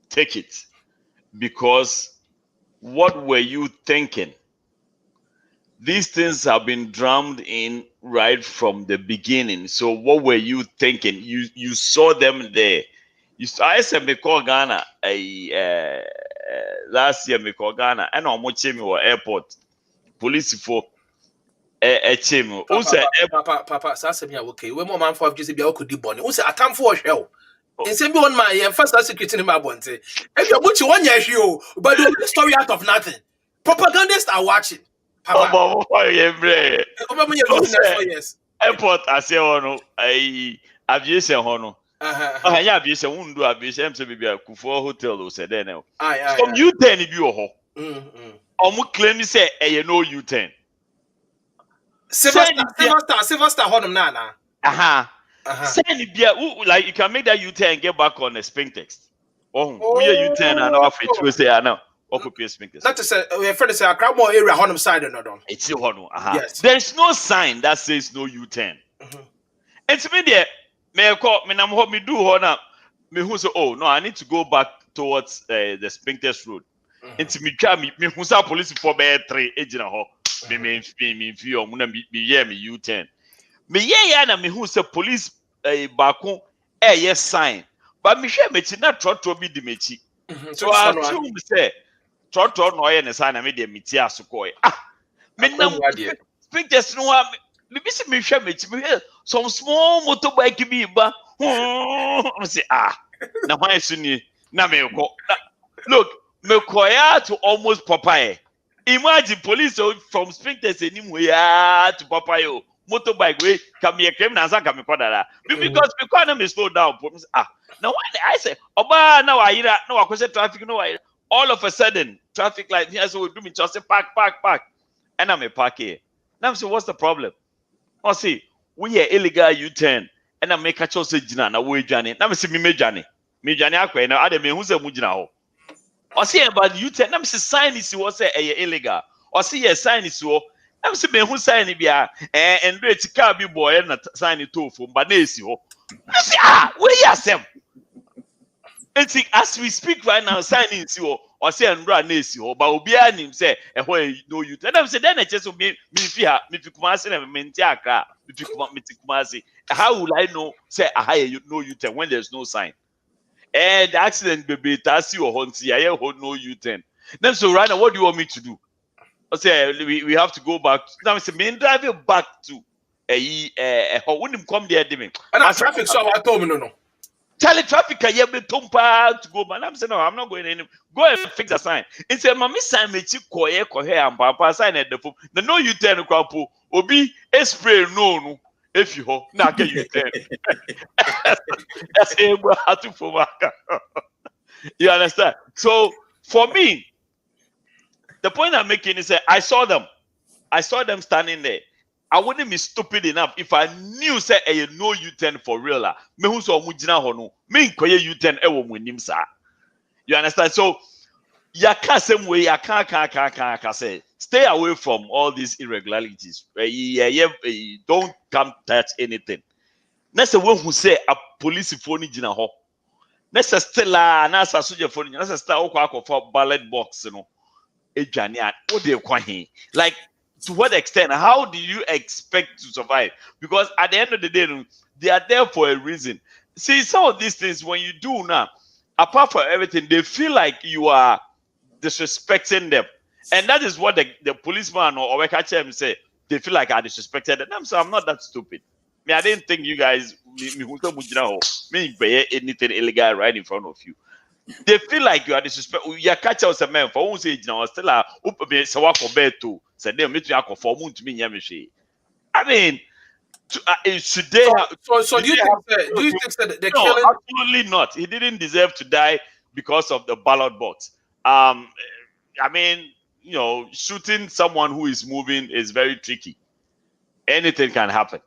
take it. Because what were you thinking? These things have been drummed in right from the beginning. So what were you thinking? You saw them there. I said me call Ghana last year me call Ghana and I'm watching me airport police for chim. Also,
Papa, Sassamia, okay. When my man for just be able to bonnie. Also, a time for a show. And send me on my first security in my bonte. If you're what you want, yes, you, but do the story out of nothing. Propagandists are watching. Papa, yes.
Airport, I say, no, I aviation hono. I have aviation, won't do aviation to be a Kufu hotel, who said, then. From U10, if you are, claim you say, you know U10.
Silver Star, Honum Nana.
Send it be like you can make that U10 and get back on the spring text. Oh, we are U10 and off it. We say, I know.
Not to say, we have friends say, a crowd more area Honum side or not.
It's your Honum.
Yes.
There's no sign that says no U10. And to me, there, may I call me, I'm me do Honor. Me who say, oh, no, I need to go back towards the spring test road. And to me, me who say police for bear 3 agent ho. Me feel, me U10. Me na me who say police bakon yes sign but me share me na trotro bi di mechi so I assume say trotro no ye ne sign na me dey meti asoko me na pictures no me be say me share me some small motorbike bi ba I say na why so ni na me go look me koya to almost Popeye. Imagine police from Springtest anywhere to Popeye motorbike way come here claim na come because me slow down now when I say oba now I now I question traffic no all of a sudden traffic light here so do me just say park and I'm a park here now say what's the problem I see we are illegal U10 and I make a choice jina na we jani now me see me jani akwa na ade me hu say mu jina ho I see about U10 now me see sign is what say illegal I see yes sign is what I'm saying, who sign it? And rich car be boy and sign it too from Banesio. Where you them? And see, as we speak right now, signing you or say and run Nasio, but Obian him say, and where you know you. And I'm saying, then I just me fear, me Kumasi and Mentiaka, me Kumasi. How will I know, say, you know you ten when there's no sign? And the accident baby, Tassi or Honsi, I hold no U10. Then so right now, what do you want me to do? I say we have to go back. Now I say me drive you back to when him come there, Demi.
And traffic so I told me no.
Tell the traffic I have to go, but I'm saying no, I'm not going anywhere. Go and fix the sign. He said, "Mommy, sign me cheap koye and papa sign at the phone. The no you turn kwapo obi spray no if you ho na get you turn." That's how to for you understand? So for me. The point I'm making is that I saw them standing there. I wouldn't be stupid enough if I knew say a no U10 for real. Me who saw mujina hono. Me inkoye U10 ewo munim sa. You understand? So ya can't same way ya can't say stay away from all these irregularities. Don't come touch anything. Next one who say a police phone jina ho. Next still na sa soldier phone. Next still for ballot box, you know. Like to what extent? How do you expect to survive? Because at the end of the day, they are there for a reason. See, some of these things when you do now, apart from everything, they feel like you are disrespecting them, and that is what the policeman or catcher say. They feel like I disrespected them. So I'm not that stupid. I didn't think you guys me anything illegal right in front of you. They feel like you are disrespectful. You catch us a man for who say now still so what for bed too. So they meet you for moon to me. I mean, should they?
So do you think that the
no,
killing?
Absolutely not. He didn't deserve to die because of the ballot box. I mean, shooting someone who is moving is very tricky. Anything can happen.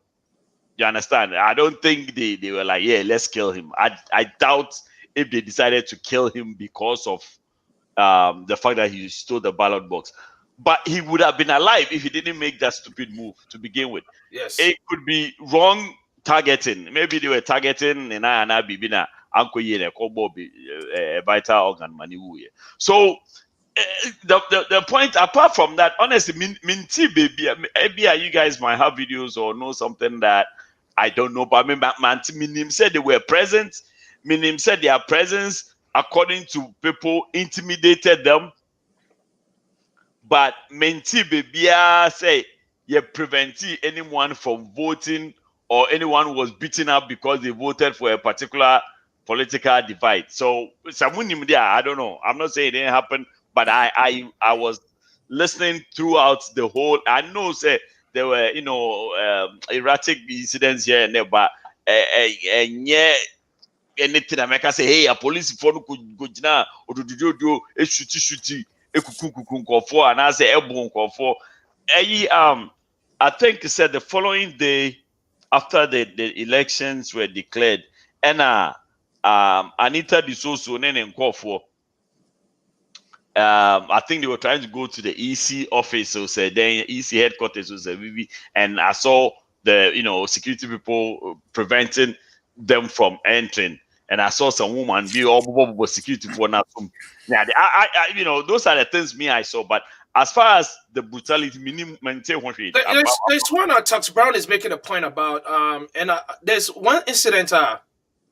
You understand? I don't think they were like, yeah, let's kill him. I doubt if they decided to kill him because of the fact that he stole the ballot box. But he would have been alive if he didn't make that stupid move to begin with.
Yes.
It could be wrong targeting. Maybe they were targeting Nana Bibina, Uncle Yene, Kobo, vital organ money. So the point, apart from that, honestly, Minty baby, maybe you guys might have videos or know something that I don't know. But Minim said they were present. Minim said their presence, according to people, intimidated them. But Menti Bebia say you prevent anyone from voting or anyone who was beaten up because they voted for a particular political divide. So I don't know. I'm not saying it didn't happen, but I was listening throughout the whole. I know say there were erratic incidents here and there, but yeah, anything I can say, hey, a police for no go jina odododo e shuti e kuku for and I say ebon for I think he said the following day after the elections were declared, and Anita Disoso and for I think they were trying to go to the EC office, so said then EC headquarters was and I saw the security people preventing them from entering, and I saw some woman be all security for now. Yeah, those are the things I saw, but as far as the brutality,
there's one Tux Brown is making a point about and there's one incident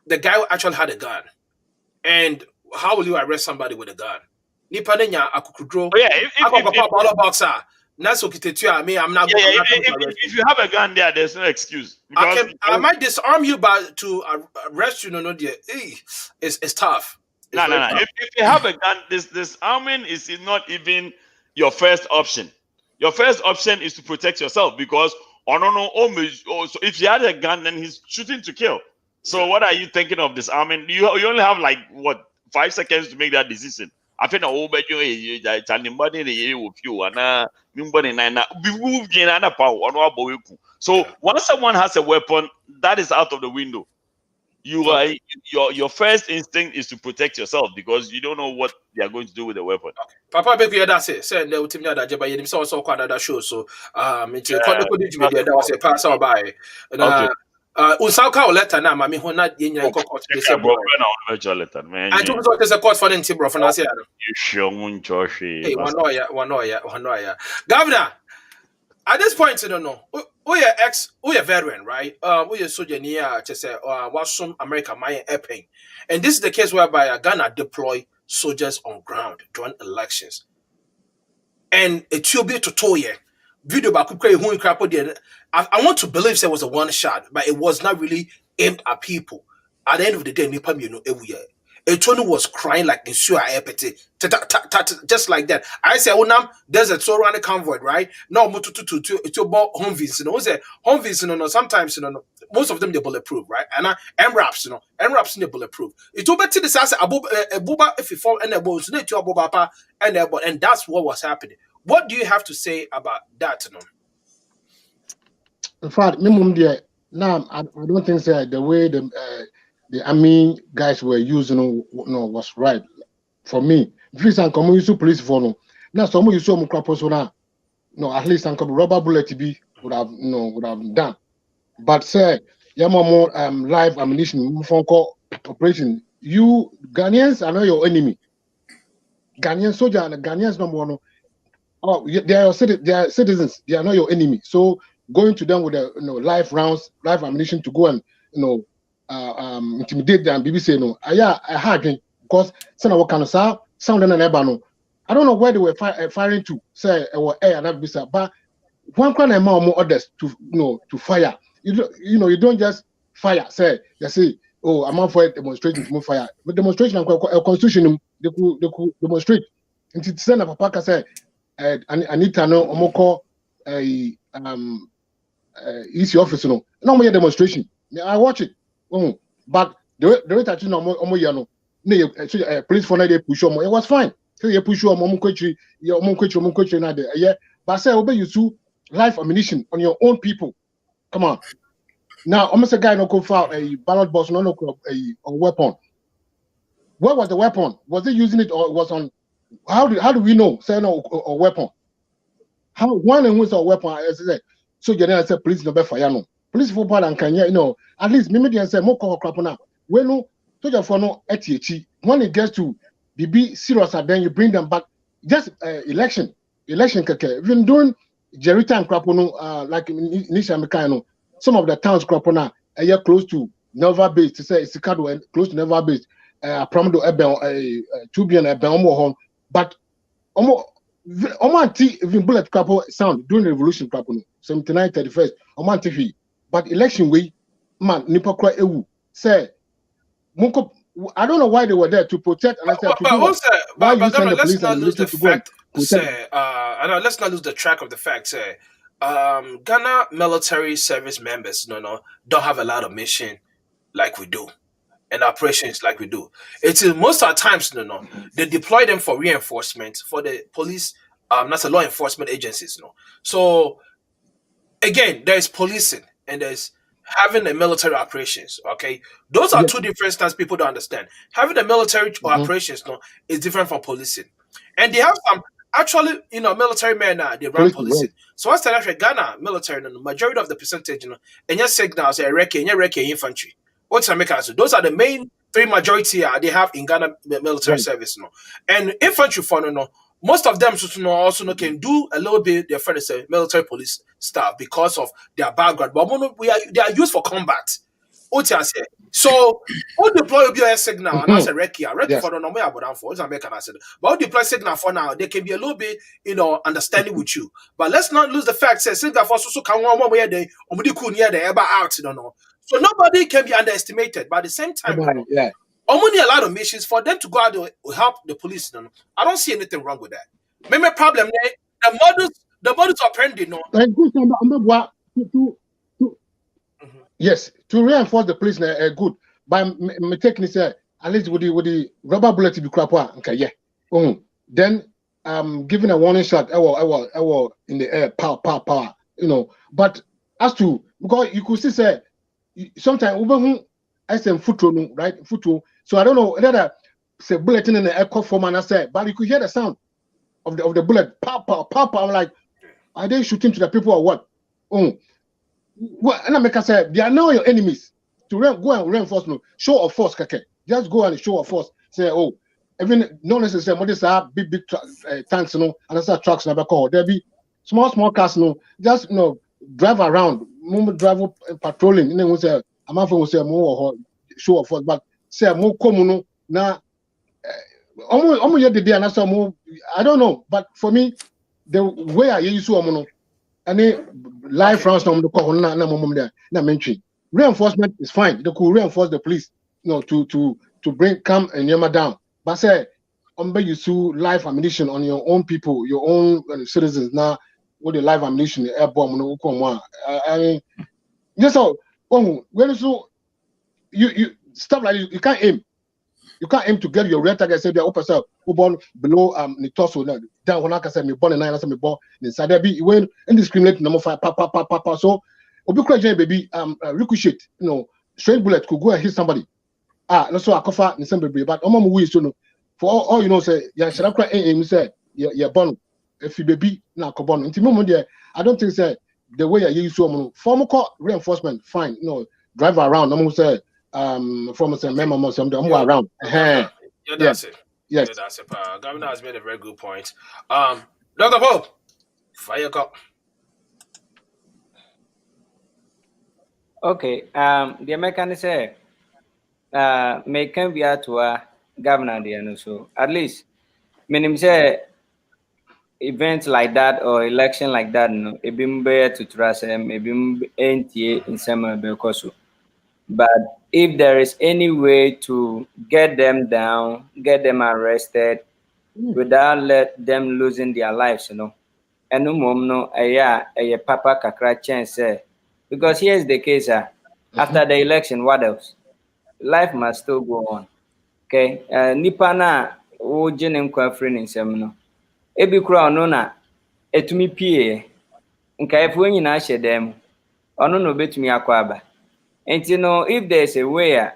the guy actually had a gun, and how will you arrest somebody with a gun? Nipanenya akukudro.
Oh yeah, if
boxer. I'm not.
If you have a gun there, there's no excuse.
I might disarm you, but to arrest you, it's tough.
No. If you have a gun, disarming is not even your first option. Your first option is to protect yourself because so if you had a gun, then he's shooting to kill. So what are you thinking of disarming? You only have 5 seconds to make that decision. I think so once someone has a weapon, that is out of the window. Your first instinct is to protect yourself because you don't know what they are going to do with the weapon.
Papa baby, that's it. Send the ultimate that jeba yedim so so kwada that show. So it's that was a pass out by. Unsauka letter now, mami ho na yenya court they say bro. I told you there's a court for the bro for now.
You sure
Hey, one Governor, at this point, you don't know. We are veteran, right? We are soldier near to say, what some America my airplane. And this is the case whereby Ghana deploy soldiers on ground during elections. And it will be tutorial. Video back I want to believe there was a one shot, but it was not really aimed at people. At the end of the day, every year. Etonu was crying like in sure just like that. I say, there's a so around a convoy, right? No, it's about home views. Home views, sometimes, most of them they bulletproof, right? And MRAPs, MRAPs they bulletproof. It's over to the size of Buba if you fall and the bones, and that's what was happening. What do you have to say about that?
In fact, now I don't think the way the army guys were using was right for me. If you say come use police for now some use some crap now. No, at least some rubber bullet would have done. But say more live ammunition phone call operation. You Ghanaians are not your enemy. Ghanaian soldier and Ghanaians number one. Oh, they are citizens. They are not your enemy. So going to them with live rounds, live ammunition to go and intimidate them. BBC I had because some kind of sound and I don't know where they were firing to. Say or air and that but one kind of more orders to fire. You don't just fire. Say they say, oh, I'm out for a demonstration to move fire. But demonstration a constitution they could demonstrate. And to send a papa say Anita no omoko EC office no more demonstration. I watch it. But the way that police for they push on it was fine. So you push on but say obey you to live ammunition on your own people. Come on. Now almost a guy no go file a ballot box no a weapon. Where was the weapon? Was he using it or was on how do we know say no a weapon? How one and who's a weapon as I said. So general said police no be fire no. Police for bad and can at least maybe say more crap now. When no soldier for no etichi. When it gets to be serious and then you bring them back. Just election keke. Even doing Jerry time crap like Nisha Mekano, some of the towns crap on a year close to Nova base to say it's close to Nova base. Promodo Ebel 2 billion Ebel home. But Omanti even bullet couple sound during the revolution couple 79 31st Omanti but election way man nipa kwa ewu say Munko, I don't know why they were there to protect and I said to do what? Why you send the police and the military to go and protect?
I know, let's not lose the track of the fact. Ghana military service members, don't have a lot of mission like we do, and operations like we do. It is most of the times, they deploy them for reinforcement for the police, not the law enforcement agencies, So again, there's policing and there's having a military operations. Okay, those are two different styles people don't understand. Having a military operations is different from policing, and they have some actually military men now they run policing. So what's that? Ghana military, the majority of the percentage, and your signals are infantry. What's America? So those are the main three majority they have in Ghana military service. And infantry for most of them also can do a little bit their friend is a military police staff because of their background. But they are used for combat. So all deploy a signal and that's a recce for the normal about for American acid. But all deploy signal for now, they can be a little bit, understanding with you. But let's not lose the fact that signal for so can one way they ever out, So nobody can be underestimated. But at the same time, only a lot of missions for them to go out to help the police. I don't see anything wrong with that. Maybe problem the modus operandi.
Yes, to reinforce the police, good. By me taking say at least with the rubber bullet to be crap. Okay, yeah. Then giving a warning shot. I will in the air, power. But as to because you could see say sometimes over I say footro, right? Footro. So I don't know whether say bulletin in the air form and I say, but you could hear the sound of the bullet, pow. I'm like, are they shooting to the people or what? Well, and I make say they are now your enemies. To go and reinforce show of force, keke. Just go and show of force. Say, even no necessarily what is big tanks, and that's trucks never call. There be small cars, just drive around, drive patrolling. And then we say, I'm not going to say more show of force, but say more common now. Almost the day and I saw more. I don't know, but for me, the way I use any live France reinforcement is fine. They could reinforce the police, to come and yama down. But say, you sue live ammunition on your own people, your own citizens now with the live ammunition, the air bomb, I mean, just so when you stuff like you can't aim. You can't aim to get your real target. Say the upper who born below the torso down when I can say me born and I say me born inside there be when indiscriminate number 5 papa. So obi baby ricochet, straight bullet could go and hit somebody. No so I cover in some baby, but we so for all say yeah should I cry aim say yeah born if you baby now born. Until moment there, I don't think say the way I use so form reinforcement fine, drive around. I'm say from say memo something I'm around.
Yeah, that's it.
Yes.
Yeah, that's it. Governor has made a very good point. Dr. Pope, fire up.
Okay. The American say, may can be at governor there, so at least, meaning say events like that or election like that, it been better to trust them, it been NTA in some because. But if there is any way to get them down, get them arrested, without let them losing their lives, and a papa kakra chance, because here's the case, after the election, what else? Life must still go on. Okay, nipa na o jenem kwa free nsem no. Ebi kura ono na etumi pie. Nka efu nyina hye dem. Ono no betumi akwa aba. Enti no if there's a way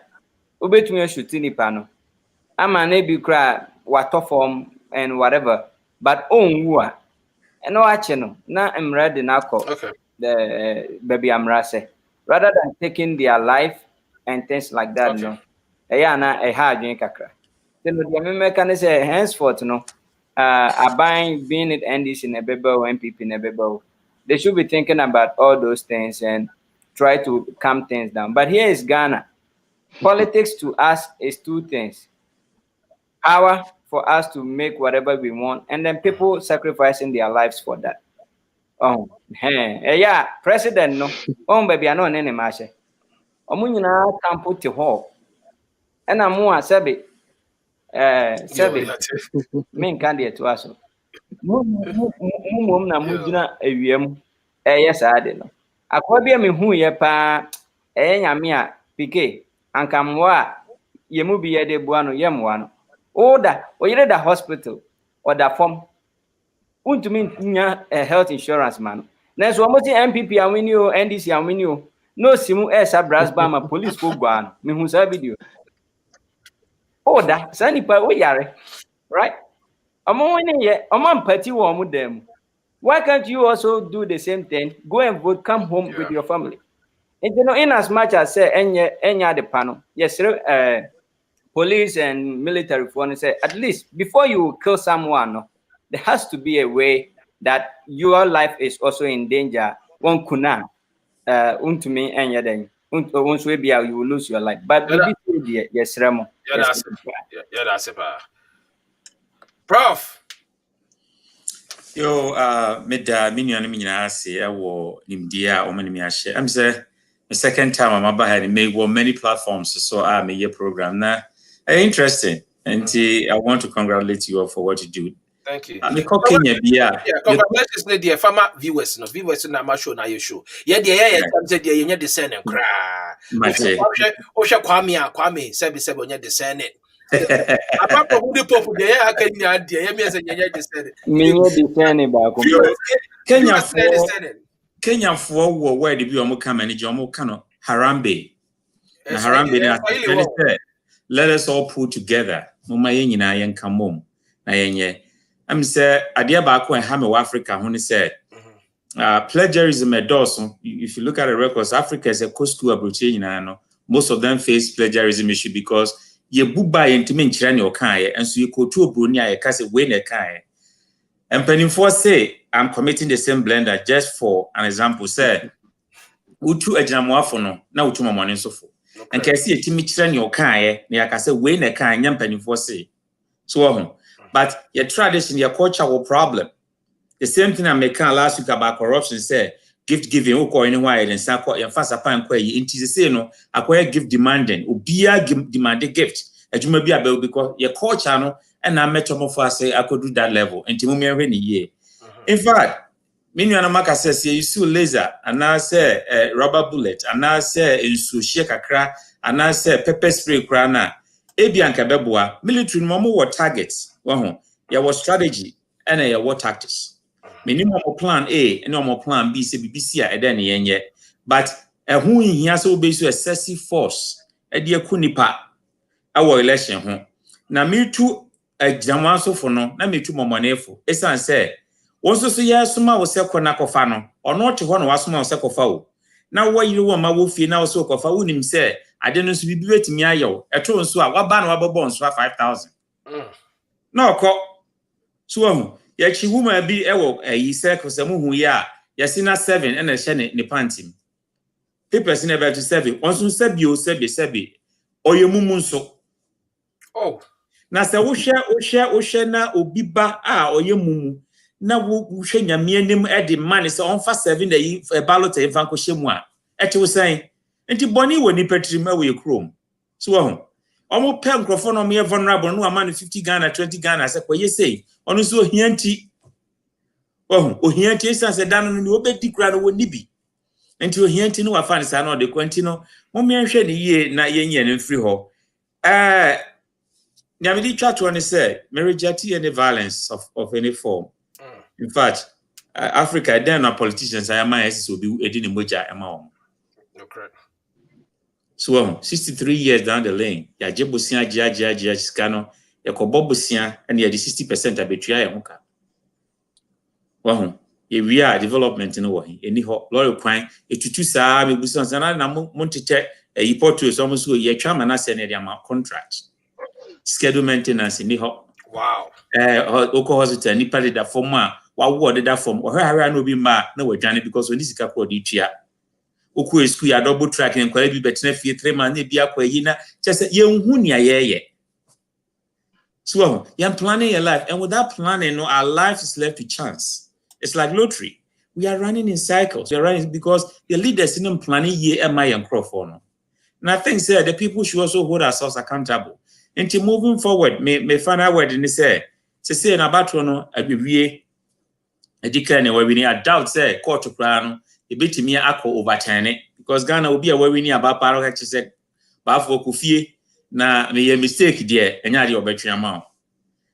obetumi shoot nipa no. Ama na ebi kura wato form and whatever. But onwu a eno ache no na emra de na akọ.
Okay.
The baby amra say rather than taking their life and things like that,
Okay.
na a hard drink kakra. Then the American say henceforth, buying being it NDC in a baby or MPP in a baby. They should be thinking about all those things and try to calm things down. But here is Ghana. Politics to us is two things: power for us to make whatever we want, and then people sacrificing their lives for that. Yeah, president no. Baby, I know any mashe. Omunyina campo te ho. And I'm more sebe. Sebe. Men candy to us. Mum na mujina ewiem. Yes, I did no. Akwabia me hu ye pa. Nyame a pike. Ankamwa ye mu bi ye de buano ye mwa no. Oda, oyire da hospital or da form. Untumi nya health insurance man. Na so omo ti MPP a wini o, NDC a wini o. No simu esa brass bama police ko gwa no. Me hu sa video. Oda, sani pa o yare. Right? Omo wini ye, omo mpati wo omo dem. Why can't you also do the same thing? Go and vote, come home with your family. And you know, in as much as say enya the panel, yes, police and military for say at least before you kill someone, no, there has to be a way that your life is also in danger. One kuna untumi enya then once we be you will lose your life. But yes, Remo.
That's it. Prof.
Yo, meda minu nyina ase ewo nimdia o mani mi ahye. I'm say the second time I'm about had made many platforms so I made your program na interesting. And I want to congratulate you all for what you do.
Thank you.
Congratulations
to the farmer viewers na ma show na your show. Yeah, said you descend and cry. Kwame said on your descend. Apart from the pope there, I can
Kenya for where the Biomo come and Jomo Kano Harambe. Harambe let us all pull together. Mumayin na yen kamom. Na yenye. I'm say Adia Bako and Hamo Africa when he said plagiarism a dozen. If you look at the records, Africa is a coast to a most of them face plagiarism issue because ye buba yentime nkyerane okaye enso ye kotu obroni a ye kase we na kae empanimfo say I'm committing the same blender just for an example say utu aginamoafo no na utu mamone nsofo enkase yetime kyerane okaye na yakase we na kae nya empanimfo say so but your tradition your culture will problem the same thing I make last week about corruption say gift giving uko anywhere and sako ya fasa pan kwa yi nti say no akoya gift demanding obia demanding gift adwuma bi abel because your culture no and na metomofo say akodu that level nti mu menhwe ni ye in fact menu na maka say you see laser and na say rubber bullet and na say insu hye kakra and na say pepper spray kra na ebianka beboa military no mo targets wo ya was strategy and ya what tactics minimum plan A and no plan B say BBC a eden yenye but ehun hia so be so excessive force e de akunipa awo election ho na metu agyamanso fo no na metu momonefo esan say wonso so yesoma wo se kona kofa no ono te ho no wasoma wo se kofa wo na wo yiri wo ma wo fie na wo se kofa wo nim say ade no so bibi wetimi ayew eto nso a waba na wababo nso 5000 na okọ so yachi woman bi ewo yi circle se muhu ya yasina 7 ena hye ne pantim papers na about 7 onso sebi oyemumu nso na se wo hye na obiba a oyemumu na wo hwe nyame anim e de man se onfa 7 da yi ballot e fa ko hye mu a ete wo san enti boni wo ni petrim e wo krom so wo omo pe nkrofo no me vulnerable no ama no 50 Ghana 20 Ghana se kwa yesei ono so hianti ohianti esanse dano no obedi kura no woni bi enti ohianti no wafa ne sa na ode kwanti no mo me hwe ne ye na yenye ne mfiri ho nyamedi twa ne say merejati any violence of any form in fact Africa then our politicians are my so be edi ne moja ema won so 63 years down the lane ya jebosia jia skano ya kobobosia and ya 60% abetua ya hoka we are development no wo eni ho lorry kwan etutu saa mebusa sana na montete yipoto so so ye twama na se ne dia ma contract schedule maintenance ni ho
wow
oko hospital ni pale da form a wa wo de da form o hara no bi ma na wadwane because oni sika ko di tua oku school ya double track en kwala bi betena fie 3 man na bi akwa yi na chese ye nhu nia ye So you're planning your life, and without planning, no, our life is left to chance. It's like lottery. We are running in cycles. We are running because the leaders in planning year am I and no. And I think the people should also hold ourselves accountable. And to moving forward, may find out what they say in about no a decline where we need a doubt say court to plan a bit me overturn it because Ghana will be a where we need about paro said Bafo Kufie na me mistake there and ya the obetry amount.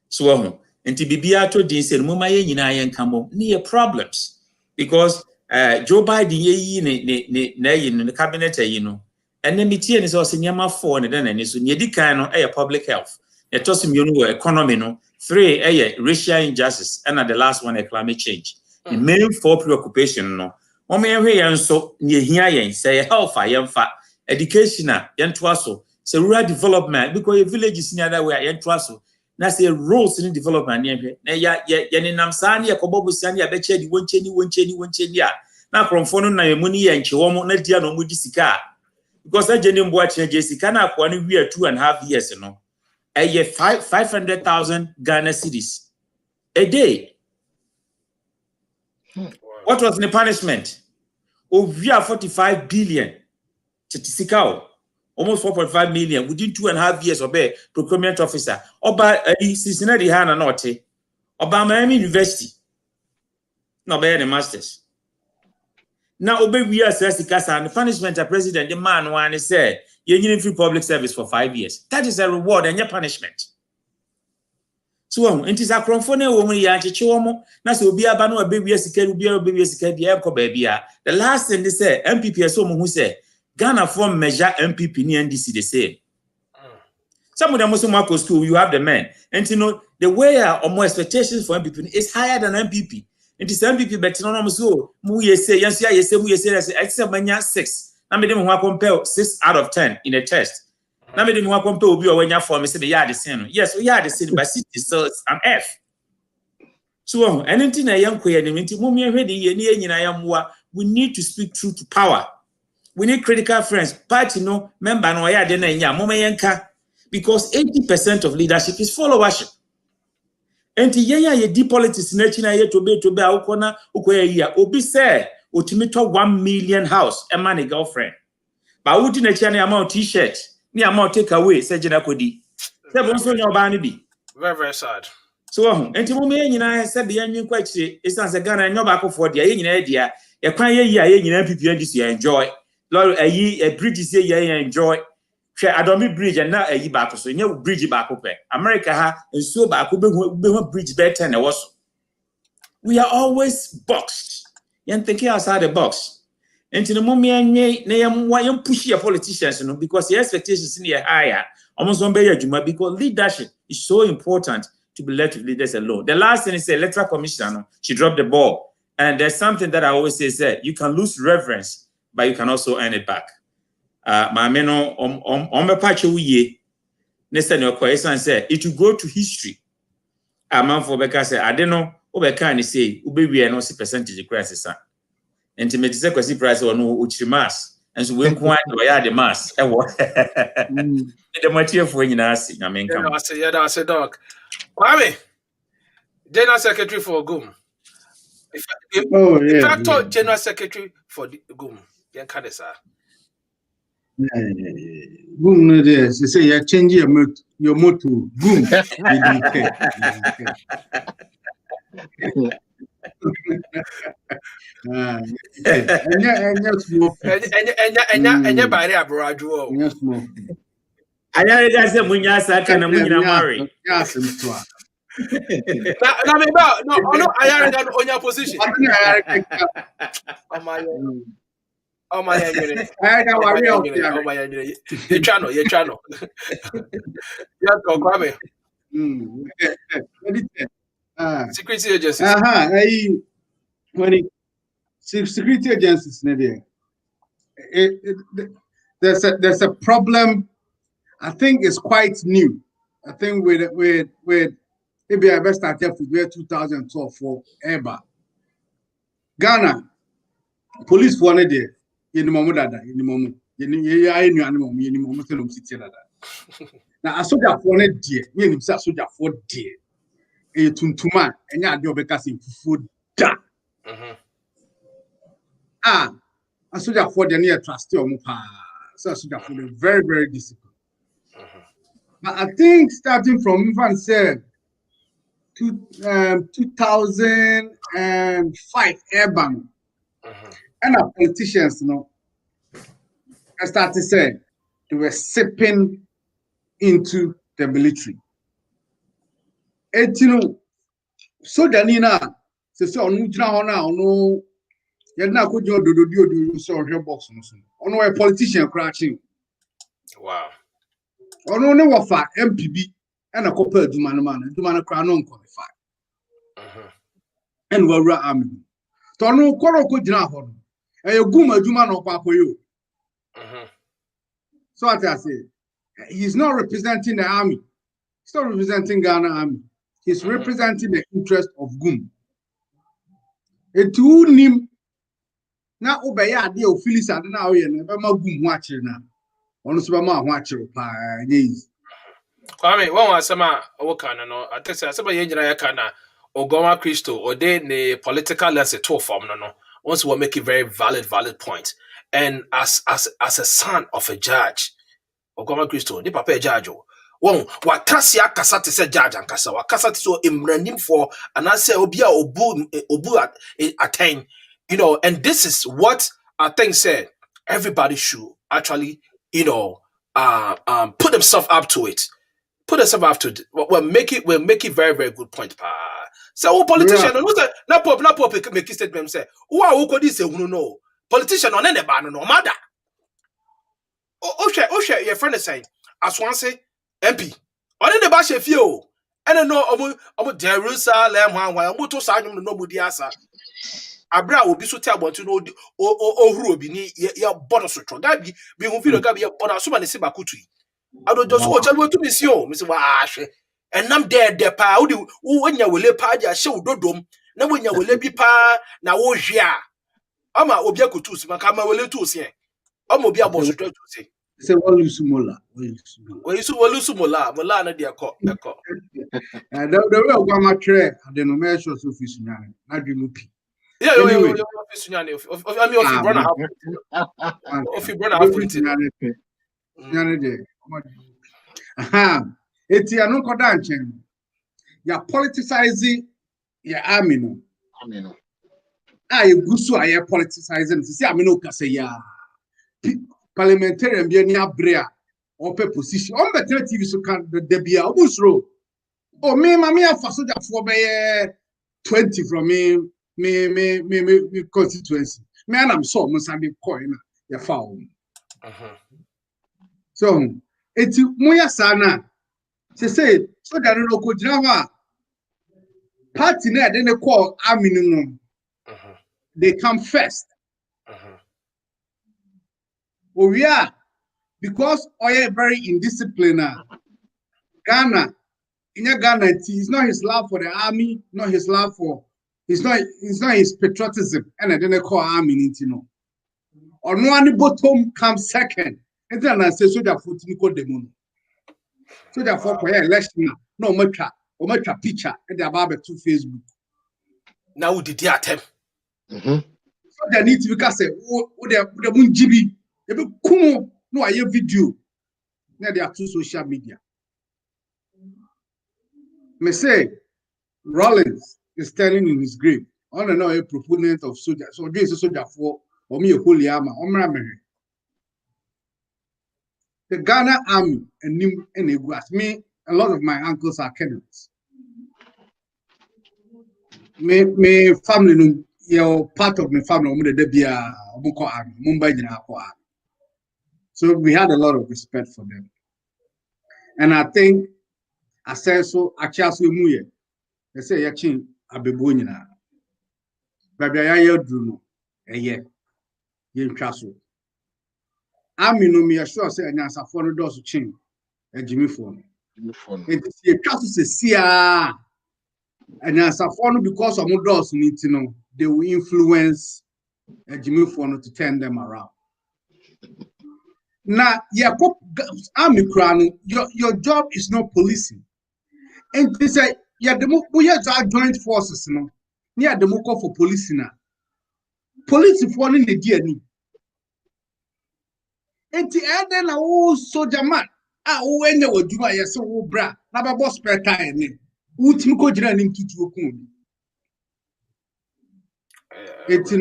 So and to be to din said muma ye nyina yen kamo near problems because Joe Biden ye in the cabinet and then metie is also nyama 4 and then so near the kind of public health. It toss economy no 3 racial injustice and the last one climate change. The main 4 preoccupation no. So near here say health education so rural development because a village is near that way na say roles in development na ya nam sani yakobo sani ya beche di woncheni na kromfo no na yemuni ye nchewo mo na dia no mudi sika because that jeni mbo ache Jessica na akwa ni we 2.5 years no 500,000 Ghana cedis a day. What was the punishment? We are 45 billion Chitikao, almost 4.5 million within 2.5 years of a procurement officer. Oba Cincinnati Hana Norte, Oba Miami University. No bear the masters. Now obey we are Sassikasa and the punishment of president, the man one said, you're getting free public service for 5 years. That is a reward and your punishment. So it is a cromphone woman yachichomo, Naso be a bano a baby as a baby as a baby. The last thing they say, MPP as someone who say Ghana form measure MPP ni NDC the same. Some of them also Marco school, you have the men. And you know the way or more expectations for MPP is higher than MPP. It is MPP but no so mu say yes mu say except manya 6. Now me dem who compare 6 out of 10 in a test. Now me dem who compare obi or when you form say the yard the same. Yes, we are the same but 60 so it's an F. So anything na young queer ni mu me hwe de ye nyina yamwa we need to speak truth to power. We need critical friends. Party no member no ya de na nya mo yenka because 80% of leadership is followership. Enti ye deep politics na chi na ye to be akona ukoya ya obi say otimi to 1 million house e man a girlfriend. Ba wudi na chi na amount t-shirt ni amount take away say jina kodi. Say bon so nya oba ni bi.
Very, very sad.
So enti mo me nyina say be yanwi kwa chire isan say Ghana nya ba akofo de ye nyina dia ye kwan ye nyina PPN dis you enjoy. Lord a bridge is ye enjoy. Adomi bridge and now a back so you bridge back up. America ha and so back bridge better than was. We are always boxed. You're thinking outside the box. And to the moment why you push your politicians, you know, because the expectations in the higher, almost one better because leadership is so important to be led to leaders alone. The last thing is the electoral commission, she dropped the ball. And there's something that I always say, you can lose reverence, but you can also earn it back. My men on the patch we next time your question say it will go to history. A man for Becca say, I don't know what can say, we are not percentage crisis. And to make the second price or no mass. And so we quite the mass. The material for you ask, I mean, come.
I say, dog. Kwame, General Secretary for GUM. If I thought General Secretary for the GUM, then can sir.
Boom, no, yes. You say you change your motto. Boom.
Oh my God! You're trying. Yeah, go Kwame. Security agencies.
Security agencies, there's a problem. I think it's quite new. I think with maybe I best started with 2012 for EBA. Ghana police for one day. Now Now, a soldier for it, dear, me himself, soldier for dear. A tuntuma, and ya do because in food da. Ah, a soldier for the near trust your mupa. So, a soldier for the very, very disciplined. But I think starting from, if I said, 2005 urban, and our politicians, I started saying they were sipping into the military. So Danina says, "Oh, no, no, you're not going to do so. Your box, no, a politician crashing.
Wow.
Oh, no, for MPB and a couple do man crown unqualified. And we're army. Tono Koro could not hold. A guma duman or papa you. So I say, he's not representing the army. He's not representing Ghana army. He's representing the interest of GUM. A two nim now obey idea of Phyllis and now GUM watcher now. On Subama watcher. Yes.
Kwame, one was some Okana, no, I think somebody in Yakana or Goma Christo or they ne political less a tour form, no. Once we make a very valid point. And as a son of a judge, Ogoma Christo, ni papa judge. Won wakasi akasa te se judge ankasa wakasa te so imranim for and I say obia obu attain, and this is what I think said everybody should actually put themselves up to it. We'll make it very, very good point. So politician, na pop make statement say, who could this say no politician on any ban no matter. Oh, your friend is saying, as one say MP. On the bash of you. And I know about Jerusalem, one to sign no nobody asa. Abra will be so terrible to know who be your bonus. That be who feel gabi your bonus. So many Sibakutu. I don't just watch out to miss you, Mr. Wash. And I'm dead, the pa, who when you will let pa, show dodom. Now when you will let be pa, now oh, yeah. I'm a Obiaku to Makama will to say. I'm Obiabo to say.
Say, well, you sumola.
Well, you so Mola, Molana, dear cock.
The way of my tray, I don't know, measure of fish. Not be mupi.
Yeah, I mean, if you
it's your no codanchen. You're politicizing your army. I gusu I politicizing. See, I mean, no say parliamentarian be near brea or position. On the TV so can the debia obusro. Oh, me, mammy, I for 20 from me constituency. Man, I'm so much I'm coin. You found. So it's moya sana. She said, so that no could drama party net, then they call army. They come first. Oh, yeah, because Oya very indisciplined. Ghana, in Ghana, it's not his love for the army, not his love for, it's not his patriotism, and then they call army, or no one bottom comes second. And then I say, so that for Tinico Demono. So therefore, for election, no matter or make a picture and the about to Facebook.
Now did they attempt?
So they need to because the moon GB. No, I have video. Now they are two social media. Me say Rollins is standing in his grave. I don't know a proponent of soldier. So this is soldier for me a holy armor. The Ghana army and me, a lot of my uncles are Kenyans. Me family, you're part of my family. So we had a lot of respect for them. And I think I said so, they say, Yachin, Abebunina. Baby, I hear Bruno, a year, Yin Castle. I mean, me assure say, and as a foreign doors to change a Jimmy phone. It's a castle says, and as a foreign because of more doors need to know, they will influence a Jimmy phone to turn them around. Now, army crown, your job is not policing. And they say, we have joint forces, no. Near the moko for policing. Police falling the DNA. And the other na soldier man. When you would do my so bra, never boss per time. Would you go running to it's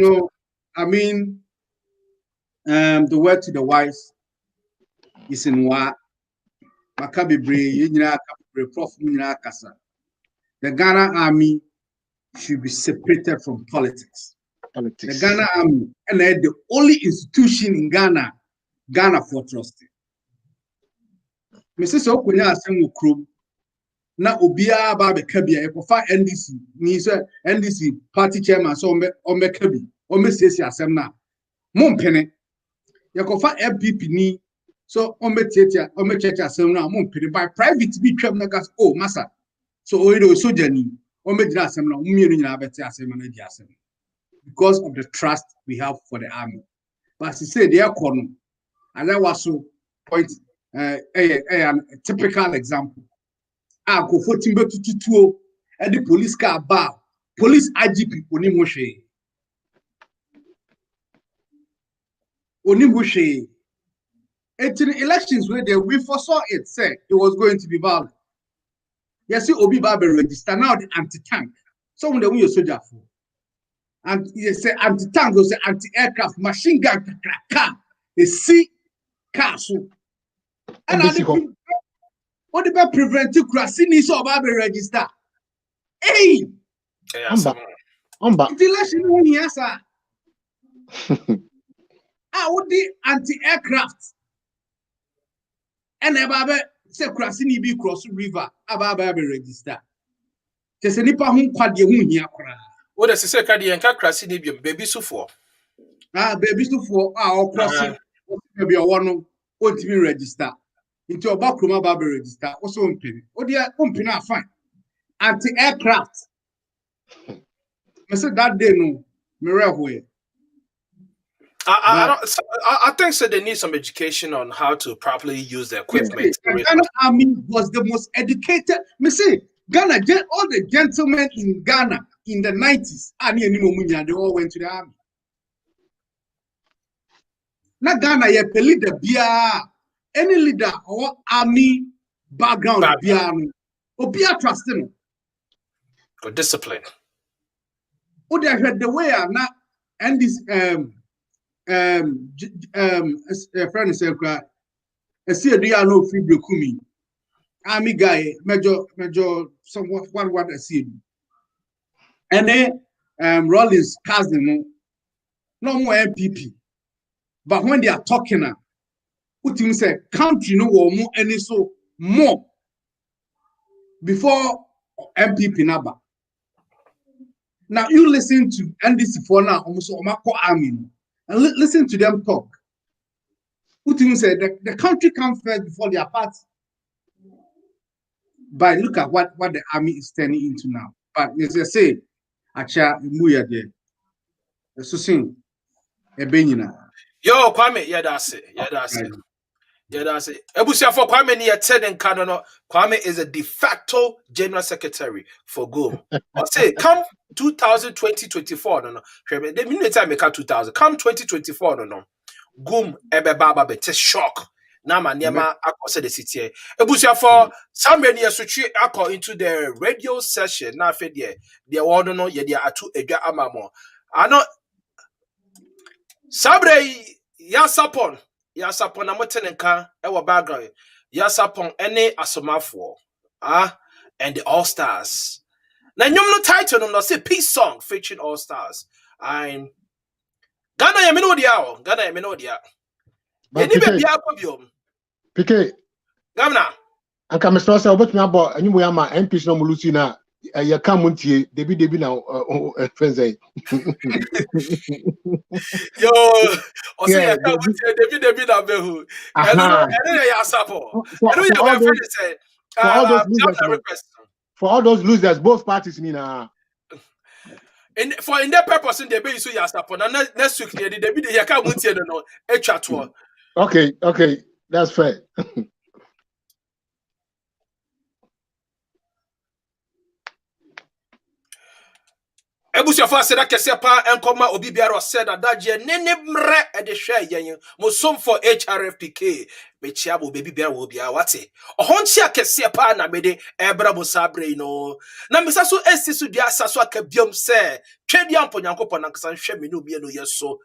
I mean, the word to the wise is in what Makabi Prof. The Ghana army should be separated from politics. The Ghana army and the only institution in Ghana for trusting. Mrs. Okunya Asemu Krum na Obia Babe Kabia Ekofa NDC ni say NDC party chairman so ome Kabi ome sesi asem na mompene Yakofa MPP ni so ome checha asem na mompene by private be twam na gas oh masa so oido soja ni ome dira asem na umienu nyina abete asem na di asem because of the trust we have for the army. But she said they are corner and that was so point a typical example. Go for timber to and the police car bar, police IGP Onimoshe. It's in elections where we foresaw it, said it was going to be violent. Yes, you Obi Babe register now the anti-tank. Some of the way soldier for. And you say anti-tank, you say anti-aircraft, machine gun, car, they see car so. And what about preventive crashing so about register? Hey,
Amba.
The election one here, sir. What the anti-aircraft? And about say crashing be cross river about register. Just any person quad you here.
What does it say? Kadi and crashing baby so for.
Baby so for crossing. Maybe one won't be register. Into a back room about register, also umping. Oh, dear, umping are fine. Anti-aircraft. I said that day, no, Mirror.
I think so. They need some education on how to properly use the equipment.
The Ghana army was the most educated. Me say, Ghana, all the gentlemen in Ghana in the 90s, they all went to the army. Now, Ghana, you lead the beer. Any leader or army background or be a trusting
or discipline.
Oh, they heard the way I'm not and this a friend said, I see a dear no free Kumi. Army guy, major somewhat what I see. And then Rollins cousin no more MPP. But when they are talking now. Put him say country no war more any so more before MPP number. Now you listen to NDC for now almost Omako Army and listen to them talk. Put him say the country comes first before their party. But look at what the army is turning into now. But as I say, Acha Muya there. So sing a benina.
Yo, Kwame, yeah, that's it. Yeah, that's it. Ebusia for Kwame near Ted and Kanono. Kwame is a de facto general secretary for GOM. I say, come 2020-24, no. The minute I make out 2000, come 2024, no. GOM ebe baba bete shock. Nama niema akose the city. Ebusia for somebody switch akko into the radio session. Na fe the one no ye dia atu edwa amamo. Ano Sabre Yasapon amotenenka ewa background Yasapon any asomafo and the All Stars. Na nyom no title no say peace song featuring All Stars. I'm Ghana ya meno dia. Eni be bia akobiom.
PK.
Governor.
Anka Mr. Say obetumi abo anyimu ya ma MPs no mulusi na ya kamuntie debi na friends ay.
Yo, o say ya kamuntie debi na behu. Eno ya sapo. Eno ya my friend say
for all those losers both parties ni na.
In their purpose in the be so ya sapo na next week they be ya kamuntie no etwa to.
Okay, that's fair.
Ebusuafo aseda kese pa enkoma obi biara said adagye nene mre e de hwe yen mo som for HRFPK be chia bo baby biara wo bia wate ohonchi akese pa na mede ebra mo sabre no na misa so esisu dia asaso akabiom se twedi ampo nyankopon na nkasa hwe me no bia no yeso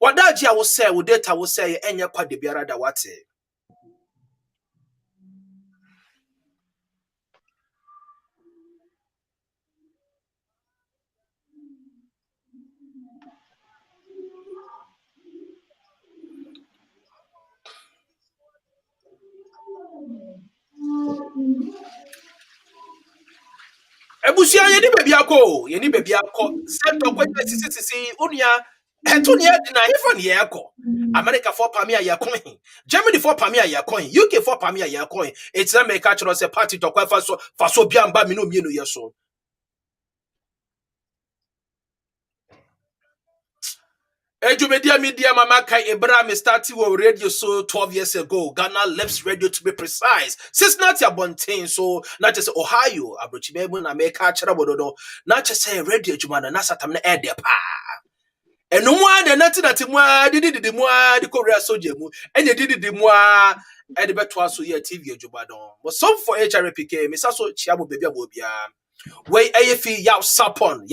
wadagye a wo se wo data wo se enye kwa de biara da wate ebusia ye ni baby akọ send okwanya sisi unia eto ne na ifo ne yakọ America for pamia ya coin Germany for pamia ya coin UK for pamia ya coin it's na make catch us party to kwa faso bia mba mi no mienu yeso Ejumedia media mama kai Ibrahim started with radio so 12 years ago. Ghana Lips Radio to be precise. Since not your bontain, so not just Ohio, Abrochimebo na make catcher bododo, not just say radio jumana nasa tamna air de pa. And no one and nothing that did the moi the Korea soldier and you did the moi and the better so year TV jubadon. But some for HRPK, Miss Also Chiabo baby wobia. Way AFE Yao Sapon.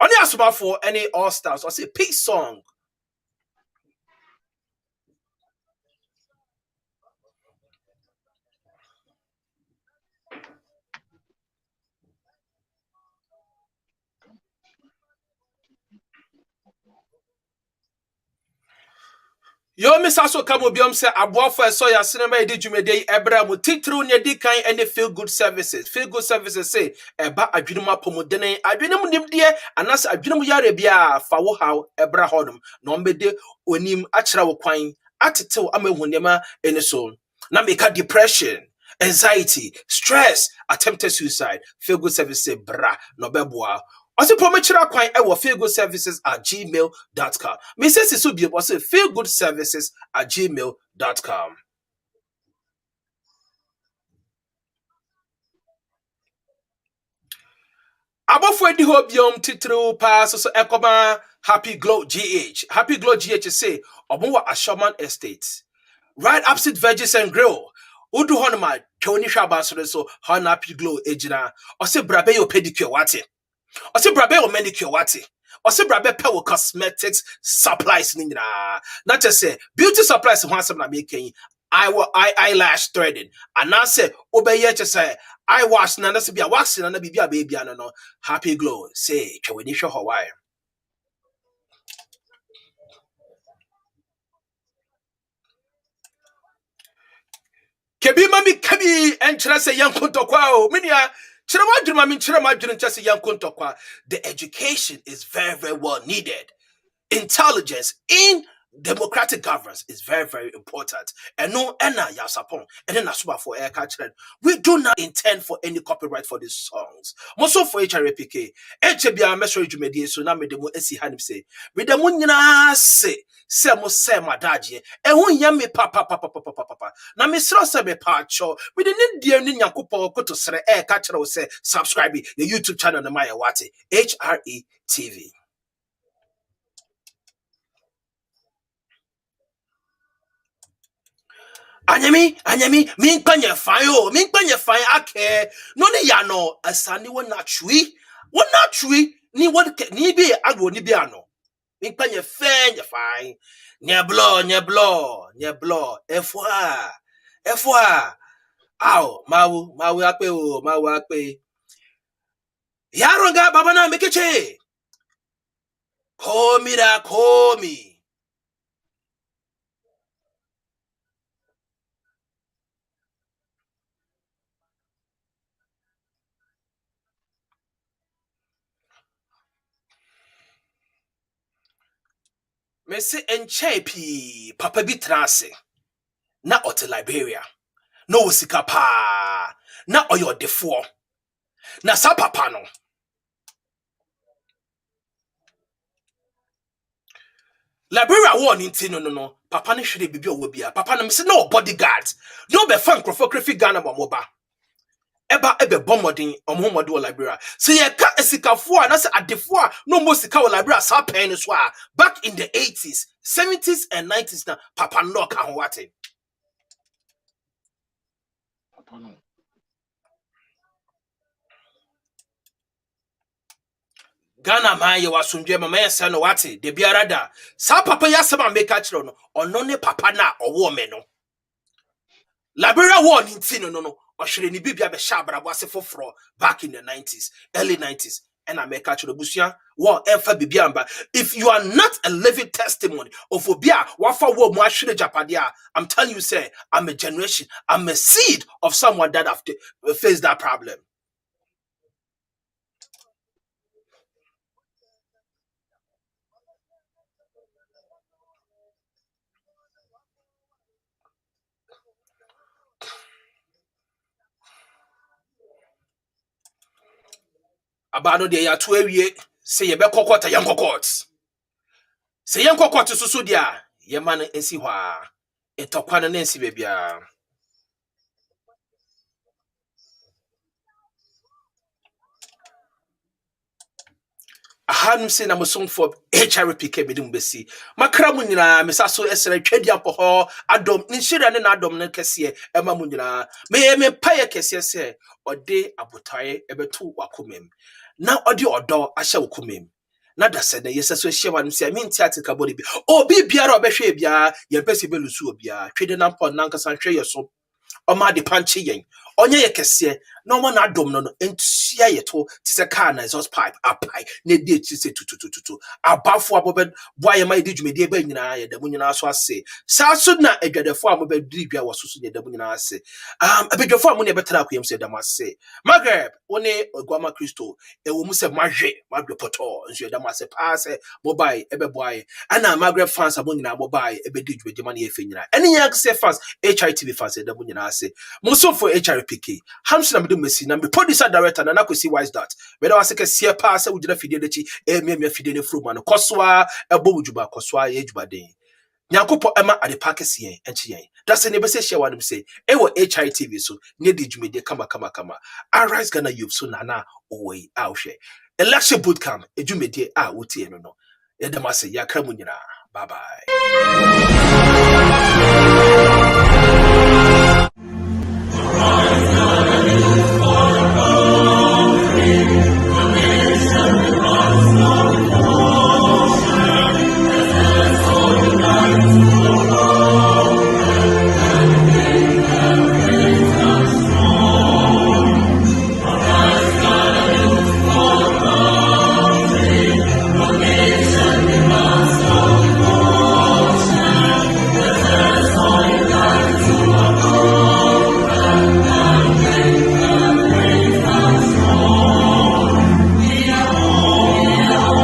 Only ask about for any all stars. I say peace song. Yo Miss Also come obiom say aboafo eso ya cinema edi dwumede ebra mu titru ne di kan any feel good services say eba adwenum apomodene adwenum nimdie anas adwenum yare bia fa wo haw ebra hodum no mbede onim akira wo kwan atetew amahunema eni so na make depression anxiety stress attempted suicide feel good services bra no beboa also, promechira kwan ewo feelgoodservices@gmail.com. Mrs. Isubi also feelgoodservices@gmail.com. Abofo edi hobium titru pa so ekoma Happy Glow GH. Happy Glow GH say omonwa Ashoman Estate. Right opposite Veggies and Grill. Udu honoma Tony Shabaso so Happy Glow ejina. Ose brabe yo pedicure wate. Ose brabe o manicure wate. Ose brabe pewo cosmetics supplies ni nyina. Not just say beauty supplies ho asem na making eyelash threading. And I say obeye just say eye wash na se bia wax na bibia baby no Happy Glow say tweni hwe Hawaii. Kebi mami kebi enkyere se yankontokwa o minia kyere wadwuma mi kyere madwene kyere se yankontokwa. The education is very very well needed. Intelligence in democratic governance is very very important. And no ena ya sapon and then asuba for air catchment. We do not intend for any copyright for these songs. Most for HRPK HBA measure jumedi so na me demo esi hanim say me demo nyina se mo se madaje e ho nya me papa na me sro se me pa cho me de ne die ne nyankopon koto sere air catch wo say subscribe the YouTube channel na my wate HRE TV. Anyami, min panye fine ake. No ne ya no, asani wona chui, ni be agro ni be ano. Min panye fine. Nye blo, efwa. Aw, mawu akpe. Yaronga baba na mekeche. Komi. Me se enche papa bi trase na ote Liberia no osika pa na oyo defo na sa papa no Liberia war ninti no. Papa ne shiri bibi owo bia. Papa na me say no bodyguards. No be fan crofography Ghana moba. Ebe bombarding omomodo o Liberia. Say ye ka esikafo a na say adefo a no mo sika o Liberia sa pen so a back in the 80s, 70s and 90s na papa no ka ho wate. Papa no. Ghana man ye wasundwe mama ye say no wate de biara da. Sa papa ya sema make a chiro no ono ne papa na owo me no. Liberia war ninti no. Oshire ni bibia be shabra wase foforo back in the 90s, early 90s. And I make actually busia war ever bibiamba. If you are not a living testimony of obia wafa war mo ashire japadia, I'm telling you, say I'm a generation, I'm a seed of someone that have faced that problem. Abano de ya to awie say ye be kokota yan kokot. Say yan kokot so dia ye man ensi hwa. Etokwa no ensi bebia. Ahanum say na mosom for HRPK medum besi makra mu nyina mesaso esere twadi apoho adom nshira ne na adom ne kese ema mu nyina me paye kese se ode abotaye ebetu wakomem na ode odo ahye wakomem na da se na yesaso hye wanum se minti atika body bi obi biara obehwe bia ye pese belusu obia twede na mpon na nkasa hwe yeso oma de panche yen onye ye kese no one adom no entua yeto ti se car na exhaust pipe apai na de ti se tutututu abafo abobe boye ma di dwumedi ba nyina ye da munyina so ase sa so na adwadefo abobe di dwa wososo ne da munyina ase abedwefo amu ne betara akoyem se da ase magreb one ogwama kristo ewo mu se mahwe madwopoto nso da ase pa se mobile ebeboaye ana magreb fans amu nyina mobile ebedi dwumedi ma ne ye fe nyina eni yak se fans HITV fans da munyina ase muso for HRPK hamsina me mesi na me producer director na kwesi wise that we da wase kese pa se wujira fidie dechi me fidie ne fru ma no kosoa ebo wujuba kosoa ye juba den nyankopɔ ema ade pa kese yen enchi yen da se ne be se hye wanum se ewo HITV so ne di dwumede kama Arise Ghana Youth so nana owei a hwe election bootcamp edwumede a wotie no ye da mase yakra mu nyina bye bye.